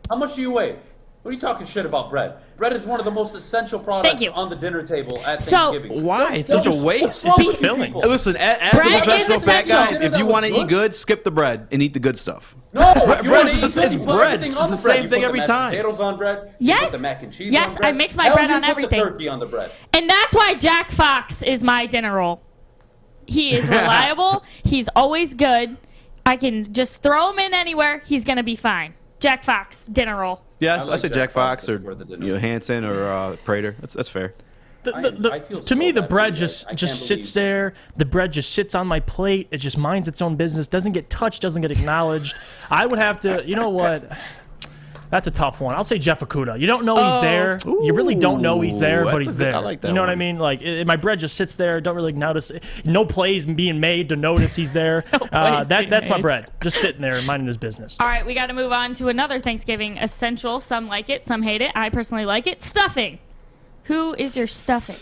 how much do you weigh? What are you talking shit about bread? Bread is one of the most essential products you. on the dinner table at So- Thanksgiving. Why? It's such a waste. It's just filling. Listen, as Bread a is professional fat guy, essential. if you want to eat good, skip the bread and eat the good stuff. No, if you bread wanna is eat just- good, it's you put bread. everything It's on the the bread. same You thing put every the time. mashed potatoes on bread. Yes. You put the mac and cheese Yes, on bread. I mix my Hell, bread you on put everything. the turkey on the bread. And that's why Jack Fox is my dinner roll. He is reliable. He's always good. I can just throw him in anywhere. He's going to be fine. Jack Fox, dinner roll. Yeah, I I like say Jack Jack Fox or for the dinner. Hanson or Prater. That's fair. I feel To me, so the bad bread for you guys. I just can't sits believe- there. The bread just sits on my plate. It just minds its own business. Doesn't get touched. Doesn't get acknowledged. I would have to. You know what? That's a tough one. I'll say Jeff Okuda. You don't know he's there. You really don't know he's there, Ooh, but that's he's a good- there. I like that You know what I one. mean? Like my bread just sits there. Don't really notice. No plays being made to notice he's there. plays being That's my made. bread. Just sitting there minding his business. All right, we got to move on to another Thanksgiving essential. Some like it, some hate it. I personally like it. Stuffing. Who is your stuffing?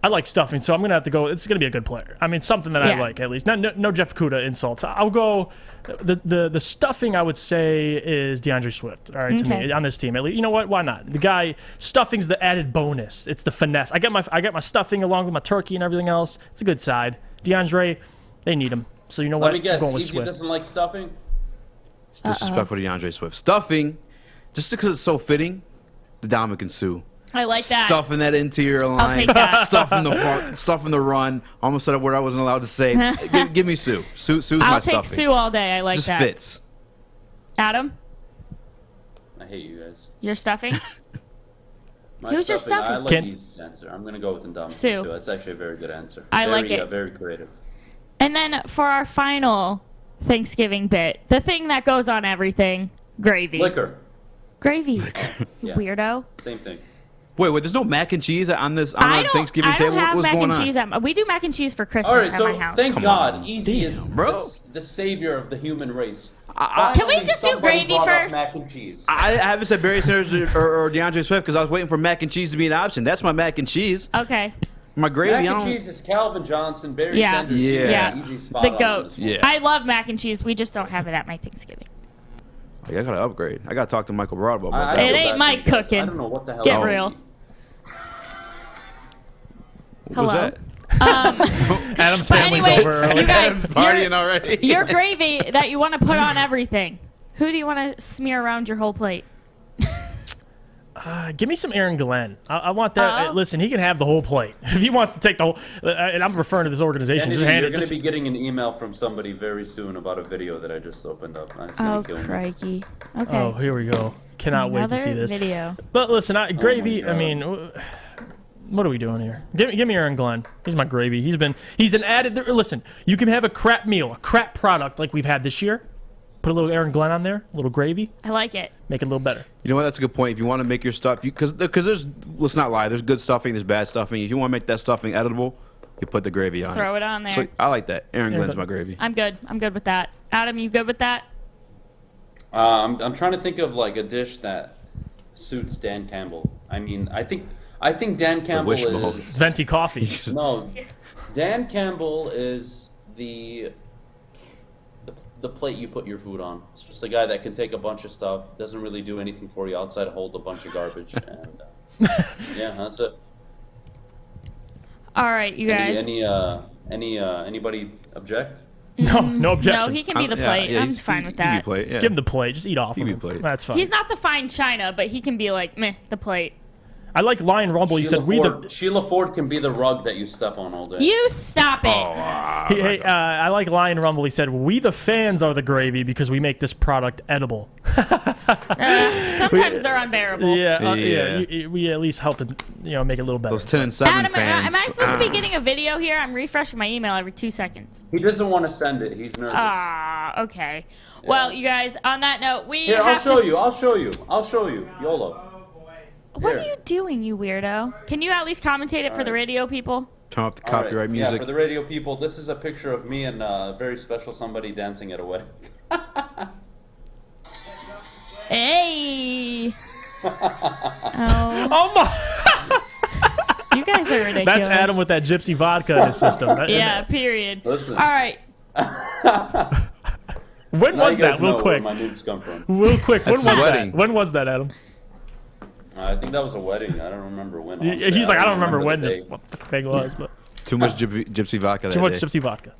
I like stuffing, so I'm gonna have to go. It's gonna be a good player. I mean, something that I Yeah. like at least. No Jeff Okuda insults. I'll go. The stuffing I would say is DeAndre Swift. All right, to me on this team at least. You know what? Why not? The guy stuffing's the added bonus. It's the finesse. I got my stuffing along with my turkey and everything else. It's a good side. DeAndre, they need him. So you know what? Let me guess. I'm going with Eazy Swift. doesn't like stuffing. It's disrespectful to DeAndre Swift. Stuffing, just because it's so fitting, the Dominican Sue. I like that. Stuffing that into your line. take that. Stuffing the run. Almost said a word I wasn't allowed to say. give me Sue. Sue's my I'll take stuffing. Sue all day. I like Just that. fits. Adam, I hate you guys. your stuffing? My Who's your I stuffing? like Can't- Easy's answer. I'm gonna go with Indomitiable Sue. Sue. That's actually a very good answer. I very, like it. Very creative. And then for our final Thanksgiving bit, the thing that goes on everything, gravy. Liquor. Gravy. You Yeah. weirdo. Same thing. Wait, there's no mac and cheese on the I Thanksgiving don't table? have What's mac going and on? cheese. We do mac and cheese for Christmas All right, at so my house. thank Come God, on. Eazy is bro. the savior of the human race. Can we just do Somebody gravy brought up first? Mac and cheese. I haven't said Barry Sanders or DeAndre Swift because I was waiting for mac and cheese to be an option. That's my mac and cheese. Okay. My gravy. Mac I and don't- cheese is Calvin Johnson, Barry Yeah. Sanders. Yeah. Easy spot The on goats. this. Yeah. I love mac and cheese. We just don't have it at my Thanksgiving. I gotta upgrade. I gotta talk to Michael Broadwell about I that. It feel ain't bad my for you guys. cooking. I don't know what the hell. Get I'm real. eating. What was Hello. that? Adam's But family's anyway, over. you guys, Partying already. your gravy that you want to put on everything. Who do you want to smear around your whole plate? Give me some Aaron Glenn. I want that. Oh. Listen, he can have the whole plate if he wants to take the whole. And I'm referring to this organization. Andy, Just hand you're it. going to Just, be getting an email from somebody very soon about a video that I just opened up. That's Oh, gonna kill me. crikey. Okay. oh, here we go. Cannot wait to see Another this. video. But listen, gravy. God. I mean, what are we doing here? Give me Aaron Glenn. He's my gravy. He's an added. Listen, you can have a crap meal, a crap product like we've had this year. Put a little Aaron Glenn on there, a little gravy, I like it. make it a little better. You know what? That's a good point. If you want to make your stuff, because there's, let's not lie, there's good stuffing, there's bad stuffing. If you want to make that stuffing editable, you put the gravy on Throw it on there. So I like that. Aaron Glenn's my gravy. I'm good. I'm good with that. Adam, you good with that? I'm trying to think of like a dish that suits Dan Campbell. I mean, I think Dan Campbell wishbone. is Venti coffee. no. Dan Campbell is the plate you put your food on. It's just a guy that can take a bunch of stuff, doesn't really do anything for you outside of hold a bunch of garbage, and yeah, that's it. All right, you guys. Anybody object? No objections. No, he can be the plate. I'm fine with that. Plate, yeah. Give him the plate. Just eat off of him. Plate. That's fine. He's not the fine china, but he can be like, meh, the plate. I like Lion Rumble. You said Sheila Ford can be the rug that you step on all day. You stop it. I like Lion Rumble. He said, "We the fans are the gravy because we make this product edible." Sometimes they're unbearable. We at least help it, make it a little better. Those 10 and 7 Adam, fans. am I supposed to be getting a video here? I'm refreshing my email every 2 seconds. He doesn't want to send it. He's nervous. Okay. Yeah. Well, you guys, on that note, Here, I'll show you. YOLO. What are you doing, you weirdo? Can you at least commentate it for the radio people? Turn off the copyright music. Yeah, for the radio people, this is a picture of me and a very special somebody dancing at a wedding. Hey! Oh my! You guys are ridiculous. That's Adam with that gypsy vodka in his system. Yeah, period. Listen. All right. When was that? Real quick. Where my moves come from. Real quick. When was that? When was that, Adam? I think that was a wedding. I don't remember when. He's like, I don't remember when what the thing was, but too much gypsy vodka. Too much gypsy vodka.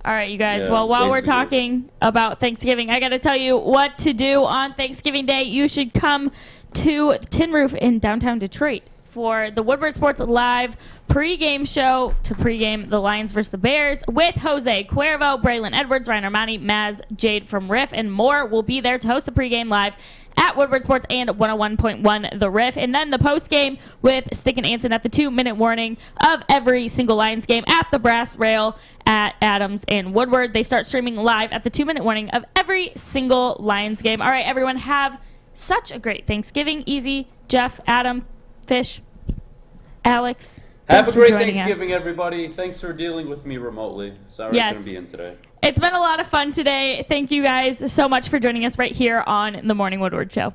All right, you guys. Well, while we're talking about Thanksgiving, I got to tell you what to do on Thanksgiving Day. You should come to Tin Roof in downtown Detroit for the Woodward Sports Live pregame show to pregame the Lions versus the Bears with Jose Cuervo, Braylon Edwards, Ryan Armani, Maz, Jade from Riff, and more will be there to host the pregame live at Woodward Sports and 101.1 The Riff. And then the postgame with Stick and Anson at the 2-minute warning of every single Lions game at the Brass Rail at Adams and Woodward. They start streaming live at the 2-minute warning of every single Lions game. All right, everyone, have such a great Thanksgiving. Easy, Jeff, Adam, Fish, Alex. Have a great Thanksgiving, everybody. Thanks for dealing with me remotely. Sorry I couldn't be in today. It's been a lot of fun today. Thank you guys so much for joining us right here on the Morning Woodward Show.